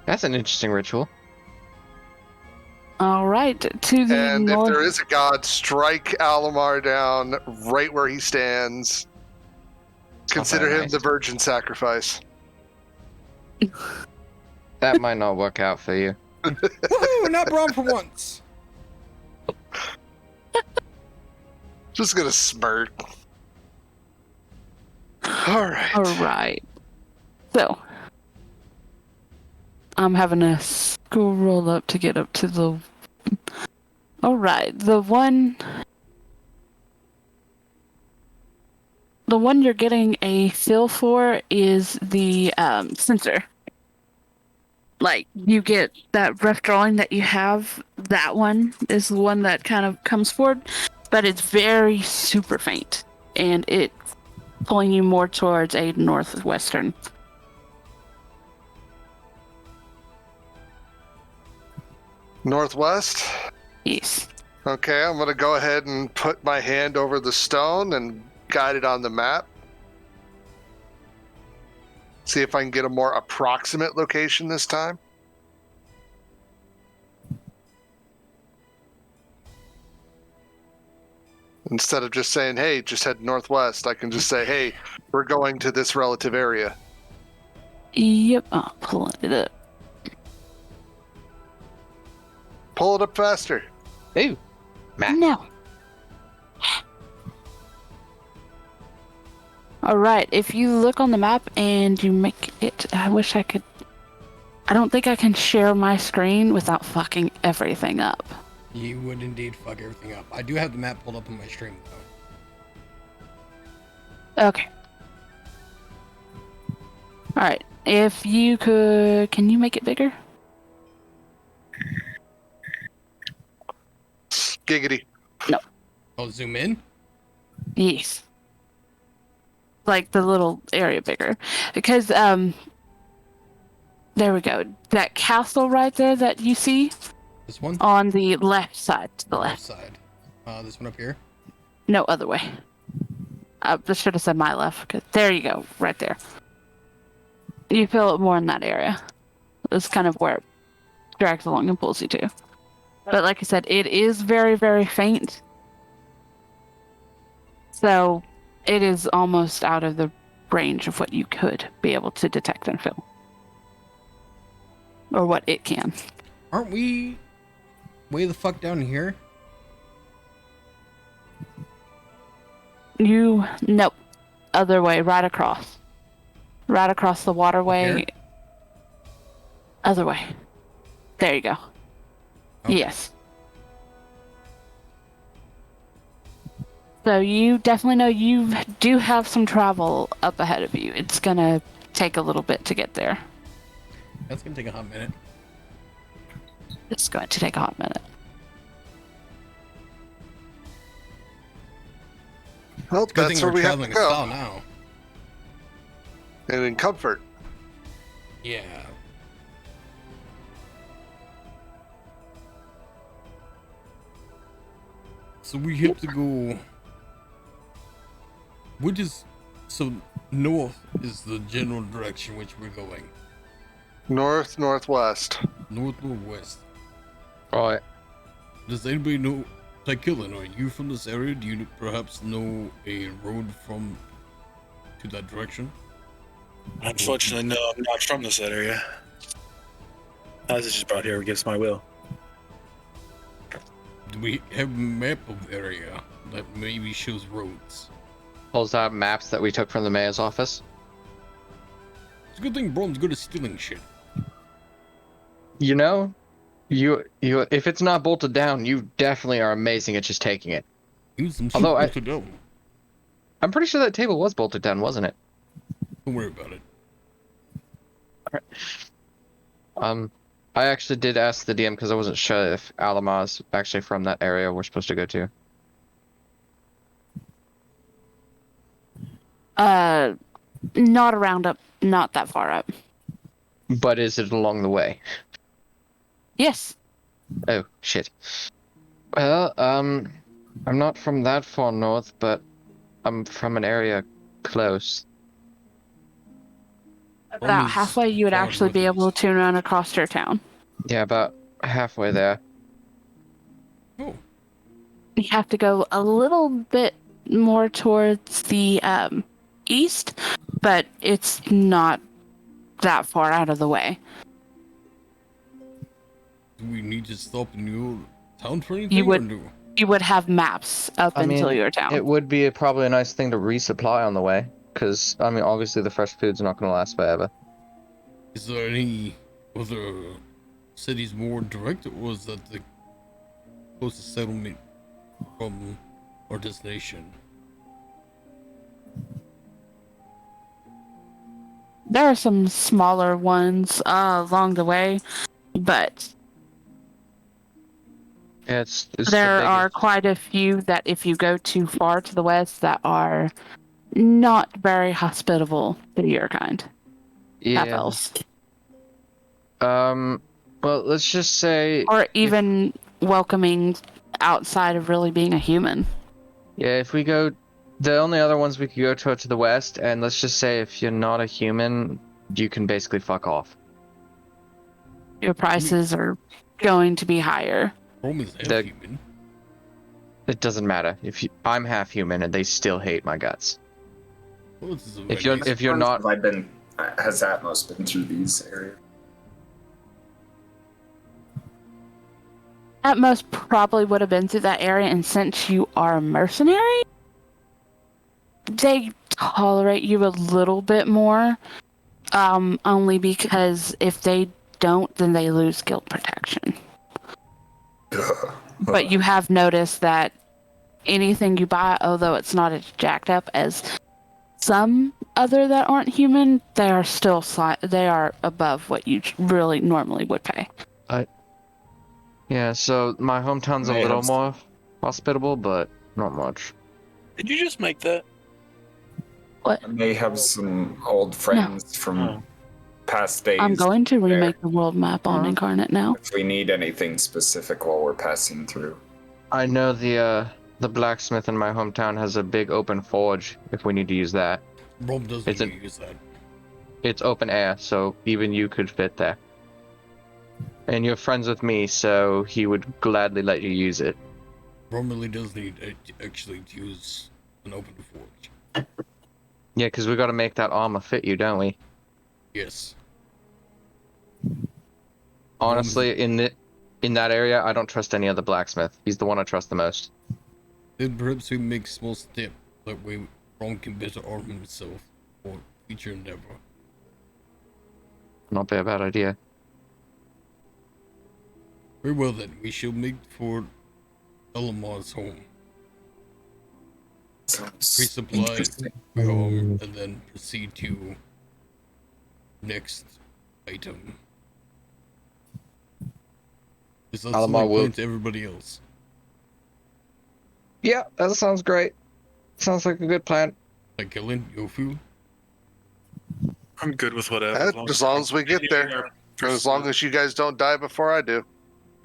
That's an interesting ritual. All right, to the And north. if there is a god, strike Alimar down right where he stands. Consider very him nice. the virgin sacrifice. That might not work out for you. Woohoo! Not Brom for once. Just gonna smirk. All right. All right. So, I'm having a scroll up to get up to the... Alright, the one you're getting a feel for is the sensor. Like, you get that rough drawing that you have, that one is the one that kind of comes forward, but it's very super faint, and it's pulling you more towards a northwestern. Northwest? Yes. Okay, I'm going to go ahead and put my hand over the stone and guide it on the map. See if I can get a more approximate location this time. Instead of just saying, hey, just head northwest, I can just say, hey, we're going to this relative area. Yep, I'm pulling it up. Pull it up faster. Ooh, map. No. Alright, if you look on the map and you make it... I wish I could... I don't think I can share my screen without fucking everything up. You would indeed fuck everything up. I do have the map pulled up on my stream, though. Okay. Alright, if you could... Can you make it bigger? Giggity. Oh, zoom in? Yes. Like the little area bigger. Because, there we go. That castle right there that you see This one? on the left side, to the Left left. side. This one up here? No, other way. I should have said my left. 'Cause there you go, right there. You feel it more in that area. That's kind of where it drags along and pulls you to. But like I said, it is very, very faint. So it is almost out of the range of what you could be able to detect and feel. Or what it can. Aren't we way the fuck down here? Nope. Other way, right across. Right across the waterway. Here? Other way. There you go. Okay. Yes. So you definitely know you do have some travel up ahead of you. It's gonna take a little bit to get there. That's gonna take a hot minute. It's going to take a hot minute. Well, Good that's thing where we're we have traveling to in go. style now. And in comfort. Yeah. So we have to go. Which is so north is the general direction which we're going. North, northwest. North or west. Alright. Does anybody know? Tichellen, are you from this area? Do you perhaps know a road to that direction? Unfortunately, no, I'm not from this area. I was just brought here against my will. Do we have a map of the area that maybe shows roads? Pulls out maps that we took from the mayor's office. It's a good thing Braum's good at stealing shit. You know, you if it's not bolted down, you definitely are amazing at just taking it. Use some shit Although to do. I'm pretty sure that table was bolted down, wasn't it? Don't worry about it. I actually did ask the DM because I wasn't sure if Alimar's actually from that area we're supposed to go to. Not around up, not that far up. But is it along the way? Yes. Oh, shit. Well, I'm not from that far north, but I'm from an area close. About halfway, you would far actually be able northeast. to run across your town. Yeah, about halfway there. Oh, You have to go a little bit more towards the east, but it's not that far out of the way. do we need to stop in your town for anything? would- Or no? You would have maps up I until mean, your town. It would be probably a nice thing to resupply on the way, because, I mean, obviously the fresh food's not going to last forever. Is there any other cities more direct, or was that the closest settlement from our destination? There are some smaller ones along the way, but It's there are quite a few that if you go too far to the west that are not very hospitable to your kind. Half yeah. elves. Well, let's just say, Or even welcoming outside of really being a human. yeah, if we go, the only other ones we could go to the west, and let's just say if you're not a human, you can basically fuck off. Your prices are going to be higher. Rome is The- human. It doesn't matter. I'm half human, and they still hate my guts. Well, this is a If very- you're not, Has Atmos been through these areas? Atmos probably would have been through that area, and since you are a mercenary, they tolerate you a little bit more. Only because if they don't, then they lose guild protection. But you have noticed that anything you buy, although it's not as jacked up as some other that aren't human, they are still they are above what you really normally would pay. yeah. So my hometown's a May little have- more hospitable, but not much. Did you just make that? What? I may have some old friends from past days. I'm going to there. remake the world map on Incarnate now. If we need anything specific while we're passing through. I know the blacksmith in my hometown has a big open forge. If we need to use that, Rome doesn't It's need to use that. it's open air, so even you could fit there. And you're friends with me, so he would gladly let you use it. Rome really does need actually to use an open forge. Yeah, because we got to make that armor fit you, don't we? Yes. Honestly, in that area, I don't trust any other blacksmith. He's the one I trust the most. Then perhaps we make small step that way Rome can better arm himself for future endeavor. Not be a bad idea. Very well then, we shall make for Alimar's home. Sounds Resupply, interesting. and then proceed to next item. Is that Alimar something will- planned to everybody else? Yeah, that sounds great. Sounds like a good plan. Like Yofiel? I'm good with whatever. As long as we get there. And as long as you guys don't die before I do.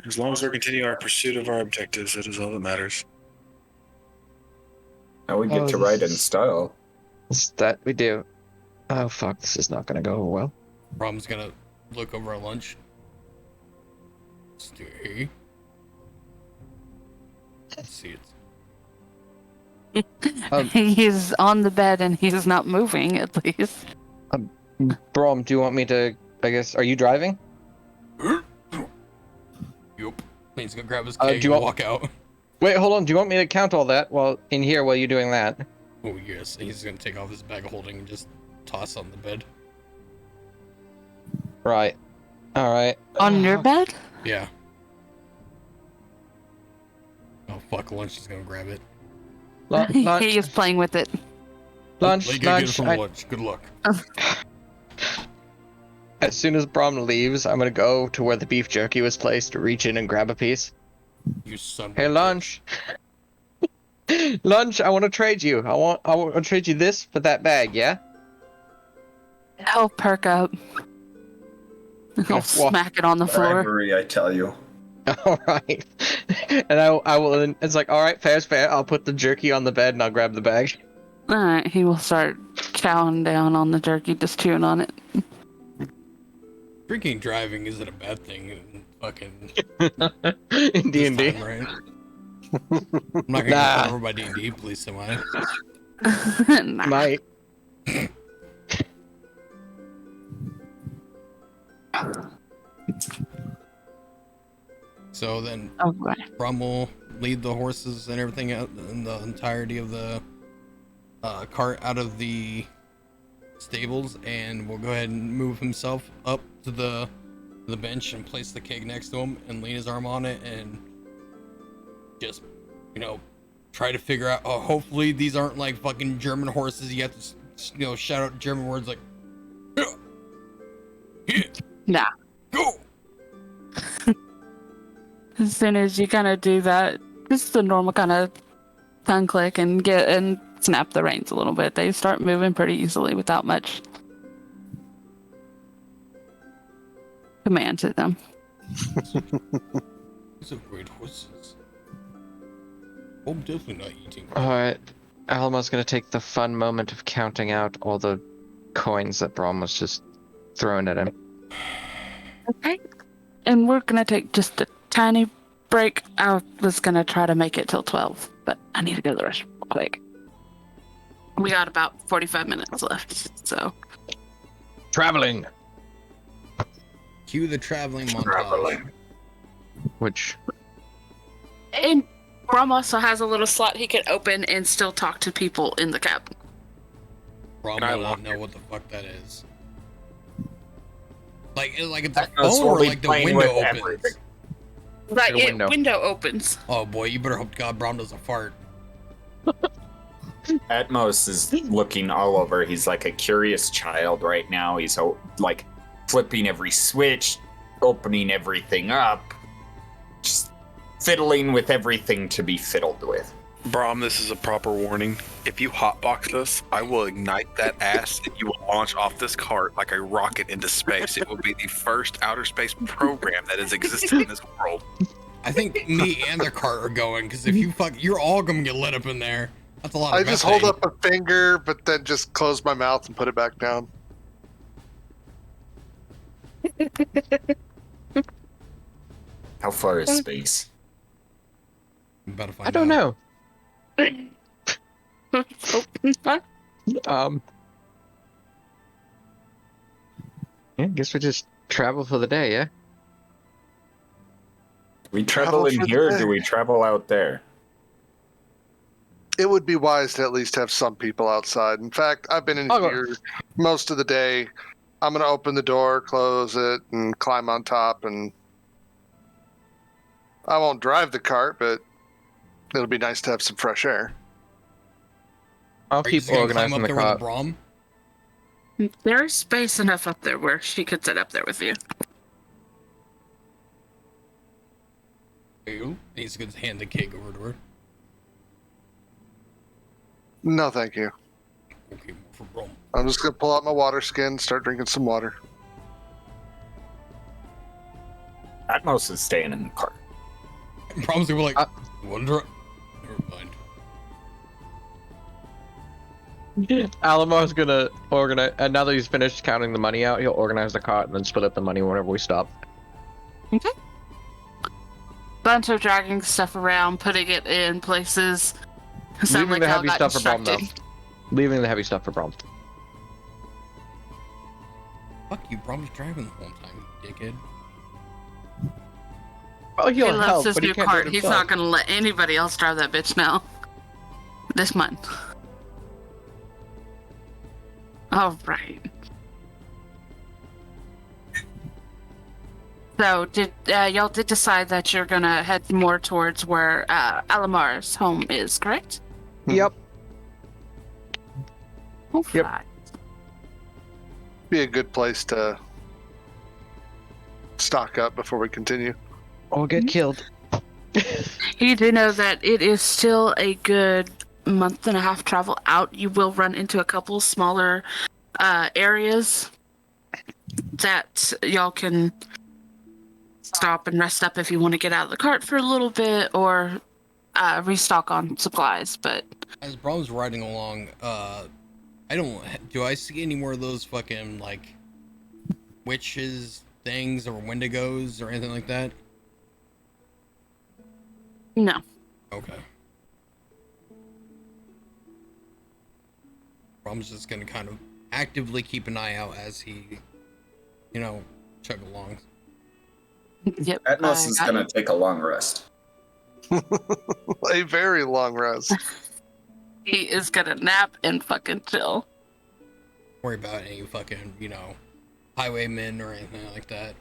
As long as we're continuing our pursuit of our objectives, it is all that matters. Now we get Oh, to this ride in is- style. That we do. Oh fuck, this is not gonna go well. Brom's gonna look over at lunch. Stay. Let's see it. He's on the bed and he's not moving, at least. Brom, do you want me to? I guess. Are you driving? Yup. He's gonna grab his Do keg you and want- walk out. Wait, hold on. Do you want me to count all that while you're doing that? Oh yes, he's gonna take off his bag of holding and just toss on the bed. Right. All right. On your bed? Yeah. Oh fuck, lunch is gonna grab it. Lunch. He is playing with it. Lunch. Like, get it Lunch. from lunch. Good luck. As soon as Brom leaves, I'm gonna go to where the beef jerky was placed, reach in and grab a piece. You son. of Hey, a bitch. Lunch. Lunch, I want to trade you. I want to trade you this for that bag, yeah? He'll perk up. He'll Well- smack it on the floor. Bribery, I tell you. All right. And I will. It's like, all right, fair's fair. I'll put the jerky on the bed and I'll grab the bag. Alright, he will start chowing down on the jerky, just chewing on it. Drinking and driving isn't a bad thing in fucking In this D&D. time, right? I'm not gonna Nah. get over by D&D, please, am I? Nah. Might. So then Okay. Brom will lead the horses and everything out and the entirety of the cart out of the stables, and we'll go ahead and move himself up to the the bench and place the keg next to him and lean his arm on it and just, try to figure out. Oh, hopefully these aren't like fucking German horses. You have to, shout out German words like, Nah. go. As soon as you kind of do that, just the normal kind of tongue click and snap the reins a little bit. They start moving pretty easily without much command to them. These are great horses. I'm definitely not eating. Alright. Alamar's gonna take the fun moment of counting out all the coins that Braum was just throwing at him. Okay. And we're gonna take just a tiny break. I was gonna try to make it till 12, but I need to go to the restroom real quick. We got about 45 minutes left, so. Traveling! Cue the traveling montage. Which... And Braum also has a little slot he can open and still talk to people in the cab. Braum I will not love know what the fuck that is. Like it's a Atmos phone will or be like the playing window with opens. everything. Like, The window. window opens. Oh boy, you better hope to God Braum doesn't fart. Atmos is looking all over. He's like a curious child right now. He's like flipping every switch, opening everything up, just fiddling with everything to be fiddled with. Braum, this is a proper warning. If you hotbox this, I will ignite that ass and you will launch off this cart like a rocket into space. It will be the first outer space program that has existed in this world. I think me and the cart are going, because if you're all gonna get lit up in there. That's a lot of I just hold methane. up a finger, but then just close my mouth and put it back down. How far is space? I'm about to find I don't out. know. Yeah, guess we just travel for the day, yeah? We travel in for the here, or day. do we travel out there? It would be wise to at least have some people outside. In fact, I've been in I'll go. here most of the day. I'm going to open the door, close it, and climb on top. And I won't drive the cart, but it'll be nice to have some fresh air. I'll Are you keep just gonna climb organizing up the there cart. with a Braum? There's space enough up there where she could sit up there with you. You? He's gonna hand the keg over to her. No, thank you. Okay, for Braum. I'm just going to pull out my water skin, start drinking some water. Atmos is staying in the cart. Braum's gonna be like, Uh, wonder. Never mind. Alamar's gonna organize, and now that he's finished counting the money out, he'll organize the cart and then split up the money whenever we stop. Okay. Bunch of dragging stuff around, putting it in places. Sound Leaving the y'all heavy got stuff for Braum, though. distracted. Leaving the heavy stuff for Braum. Fuck you, Braum's driving the whole time, you dickhead. Oh, He he'll loves help, his but he new can't do cart. it He's himself. not gonna let anybody else drive that bitch now. This month. All right. So, did y'all did decide that you're gonna head more towards where Alimar's home is, correct? Yep. All Yep. right. Be a good place to stock up before we continue. Or get killed. You do know that it is still a good month and a half travel out. You will run into a couple smaller areas that y'all can stop and rest up if you want to get out of the cart for a little bit or restock on supplies. But As Braum's riding along, do I see any more of those fucking, like, witches things or wendigos or anything like that? no. Okay. Braum's just gonna kind of actively keep an eye out as he, chug along. Yep. Atmos is got gonna it. take a long rest. A very long rest. He is gonna nap and fucking chill. Worry about any fucking, highwaymen or anything like that.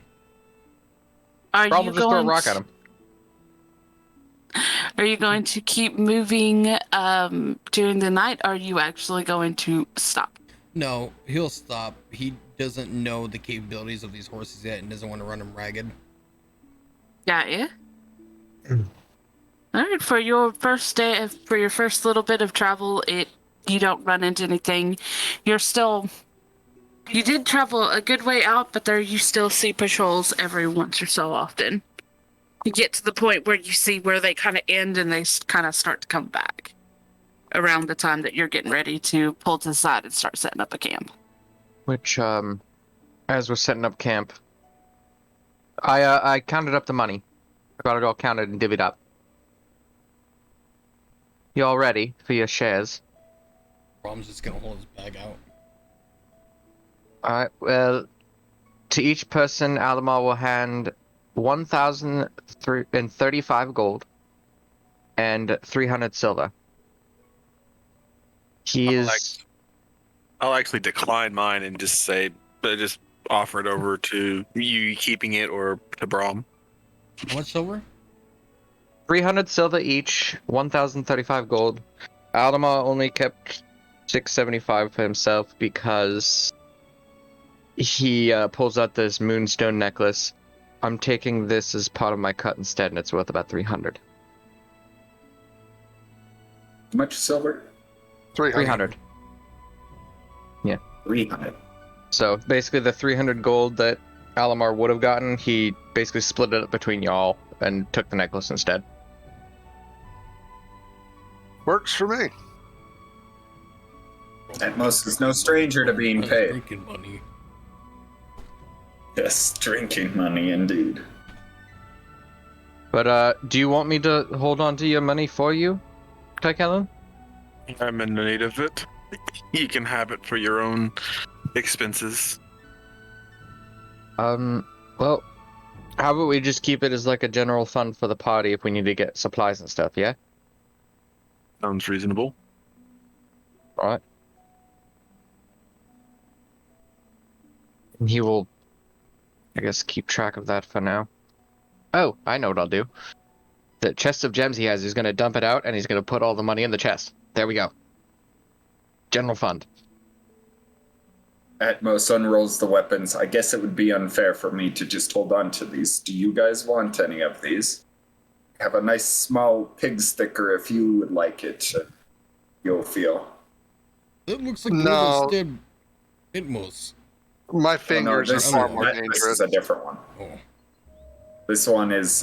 Are Brom you will just throw a going rock at him. Are you going to keep moving during the night? Or are you actually going to stop? No, he'll stop. He doesn't know the capabilities of these horses yet and doesn't want to run them ragged. Got you. All right, for your first day, for your first little bit of travel, you don't run into anything. You did travel a good way out, but you still see patrols every once or so often. You get to the point where you see where they kind of end and they kind of start to come back around the time that you're getting ready to pull to the side and start setting up a camp. Which, as we're setting up camp, I counted up the money. I got it all counted and divvied up. You all ready for your shares? Brom's just gonna hold his bag out. Alright, well, to each person, Alimar will hand 1,035 gold and 300 silver. I'll actually decline mine and just say, just offer it over to you keeping it or to Braum. How much silver? 300 silver each, 1,035 gold. Alimar only kept 675 for himself because he pulls out this moonstone necklace. I'm taking this as part of my cut instead, and it's worth about 300. How much silver? 300. Yeah. 300. So basically the 300 gold that Alimar would have gotten, he basically split it up between y'all and took the necklace instead. Works for me. Atmos is no stranger to being paid. Drinking money. Yes, drinking money indeed. But do you want me to hold on to your money for you, Tichellen? I'm in need of it. You can have it for your own expenses. Well, how about we just keep it as like a general fund for the party if we need to get supplies and stuff, yeah? Sounds reasonable. Alright. He will, I guess, keep track of that for now. Oh, I know what I'll do. The chest of gems he has, he's going to dump it out, and he's going to put all the money in the chest. There we go. General fund. Atmos unrolls the weapons. I guess it would be unfair for me to just hold on to these. Do you guys want any of these? Have a nice small pig sticker if you would like it. Yofiel. That looks like No. dead Itmos. My fingers are far more This dangerous. is a different one. Oh. This one is,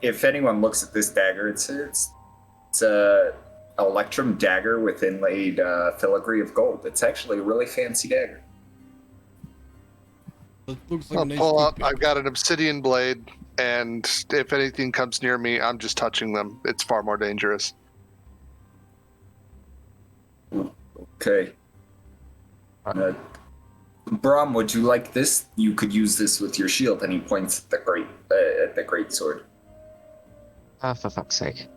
if anyone looks at this dagger, it's a electrum dagger with inlaid filigree of gold. It's actually a really fancy dagger. That looks like I'll a nice pull up. toothpick. I've got an obsidian blade, and if anything comes near me, I'm just touching them. It's far more dangerous. Okay. Braum, would you like this? You could use this with your shield. And he points at the great sword. Ah, for fuck's sake.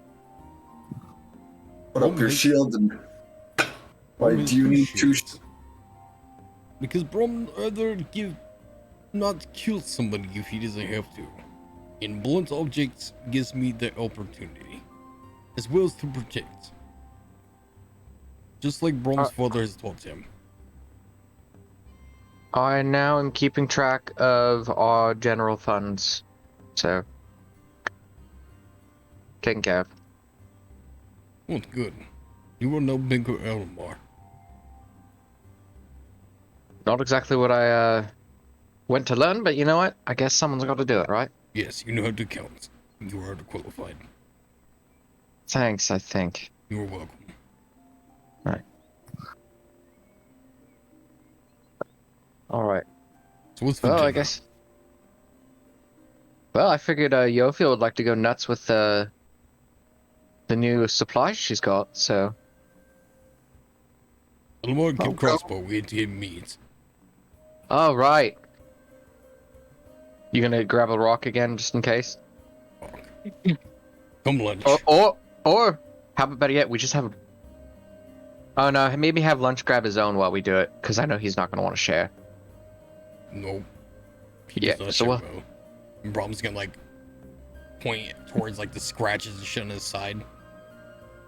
Put up your shield and. Why do you need two? Because Brom rather not kill somebody if he doesn't have to. And blunt objects gives me the opportunity, as well as to protect. Just like Brom's father has taught him. I now am keeping track of our general funds. So, taken care of. Oh, good. You are no bigger Alimar. Not exactly what I went to learn, but you know what? I guess someone's got to do it, right? Yes, you know how to count. You are qualified. Thanks, I think. You are welcome. Alright. So what's for Well, I dinner? guess. Well, I figured Yofiel would like to go nuts with the new supplies she's got, so. Alimar keep crossbow. We had to get meat. Oh, right. You gonna grab a rock again, just in case? Come lunch. Or, how about better yet, we just have. Oh no, maybe have lunch grab his own while we do it, because I know he's not gonna want to share. No. He Yeah, does not so share what? well. And Brom's gonna like point towards like the scratches and shit on his side.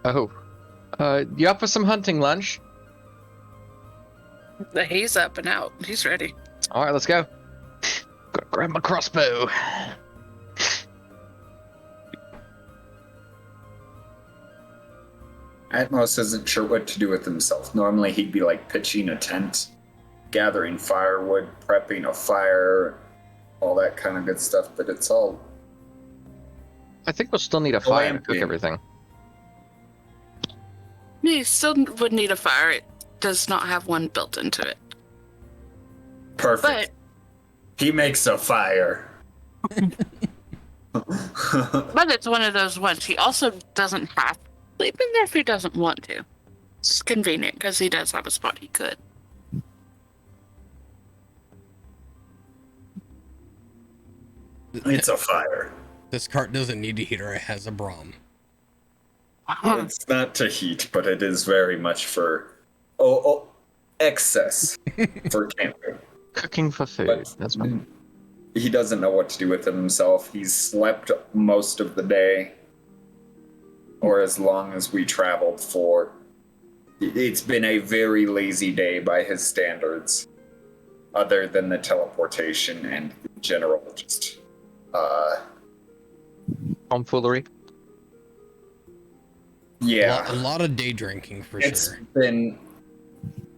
Oh. You up for some hunting lunch? He's up and out. He's ready. Alright, let's go. Gotta grab my crossbow. Atmos isn't sure what to do with himself. Normally he'd be like pitching a tent, gathering firewood, prepping a fire, all that kind of good stuff, but it's all... I think we'll still need a fire to cook everything. You still would need a fire. It does not have one built into it. Perfect. He makes a fire. But it's one of those ones. He also doesn't have to sleep in there if he doesn't want to. It's convenient because he does have a spot he could. It's a fire. This cart doesn't need a heater. It has a Braum. It's not to heat, but it is very much for excess for camping. Cooking for food. But That's fine. he doesn't know what to do with himself. He's slept most of the day, or as long as we traveled for. It's been a very lazy day by his standards, other than the teleportation and the general just Tomfoolery. yeah. A lot of day drinking for sure.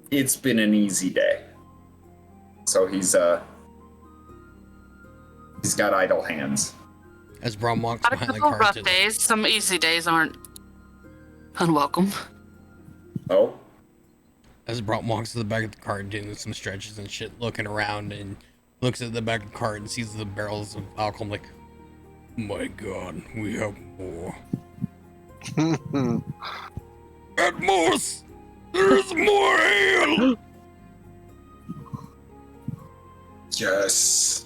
It's been an easy day. So he's got idle hands. As Braum walks Had a behind the couple cart. rough days. Some easy days aren't unwelcome. Oh, As Braum walks to the back of the cart, doing some stretches and shit, looking around and looks at the back of the cart and sees the barrels of alcohol. Like, my God, we have more. Atmos, there's more ale. yes.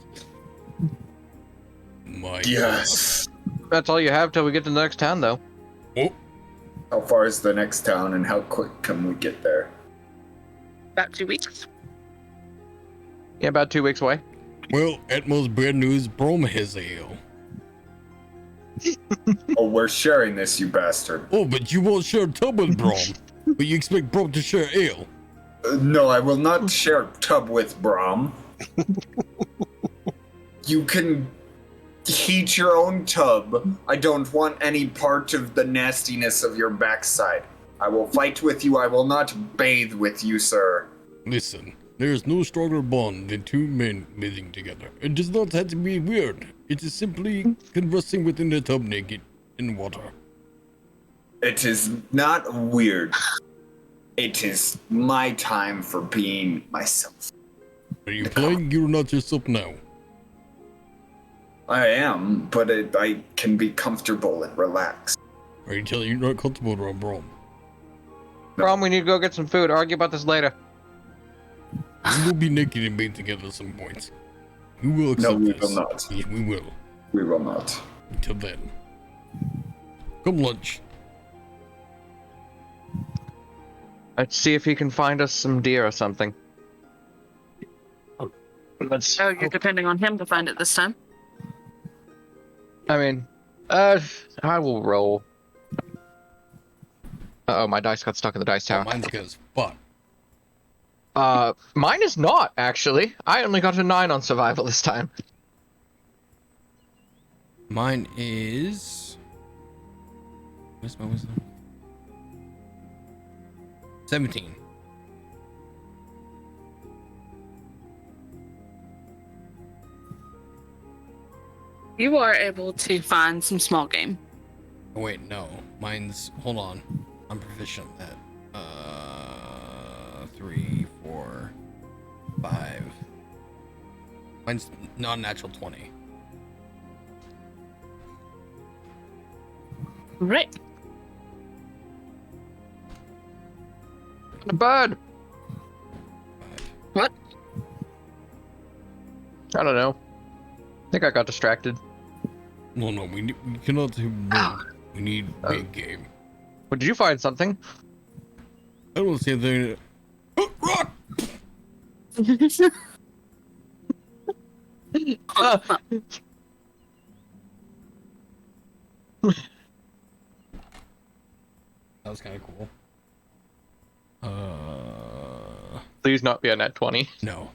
My Yes. That's all you have till we get to the next town, though. God. How far is the next town and how quick can we get there? About 2 weeks. Yeah, about 2 weeks away. Well, Atmos, bad news, Braum has ale. Oh, we're sharing this, you bastard. Oh, but you won't share a tub with Braum. But you expect Braum to share ale. No, I will not share tub with Braum. You can heat your own tub. I don't want any part of the nastiness of your backside. I will fight with you. I will not bathe with you, sir. Listen, there is no stronger bond than two men bathing together. It does not have to be weird. It is simply conversing within the tub naked in water. It is not weird. It is my time for being myself. Are you playing? You're not yourself now. I am, but I can be comfortable and relaxed. Are you telling you're not comfortable around Braum? Brom, we need to go get some food. Argue about this later. We will be naked and bathe together at some point. We will accept No, we this. will not. Yeah, we will. We will not. Until then. Come lunch. Let's see if he can find us some deer or something. Let's. Oh, you're depending on him to find it this time. I mean, I will roll. Uh-oh, my dice got stuck in the dice Oh, tower. mine's good as fuck. Mine is not, actually. I only got a 9 on survival this time. Mine is... What's my wisdom? 17. You are able to find some small game. Oh, wait, no. Mine's... Hold on. I'm proficient at... 3, 4, 5. Mine's not a natural 20. Right. A bird! 5. What? I don't know. I think I got distracted. No, we cannot do bird. We need big game. But did you find something? I don't see anything. Oh, rock! That was kind of cool. Please not be a net 20. No.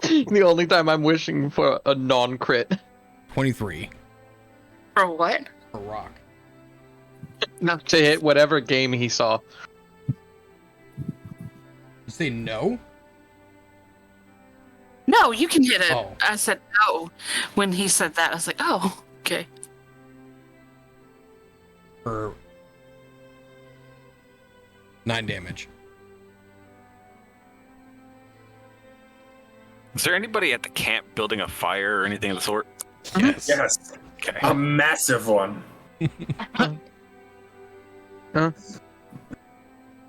The only time I'm wishing for a non-crit. 23 For what? for rock. To hit whatever game he saw. You say no? No, you can hit it. Oh. I said no when he said that. I was like, oh, okay. For 9 damage. Is there anybody at the camp building a fire or anything of the sort? Yes. Yes. Okay. A massive one. Huh?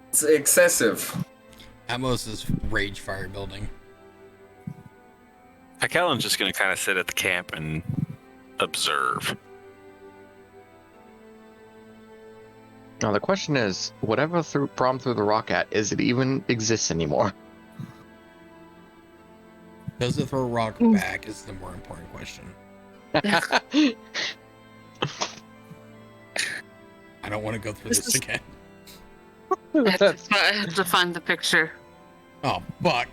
It's excessive. Atmos is rage fire building. Tichellen just gonna kind of sit at the camp and observe. Now the question is, whatever Braum threw the rock at, is it even exists anymore? Does it throw a rock back is the more important question. I don't want to go through this again. I have to find the picture. Oh, fuck.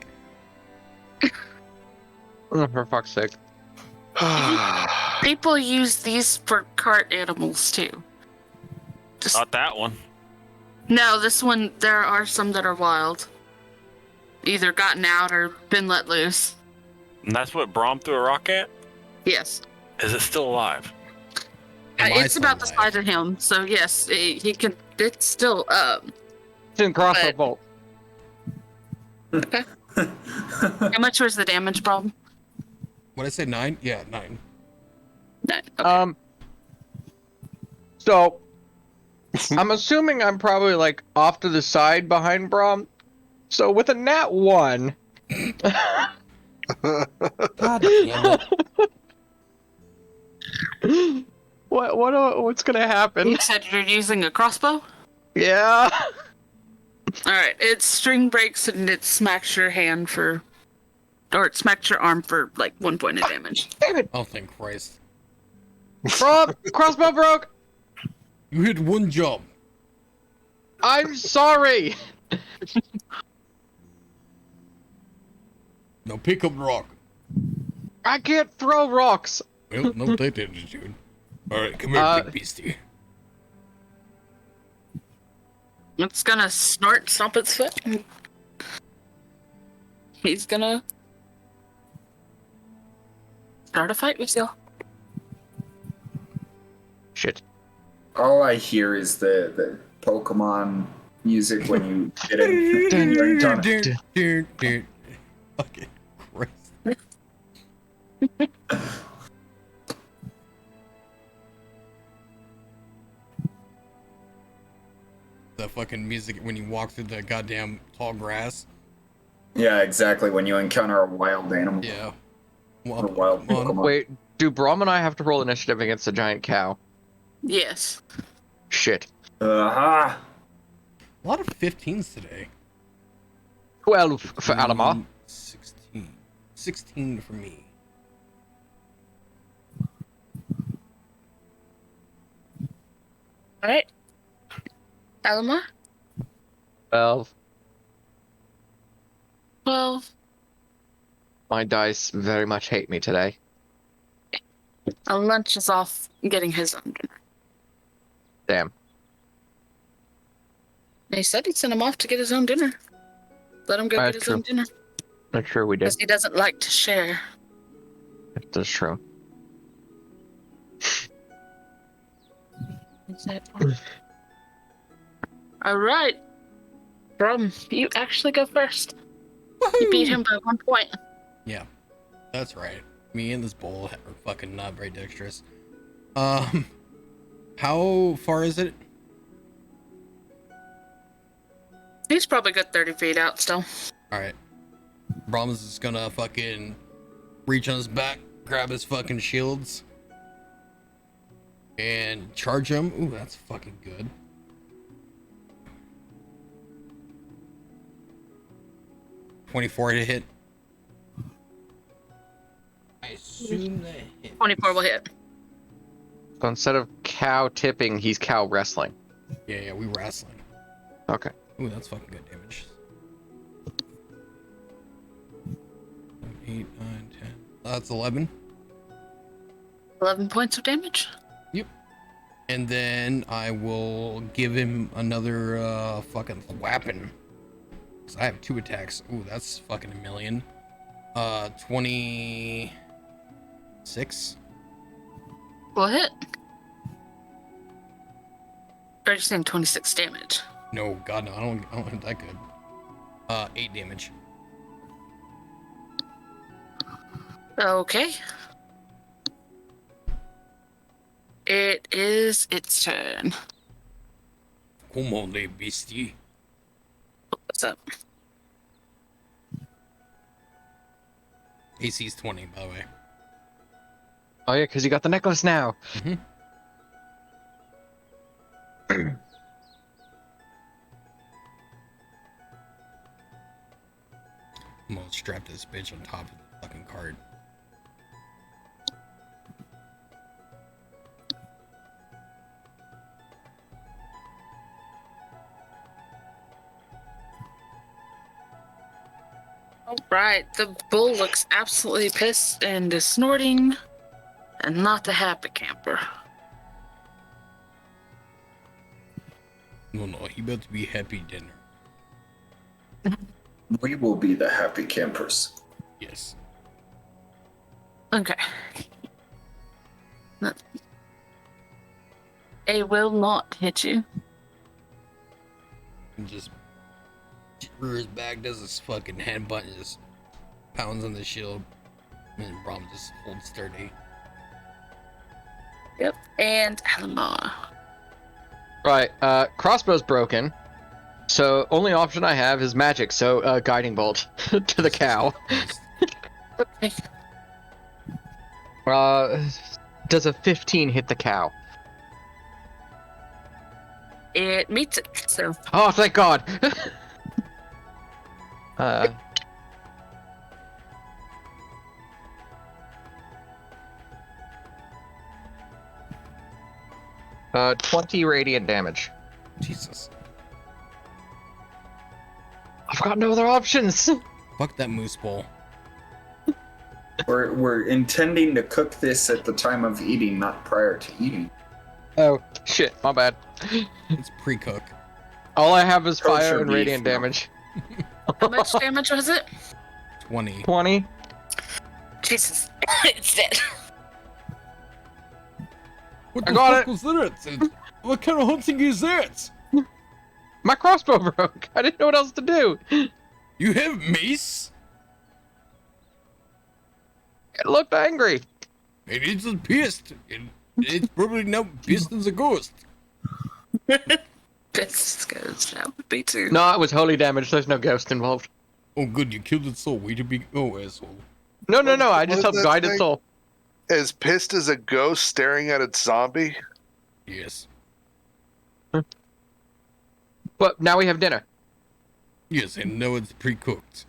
For fuck's sake. People use these for cart animals too. Just, Not that one. no, this one, there are some that are wild. Either gotten out or been let loose. And that's what Braum threw a rock at? Yes. Is it still alive? Am I It's about the still alive? size of him, so yes, he can, it's still, It's in crossbow But- bolt. how much was the damage problem? What did I say, 9? Yeah, 9. No, okay. So I'm assuming I'm probably like off to the side behind Braum. So with a nat 1, God damn it. what's gonna happen? You said you're using a crossbow? Yeah. Alright, it string breaks and it smacks your hand for, or it smacks your arm for like 1 point of damage. Damn it, Oh, thank Christ. Braum! Crossbow broke. You hit one jump. I'm sorry. Now pick up the rock. I can't throw rocks. Well, no that attitude. Alright, come here, big beastie. It's gonna snort, stomp its foot. He's gonna start a fight with you. Shit. All I hear is the Pokemon music when you get it. Okay, Christ. The fucking music when you walk through the goddamn tall grass. Yeah, exactly. When you encounter a wild animal. Yeah. Or wild Pokemon. Wait, do Braum and I have to roll initiative against the giant cow? Yes. Shit. Aha! A lot of 15s today. 12 for Alimar. 16. 16 for me. Alright. Alimar? 12. 12. My dice very much hate me today. Lunch is off getting his own dinner. Damn. He said he'd send him off to get his own dinner. Let him go get his True. own dinner. Not sure we did. Because he doesn't like to share. That's true. Is that Alright. Braum, you actually go first. You beat him by 1 point. Yeah, that's right. Me and this bull are fucking not very dexterous. How far is it? He's probably good 30 feet out still. Alright. Brahms is gonna fucking reach on his back, grab his fucking shields, and charge him. Ooh, that's fucking good. .24 to hit. I assume that hit. 24 will hit. instead of cow tipping, he's cow wrestling. Yeah, we wrestling. Okay. Ooh, that's fucking good damage. 8, 9, 10. That's 11. 11 points of damage. Yep. And then I will give him another fucking weapon. Cause I have 2 attacks. Ooh, that's fucking a million. 26. Will hit. Or are you saying 26 damage? No, God, no, I don't hit that good. 8 damage. Okay. It is its turn. Come on, there, beastie. What's up? AC's 20, by the way. Oh yeah, because you got the necklace now. Mm-hmm. I'm gonna strap this bitch on top of the fucking cart. Alright, the bull looks absolutely pissed and is snorting, and not the happy camper. No, he about to be happy dinner. We will be the happy campers. Yes. Okay. It will not hit you. And just rears back, does this fucking hand button, just pounds on the shield, and Braum just holds sturdy. Yep. And Alimar. Right, crossbow's broken. So only option I have is magic, so guiding bolt to the cow. Okay. Does a 15 hit the cow? It meets it, so. Oh, thank God! 20 radiant damage. Jesus. I've got no other options! Fuck that moose bowl. We're intending to cook this at the time of eating, not prior to eating. Oh, shit, my bad. It's pre-cook. All I have is Kosher fire and beef, radiant no. damage. How much damage was it? 20. 20? Jesus. It's dead. What I got it. was that? What kind of hunting is that? My crossbow broke! I didn't know what else to do! You have mace? It looked angry! And it's pissed. It's probably now pissed as a ghost. This goes, that would be too. No, it was holy damage, there's no ghost involved. Oh, good, you killed its soul. Way to be. Oh, asshole. No, I What just is helped that guide its thing? soul. As pissed as a ghost staring at its zombie. Yes. But now we have dinner. Yes, and now it's pre-cooked.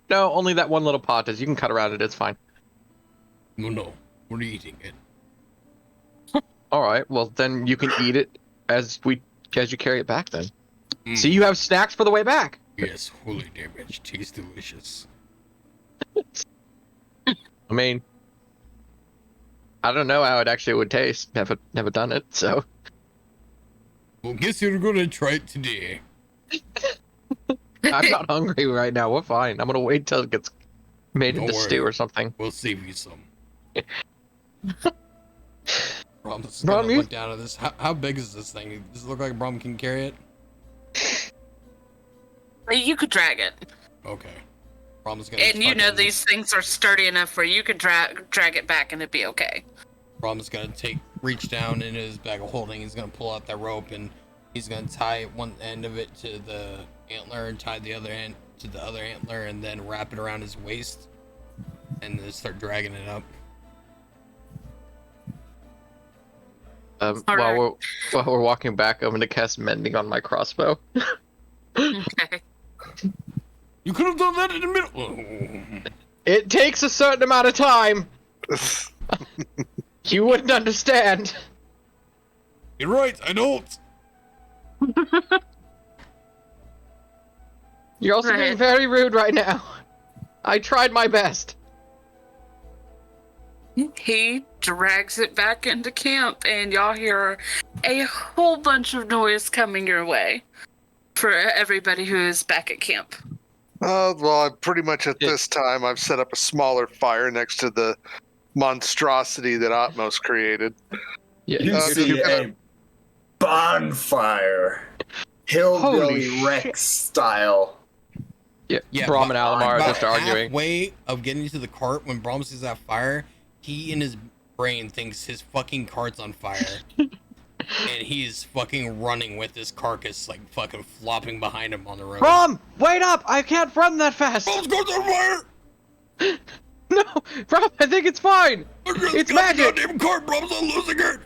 No, only that one little pot is. You can cut around it, it's fine. No. We're eating it. Alright, well then you can eat it as you carry it back then. Mm. So you have snacks for the way back. Yes, holy damage. Tastes delicious. I mean, I don't know how it actually would taste. Never done it, so. Well, guess you're gonna try it today. I'm not hungry right now. We're fine. I'm gonna wait till it gets made Don't into worry. stew or something. We'll save you some. Brom's Brom, gonna you- look down at this. How big is this thing? Does it look like Brom can carry it? You could drag it. Okay. Brom's gonna. And you know fucking- these things are sturdy enough where you could drag it back and it'd be okay. Brom's gonna reach down into his bag of holding. He's gonna pull out that rope and he's gonna tie one end of it to the antler and tie the other end to the other antler and then wrap it around his waist and then start dragging it up. While we're walking back, I'm gonna cast mending on my crossbow. Okay. You could have done that in the middle. It takes a certain amount of time. You wouldn't understand. You're right, I don't. You're also being Right. very rude right now. I tried my best. He drags it back into camp, and y'all hear a whole bunch of noise coming your way for everybody who is back at camp. Well, pretty much at this time, I've set up a smaller fire next to the monstrosity that Atmos created. Yeah, You Uh, see you're gonna- a bonfire, hillbilly Holy Rex shit. style. Yeah, Braum and Alimar are about just arguing. halfway of getting to the cart, when Braum sees that fire, he in his brain thinks his fucking cart's on fire. And he's fucking running with his carcass, like fucking flopping behind him on the road. Braum, wait up! I can't run that fast. Braum's cart's on fire! No, Braum, I think it's fine. It's got the magic. goddamn cart, Braum's not losing it!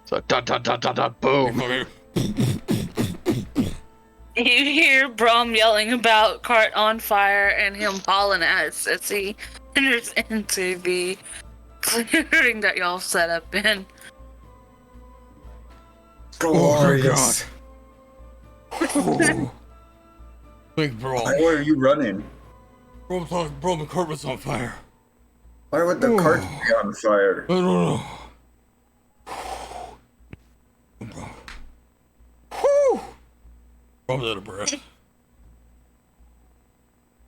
So dun dun dun dun dun boom. Fucking- You hear Braum yelling about cart on fire and him hauling ass as he enters into the clearing that y'all set up in. Glorious. Think Braum. Why are you running? Braum, the cart was on fire. Why would the cart be on fire? I don't know. Braum's out of breath.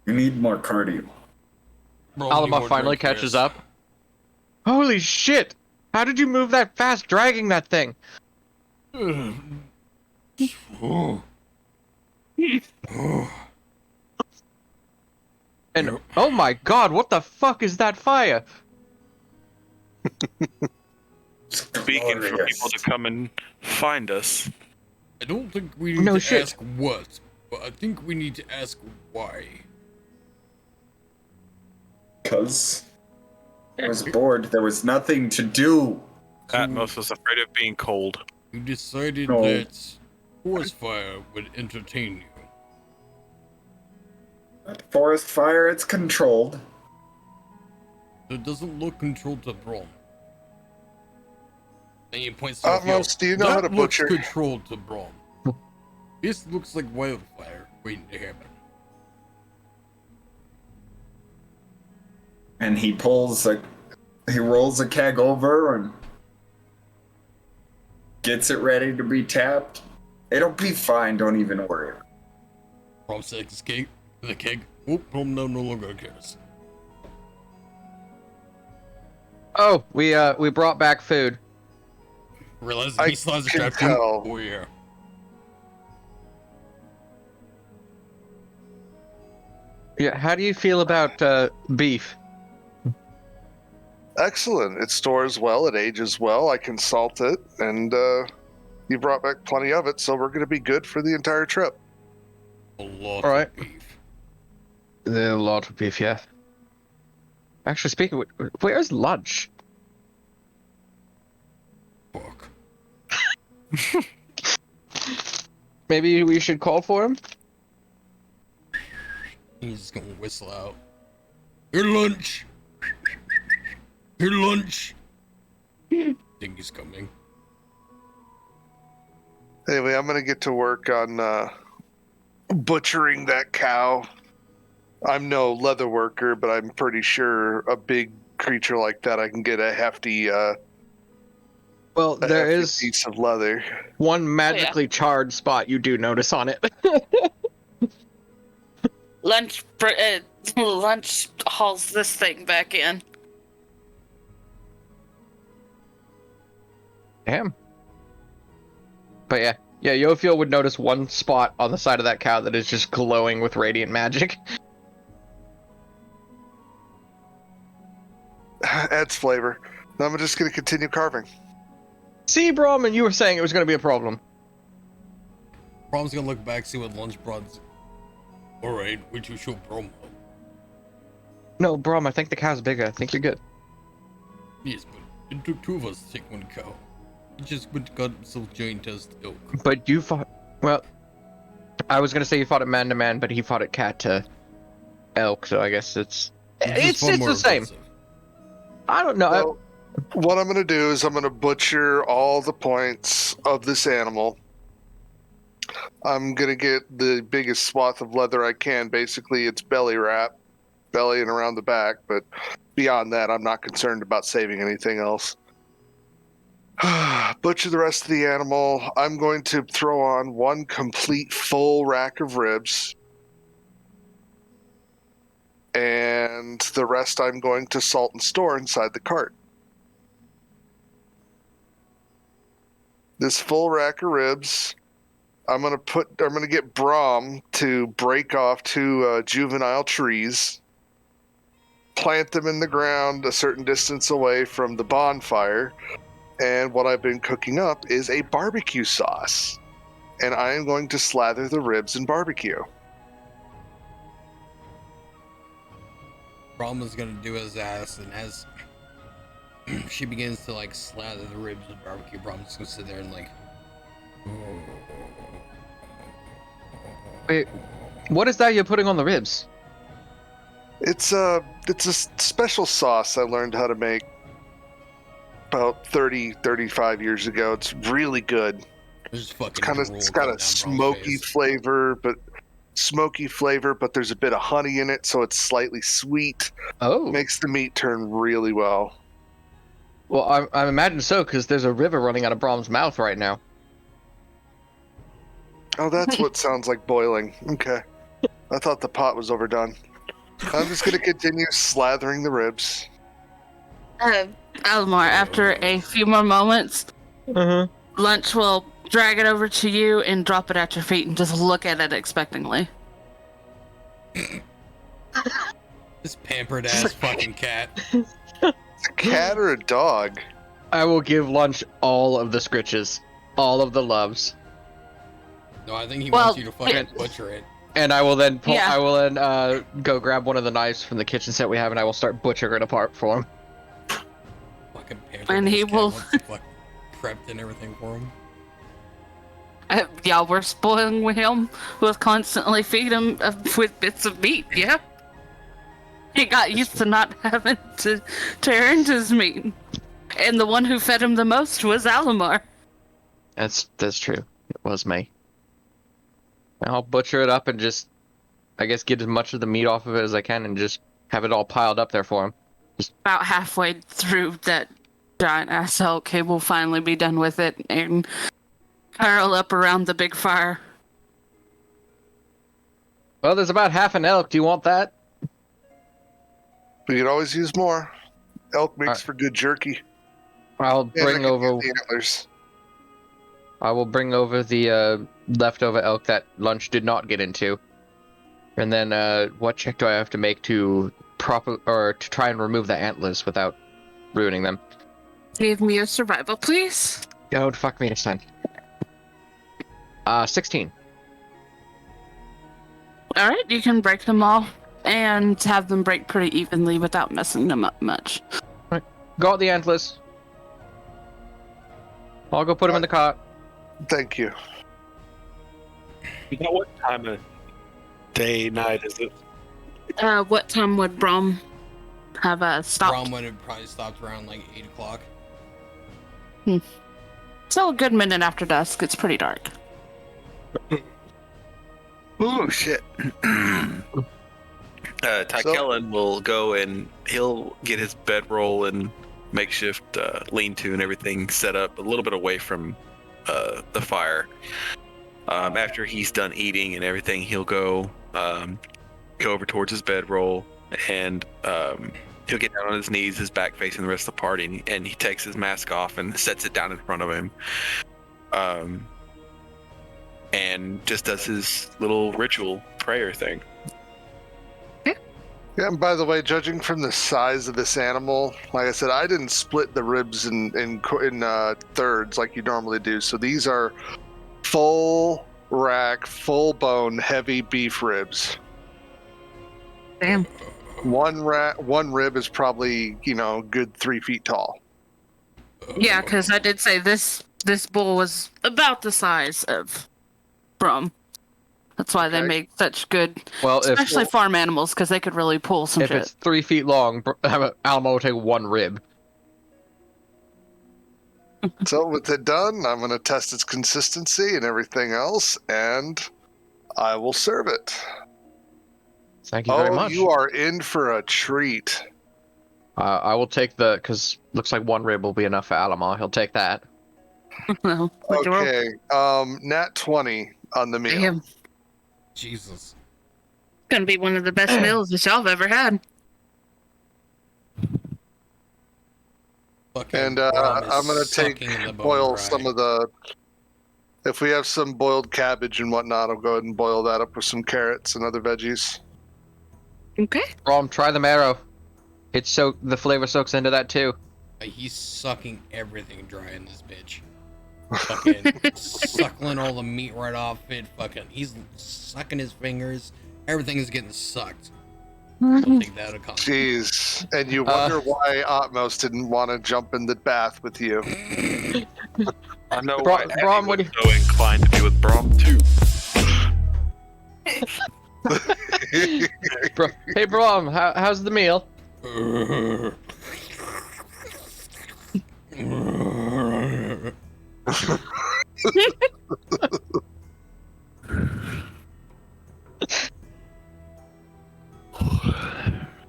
You need more cardio. Alimar finally catches up. Holy shit! How did you move that fast dragging that thing? And oh my god, what the fuck is that fire? Speaking for Glorious. people to come and find us. I don't think we need No to shit. ask what, but I think we need to ask why. Because I was bored. There was nothing to do. Atmos was afraid of being cold. You decided No. that forest fire would entertain you. That forest fire, it's controlled. It doesn't look controlled to Braum. And he points to Atmos, do you know how to that looks butcher? controlled to Braum. This looks like wildfire waiting to happen. And he rolls a keg over and gets it ready to be tapped. It'll be fine. Don't even worry. Braum takes the keg. Oh, Braum no longer cares. Oh, we brought back food. Realizes I he still has a can trap tell. Oh yeah. Yeah, how do you feel about beef? Excellent. It stores well. It ages well. I can salt it, and you brought back plenty of it, so we're going to be good for the entire trip. A lot Alright. of beef. There's a lot of beef, yeah. Actually, speaking of, where's lunch? Fuck. Maybe we should call for him? He's just gonna whistle out. Your lunch! Your lunch! Think he's coming. Anyway, I'm going to get to work on butchering that cow. I'm no leather worker, but I'm pretty sure a big creature like that, I can get a hefty, Well, there hefty is piece of leather. one magically charred spot you do notice on it. Lunch hauls this thing back in. Damn. But yeah, Yofiel would notice one spot on the side of that cow that is just glowing with radiant magic. Adds flavor. Now I'm just going to continue carving. See, Braum, and you were saying it was going to be a problem. Braum's gonna look back, see what lunch brought. Alright, would you show Braum? No, Braum, I think the cow's bigger. I think you're good. Yes, but it took two of us to take one cow. He just went and got himself giant as elk. But you fought. Well, I was going to say you fought it man to man, but he fought it cat to. elk, so I guess it's just far more the same. aggressive. I don't know. Well, what I'm going to do is I'm going to butcher all the points of this animal. I'm going to get the biggest swath of leather I can. Basically, it's belly wrap, belly and around the back. But beyond that, I'm not concerned about saving anything else. Butcher the rest of the animal. I'm going to throw on one complete full rack of ribs. And the rest I'm going to salt and store inside the cart. This full rack of ribs, I'm gonna get Braum to break off 2 juvenile trees, plant them in the ground a certain distance away from the bonfire, and what I've been cooking up is a barbecue sauce. And I am going to slather the ribs in barbecue. Braum is gonna do his ass, and as she begins to like slather the ribs with barbecue, Braum's just gonna sit there and like. Wait, what is that you're putting on the ribs? It's a special sauce I learned how to make about 35 years ago. It's really good. It's got a smoky flavor, but there's a bit of honey in it, so it's slightly sweet. Oh, Makes the meat turn really well. well, I imagine so, because there's a river running out of Braum's mouth right now. Oh, that's what sounds like boiling. Okay. I thought the pot was overdone. I'm just going to continue slathering the ribs. Alimar, after a few more moments, Lunch will drag it over to you and drop it at your feet and just look at it expectantly. This pampered ass fucking cat. It's a cat or a dog? I will give Lunch all of the scritches, all of the loves. No, I think he wants you to fucking butcher it. And I will then Yeah. I will then go grab one of the knives from the kitchen set we have, and I will start butchering it apart for him. Fucking pampered And he ass cat will- wants to fucking prepped and everything for him. Y'all were spoiling with him. We'll constantly feed him with bits of meat, yeah? He got used to not having to earn his meat. And the one who fed him the most was Alimar. That's true. It was me. I'll butcher it up and just, I guess, get as much of the meat off of it as I can and just have it all piled up there for him. About halfway through that giant ass elk, he will finally be done with it and curl up around the big fire. Well, there's about half an elk. Do you want that? We could always use more. Elk makes Alright. for good jerky. I'll And I bring can over. use the antlers. I will bring over the leftover elk that Lunch did not get into. And then, what check do I have to make to to try and remove the antlers without ruining them? Give me a survival, please. Don't fuck me this time. 16. Alright, you can break them all and have them break pretty evenly without messing them up much. Got the antlers. I'll go put them in the cart. Thank you. You know what time of day, night is it? What time would Braum have stopped? Braum would have probably stopped around like 8 o'clock. Still a good minute after dusk. It's pretty dark. Oh shit. Tichellen will go and he'll get his bedroll and makeshift lean-to and everything set up a little bit away from the fire. After he's done eating and everything, he'll go over towards his bedroll and he'll get down on his knees, his back facing the rest of the party, and he takes his mask off and sets it down in front of him. And just does his little ritual prayer thing. Yeah, and by the way, judging from the size of this animal, like I said, I didn't split the ribs in thirds like you normally do. So these are full rack, full bone, heavy beef ribs. Damn. One rib is probably, good 3 feet tall. Yeah, because I did say this bull was about the size of Braum. That's why they Okay. make such good, Well, especially farm animals, because they could really pull some if shit. it's 3 feet long, Alamo will take 1 rib. So with it done, I'm going to test its consistency and everything else, and I will serve it. Thank you very much. You are in for a treat. I will take because looks like 1 rib will be enough for Alamo. He'll take that. No, would you roll? Okay, nat 20 on the meal. Damn. Jesus. Gonna be one of the best meals that y'all have ever had. Fucking And Braum is I'm going to sucking the bone boil dry. some of the... If we have some boiled cabbage and whatnot, I'll go ahead and boil that up with some carrots and other veggies. Okay. Braum, try the marrow. The flavor soaks into that too. He's sucking everything dry in this bitch. Fucking suckling all the meat right off it. Fucking, he's sucking his fingers. Everything is getting sucked. I'll take that account. Jeez. And you wonder why Atmos didn't want to jump in the bath with you. I know Braum, why Braum, Abby what was so inclined to be with Braum too. Hey, Braum, how's the meal?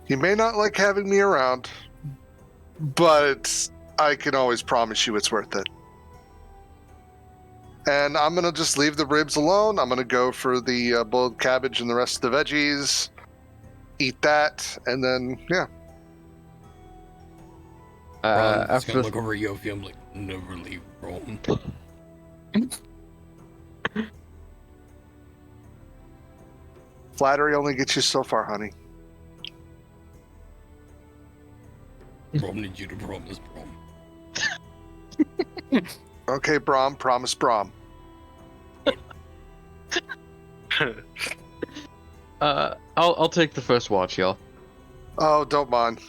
You may not like having me around, but I can always promise you it's worth it. And I'm going to just leave the ribs alone. I'm going to go for the boiled cabbage and the rest of the veggies. Eat that, and then, yeah. Braum's After gonna look over at Yofiel and be like, never leave Braum. Flattery only gets you so far, honey. Braum needs you to promise Braum. Okay, Braum, promise Braum. I'll take the first watch, y'all. Oh, don't mind.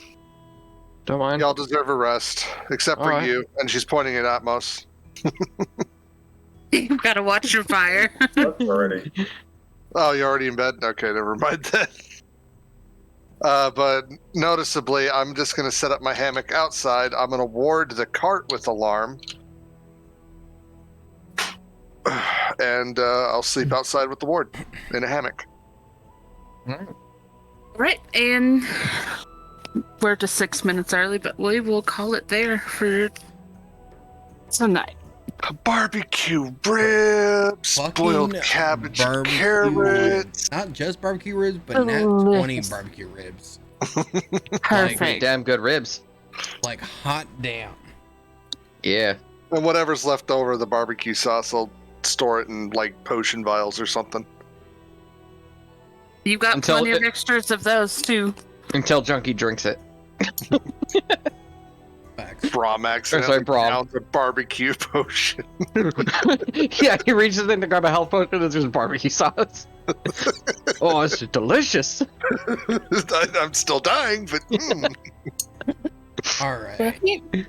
Don't mind. Y'all deserve a rest, except for All right. you. And she's pointing at Atmos. You've got to watch your fire. Already. Oh, you're already in bed? Okay, never mind then. But noticeably, I'm just going to set up my hammock outside. I'm going to ward the cart with alarm. And I'll sleep outside with the ward in a hammock. Right, and we're just 6 minutes early, but we will call it there for tonight. Barbecue ribs, boiled cabbage, barbecue carrots. ribs. Not just barbecue ribs, but nat 20 barbecue ribs. Perfect. Damn good ribs. Like hot damn. Yeah. And whatever's left over, the barbecue sauce, I'll store it in like potion vials or something. You've got Until plenty of extras of those too. Until Junkie drinks it. Facts. Braum accidentally down the barbecue potion. Yeah, he reaches in to grab a health potion and there's barbecue sauce. Oh, it's delicious. I'm still dying, but All right.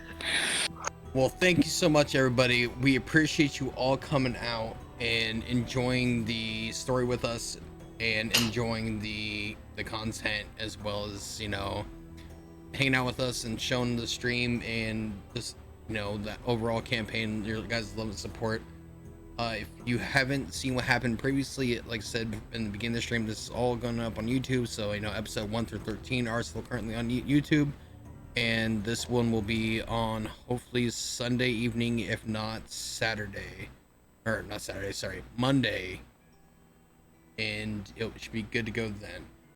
Well, thank you so much, everybody. We appreciate you all coming out and enjoying the story with us and enjoying the content, as well as, you know, hanging out with us and showing the stream and just, you know, the overall campaign. Your guys' love and support. If you haven't seen what happened previously, like I said in the beginning of the stream, this is all going up on YouTube. So, you know, episode 1 through 13 are still currently on YouTube. And this one will be on hopefully Sunday evening, if not Saturday. Or not Saturday, sorry, Monday. And it should be good to go then.